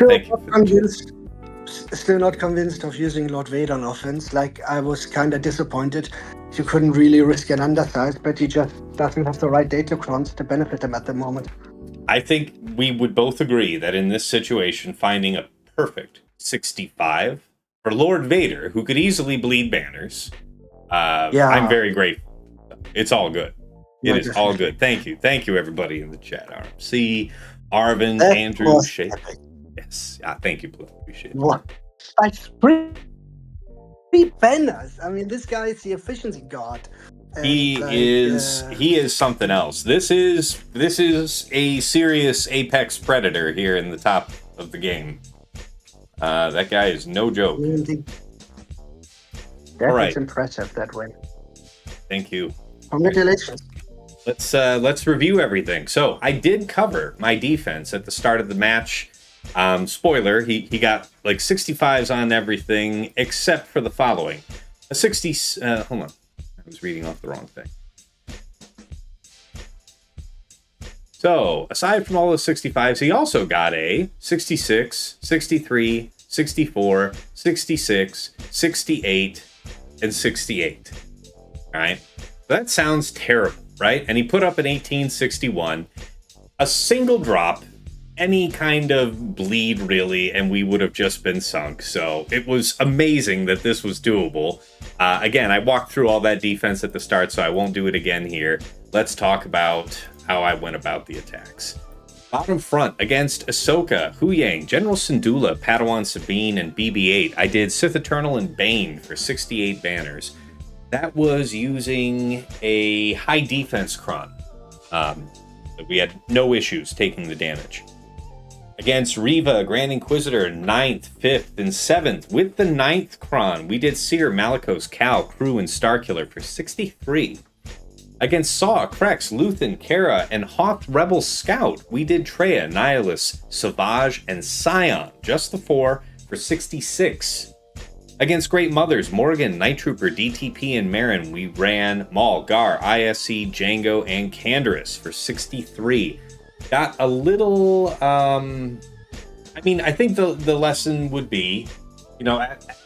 Still not convinced of using Lord Vader on offense. Like, I was kind of disappointed. You couldn't really risk an undersize, but he just doesn't have the right datacrons to benefit him at the moment. I think we would both agree that in this situation, finding a perfect 65 for Lord Vader, who could easily bleed banners, I'm very grateful. It's all good. It is all good. Thank you. Thank you, everybody in the chat. RMC, Arvin, Andrew, Shay. Yes. Thank you, Blue. Appreciate it. What? By three banners. I mean, this guy is the efficiency god. And He is something else. This is a serious apex predator here in the top of the game. That guy is no joke. That's All right. impressive that way. Thank you. Congratulations. Let's review everything. So I did cover my defense at the start of the match. Spoiler, he got like 65s on everything except for the following. A 60 hold on. I was reading off the wrong thing. So, aside from all those 65s, he also got a 66, 63, 64, 66, 68, and 68. All right? That sounds terrible, right? And he put up an 1861. A single drop, any kind of bleed, really, and we would have just been sunk. So it was amazing that this was doable. Again, I walked through all that defense at the start, so I won't do it again here. Let's talk about how I went about the attacks. Bottom front, against Ahsoka, Huyang, General Syndulla, Padawan Sabine, and BB-8, I did Sith Eternal and Bane for 68 banners. That was using a high defense cron. We had no issues taking the damage. Against Reva, Grand Inquisitor, 9th, 5th, and 7th. With the 9th cron, we did Cere, Malicos, Cal, Crew, and Starkiller for 63. Against Saw, Krex, Luthen, Kara, and Hoth Rebel Scout, we did Traya, Nihilus, Savage, and Scion, just the 4, for 66. Against Great Mothers, Morgan, Night Trooper, DTP, and Merrin, we ran Maul, Gar, ISC, Django, and Canderous for 63. Got a little, I think the lesson would be,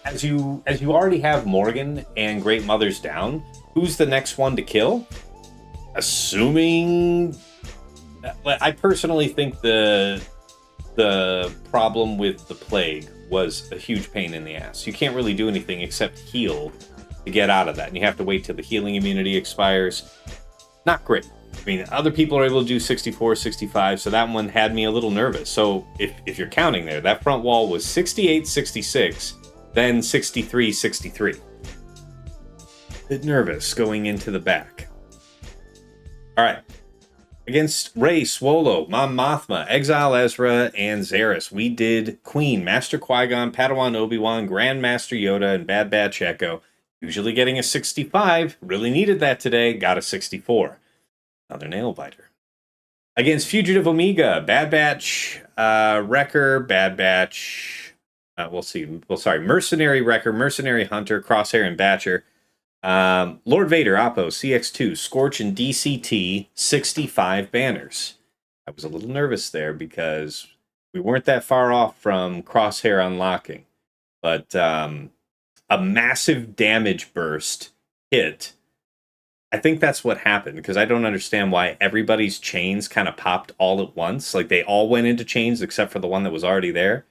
as you already have Morgan and Great Mothers down, who's the next one to kill? Assuming, I personally think the problem with the plague was a huge pain in the ass. You can't really do anything except heal to get out of that, and you have to wait till the healing immunity expires. Not great. I mean, other people are able to do 64, 65, so that one had me a little nervous. So if you're counting there, that front wall was 68, 66, then 63, 63. Bit nervous going into the back. All right. Against Rey, Swolo, Mon Mothma, Exile Ezra, and Zaris, we did Queen, Master Qui-Gon, Padawan Obi-Wan, Grandmaster Yoda, and Bad Batch Echo. Usually getting a 65. Really needed that today. Got a 64. Another nail biter. Against Fugitive Omega, Bad Batch, Wrecker, Bad Batch, Mercenary Wrecker, Mercenary Hunter, Crosshair, and Batcher. Lord Vader, Oppo, CX2, Scorch, and DCT, 65 banners. I was a little nervous there because we weren't that far off from Crosshair unlocking. But a massive damage burst hit. I think that's what happened, because I don't understand why everybody's chains kind of popped all at once. Like, they all went into chains except for the one that was already there.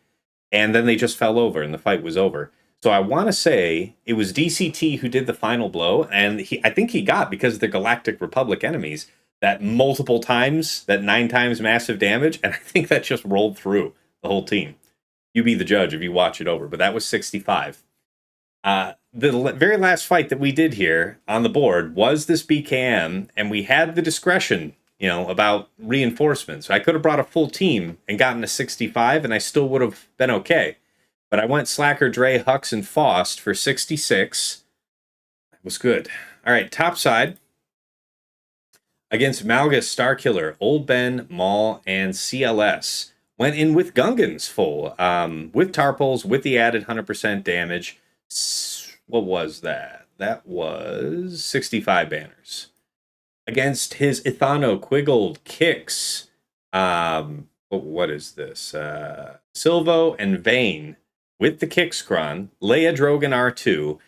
And then they just fell over and the fight was over. So I want to say it was DCT who did the final blow, and I think he got, because of the Galactic Republic enemies, that multiple times, that 9 times massive damage, and I think that just rolled through the whole team. You be the judge if you watch it over, but that was 65. The very last fight that we did here on the board was this BKM, and we had the discretion, about reinforcements. I could have brought a full team and gotten a 65, and I still would have been okay. But I went Slacker, Dre, Hux, and Faust for 66. That was good. All right, top side. Against Malgus, Starkiller, Old Ben, Maul, and CLS. Went in with Gungans full, with Tarpals, with the added 100% damage. what was that? That was 65 banners. Against his Ithano Quiggled Kicks. What is this? Silvo and Bane with the Kixcron, Leia Drogan R2.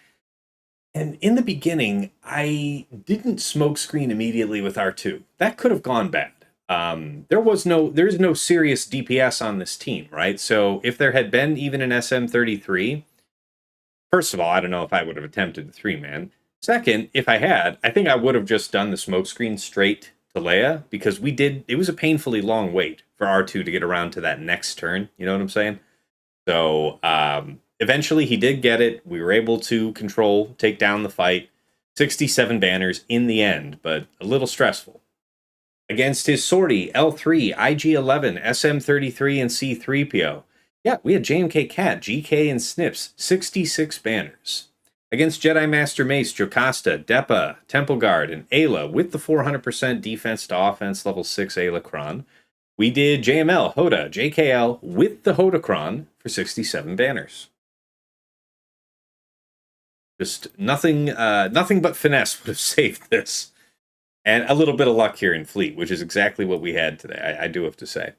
And in the beginning, I didn't smokescreen immediately with R2. That could have gone bad. There's no serious DPS on this team, right? So if there had been even an SM33, first of all, I don't know if I would have attempted the 3-man. Second, if I had, I think I would have just done the smokescreen straight to Leia, because it was a painfully long wait for R2 to get around to that next turn. You know what I'm saying? So eventually he did get it. We were able to take down the fight. 67 banners in the end, but a little stressful. Against his sortie, L3, IG11, SM33, and C3PO. Yeah, we had JMK Cat, GK, and Snips. 66 banners. Against Jedi Master Mace, Jocasta, Depa, Temple Guard, and Ayla with the 400% defense to offense level 6 Ayla Kron. We did JML, Hoda, JKL with the Hodacron for 67 banners. Just nothing but finesse would have saved this. And a little bit of luck here in Fleet, which is exactly what we had today, I do have to say.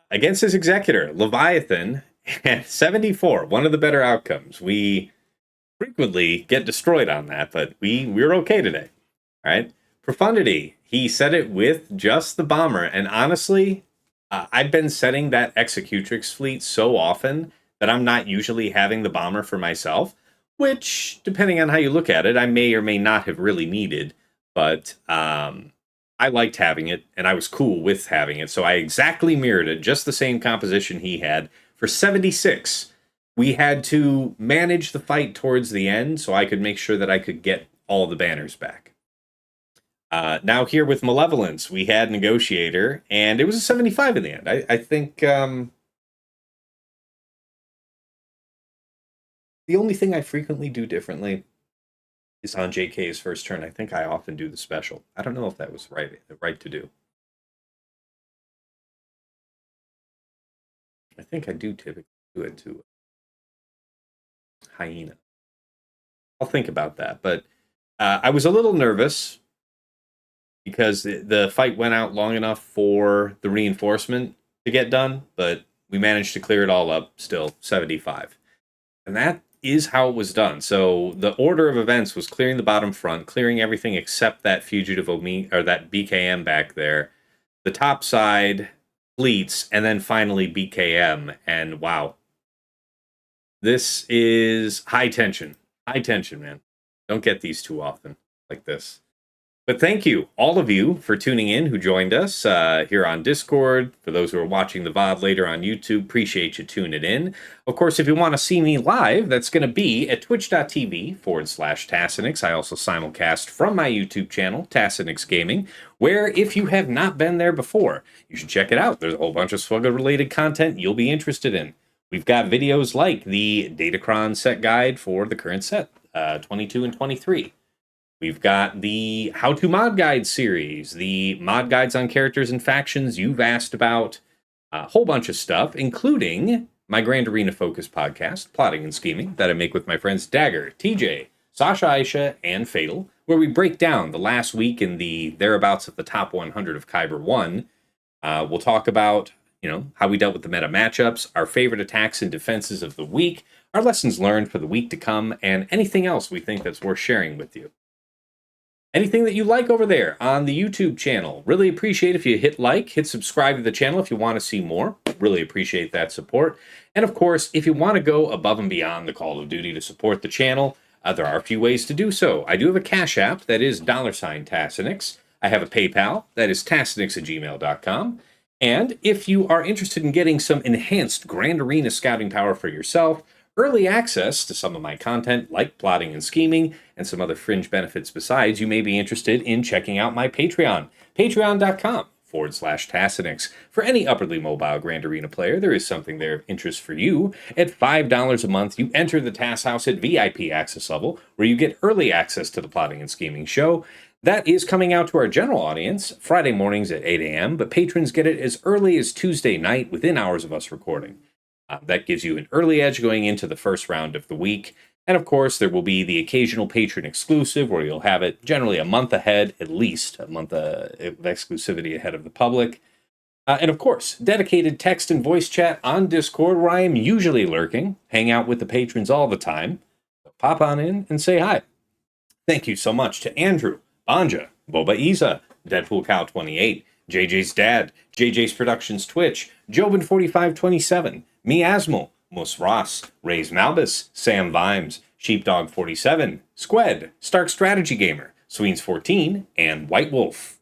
Against his Executor, Leviathan, and 74, one of the better outcomes. We frequently get destroyed on that, but we're okay today. All right. Profundity, he set it with just the bomber. And honestly, I've been setting that Executrix fleet so often that I'm not usually having the bomber for myself, which, depending on how you look at it, I may or may not have really needed. But I liked having it, and I was cool with having it. So I exactly mirrored it, just the same composition he had. For 76, we had to manage the fight towards the end so I could make sure that I could get all the banners back. Now here with Malevolence, we had Negotiator, and it was a 75 in the end. I think the only thing I frequently do differently is on JK's first turn. I think I often do the special. I don't know if that was the right to do. I think I do typically do it to Hyena. I'll think about that. But I was a little nervous because the fight went out long enough for the reinforcement to get done, but we managed to clear it all up, still 75. And that is how it was done. So the order of events was clearing the bottom front, clearing everything except that fugitive or that BKM back there, the top side, fleets, and then finally BKM. And wow, this is high tension. High tension, man. Don't get these too often like this. But thank you, all of you, for tuning in who joined us here on Discord. For those who are watching the VOD later on YouTube, appreciate you tuning in. Of course, if you want to see me live, that's going to be at twitch.tv/Tassenix. I also simulcast from my YouTube channel, Tassenix Gaming, where if you have not been there before, you should check it out. There's a whole bunch of SLKR-related content you'll be interested in. We've got videos like the Datacron set guide for the current set, 22 and 23. We've got the How to Mod Guide series, the mod guides on characters and factions you've asked about, a whole bunch of stuff, including my Grand Arena Focus podcast, Plotting and Scheming, that I make with my friends Dagger, TJ, Sasha Aisha, and Fatal, where we break down the last week in the thereabouts of the top 100 of Kyber 1. We'll talk about, how we dealt with the meta matchups, our favorite attacks and defenses of the week, our lessons learned for the week to come, and anything else we think that's worth sharing with you. Anything that you like over there on the YouTube channel. Really appreciate if you hit like, hit subscribe to the channel if you want to see more. Really appreciate that support. And of course, if you want to go above and beyond the call of duty to support the channel, there are a few ways to do so. I do have a Cash App that is $Tassenix. I have a PayPal that is tassenix@gmail.com. And if you are interested in getting some enhanced Grand Arena scouting power for yourself, early access to some of my content like Plotting and Scheming and some other fringe benefits besides, you may be interested in checking out my Patreon, patreon.com/Tassenix. For any upwardly mobile Grand Arena player, there is something there of interest for you. At $5 a month, you enter the Tass House at VIP access level, where you get early access to the Plotting and Scheming show. That is coming out to our general audience Friday mornings at 8 a.m., but patrons get it as early as Tuesday night within hours of us recording. That gives you an early edge going into the first round of the week. And of course, there will be the occasional patron exclusive where you'll have it generally a month ahead, at least a month of exclusivity ahead of the public. And of course, dedicated text and voice chat on Discord where I am usually lurking, hang out with the patrons all the time. So pop on in and say hi. Thank you so much to Andrew, Banja, Boba Isa, Deadpool Cow 28, JJ's Dad, JJ's Productions Twitch, Jobin4527, Miasmal, Mus Ross, Ray's Malbus, Sam Vimes, Sheepdog 47, Squed, Stark Strategy Gamer, Sweens 14, and White Wolf.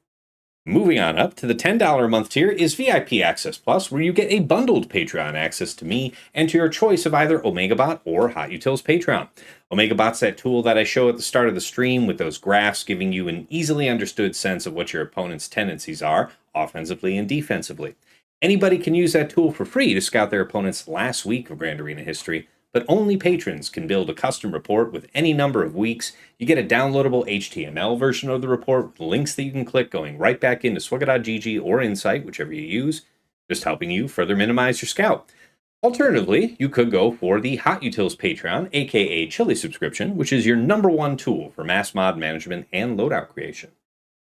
Moving on up to the $10 a month tier is VIP Access Plus, where you get a bundled Patreon access to me and to your choice of either OmegaBot or Hot Utils Patreon. OmegaBot's that tool that I show at the start of the stream with those graphs giving you an easily understood sense of what your opponent's tendencies are, offensively and defensively. Anybody can use that tool for free to scout their opponent's last week of Grand Arena history, but only patrons can build a custom report with any number of weeks. You get a downloadable HTML version of the report with links that you can click going right back into swugga.gg or Insight, whichever you use, just helping you further minimize your scout. Alternatively, you could go for the Hot Utils Patreon, aka Chili subscription, which is your #1 tool for mass mod management and loadout creation.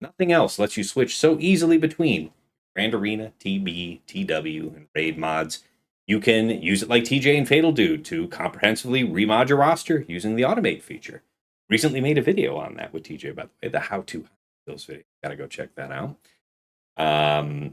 Nothing else lets you switch so easily between Grand Arena, TB, TW, and Raid mods. You can use it like TJ and Fatal Dude to comprehensively remod your roster using the Automate feature. Recently made a video on that with TJ, by the way, the how-to Utils video. Gotta go check that out.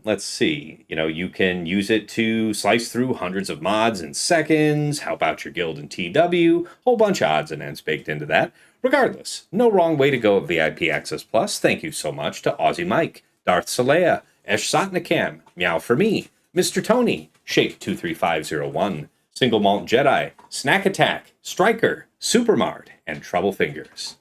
Let's see. You can use it to slice through hundreds of mods in seconds, help out your guild in TW, whole bunch of odds and ends baked into that. Regardless, no wrong way to go at VIP Access Plus. Thank you so much to Aussie Mike, Darth Salea, Esh Sotnikam, Meow for Me, Mr. Tony, Shake23501, Single Malt Jedi, Snack Attack, Striker, Supermart, and Trouble Fingers.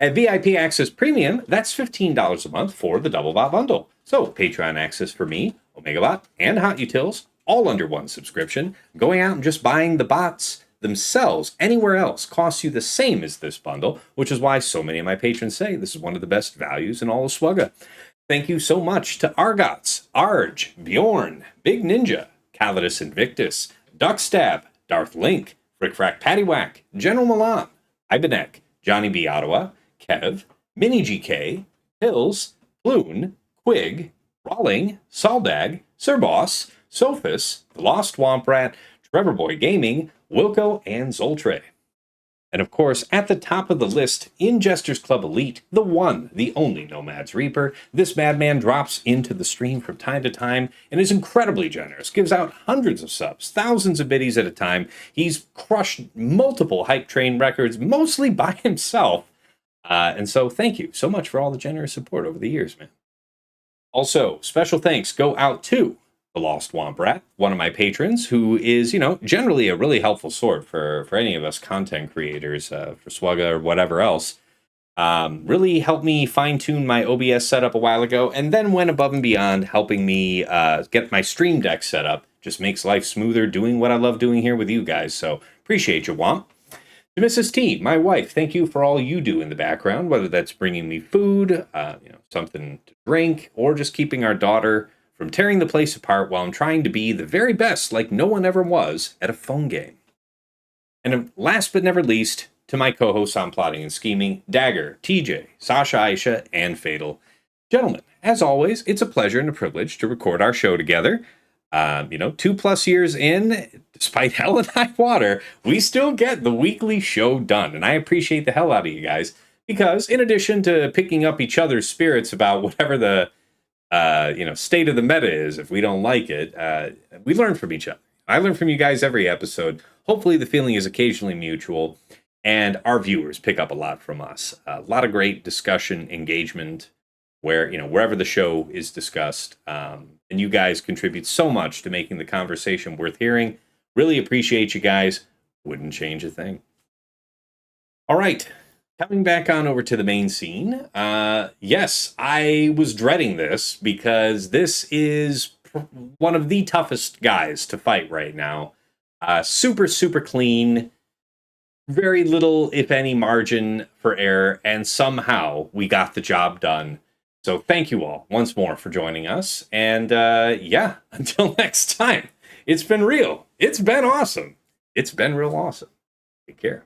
At VIP Access Premium, that's $15 a month for the Double Bot Bundle. So, Patreon access for me, OmegaBot, and Hot Utils, all under one subscription. Going out and just buying the bots themselves anywhere else costs you the same as this bundle, which is why so many of my patrons say this is one of the best values in all of Swugga. Thank you so much to Argots, Arj, Bjorn, Big Ninja, Calidus Invictus, Duckstab, Darth Link, Frickfrack Paddywhack, General Milan, Ibenek, Johnny B. Ottawa, Kev, Mini GK, Hills, Ploon, Quig, Rawling, Saldag, Sir Boss, Sophus, The Lost Womp Rat, Trevor Boy Gaming, Wilco, and Zoltre. And of course, at the top of the list, in Jester's Club Elite, the one, the only Nomad's Reaper, this madman drops into the stream from time to time and is incredibly generous, gives out hundreds of subs, thousands of biddies at a time. He's crushed multiple hype train records, mostly by himself. And so thank you so much for all the generous support over the years, man. Also, special thanks go out to The Lost Womp Rat, one of my patrons, who is, generally a really helpful sword for any of us content creators, for Swugga or whatever else. Really helped me fine-tune my OBS setup a while ago, and then went above and beyond helping me get my Stream Deck set up. Just makes life smoother doing what I love doing here with you guys, so appreciate you, Womp. To Mrs. T, my wife, thank you for all you do in the background, whether that's bringing me food, something to drink, or just keeping our daughter from tearing the place apart while I'm trying to be the very best like no one ever was at a phone game. And last but never least, to my co-hosts on Plotting and Scheming, Dagger, TJ, Sasha Aisha, and Fatal. Gentlemen, as always, it's a pleasure and a privilege to record our show together. 2+ years in, despite hell and high water, we still get the weekly show done. And I appreciate the hell out of you guys, because in addition to picking up each other's spirits about whatever the state of the meta is, if we don't like it, we learn from each other. I learn from you guys every episode. Hopefully the feeling is occasionally mutual, and our viewers pick up a lot from us. A lot of great discussion, engagement, where, wherever the show is discussed. And you guys contribute so much to making the conversation worth hearing. Really appreciate you guys. Wouldn't change a thing. All right. Coming back on over to the main scene. Yes, I was dreading this because this is one of the toughest guys to fight right now. Super, super clean. Very little, if any, margin for error. And somehow we got the job done. So thank you all once more for joining us. And until next time, it's been real. It's been awesome. It's been real awesome. Take care.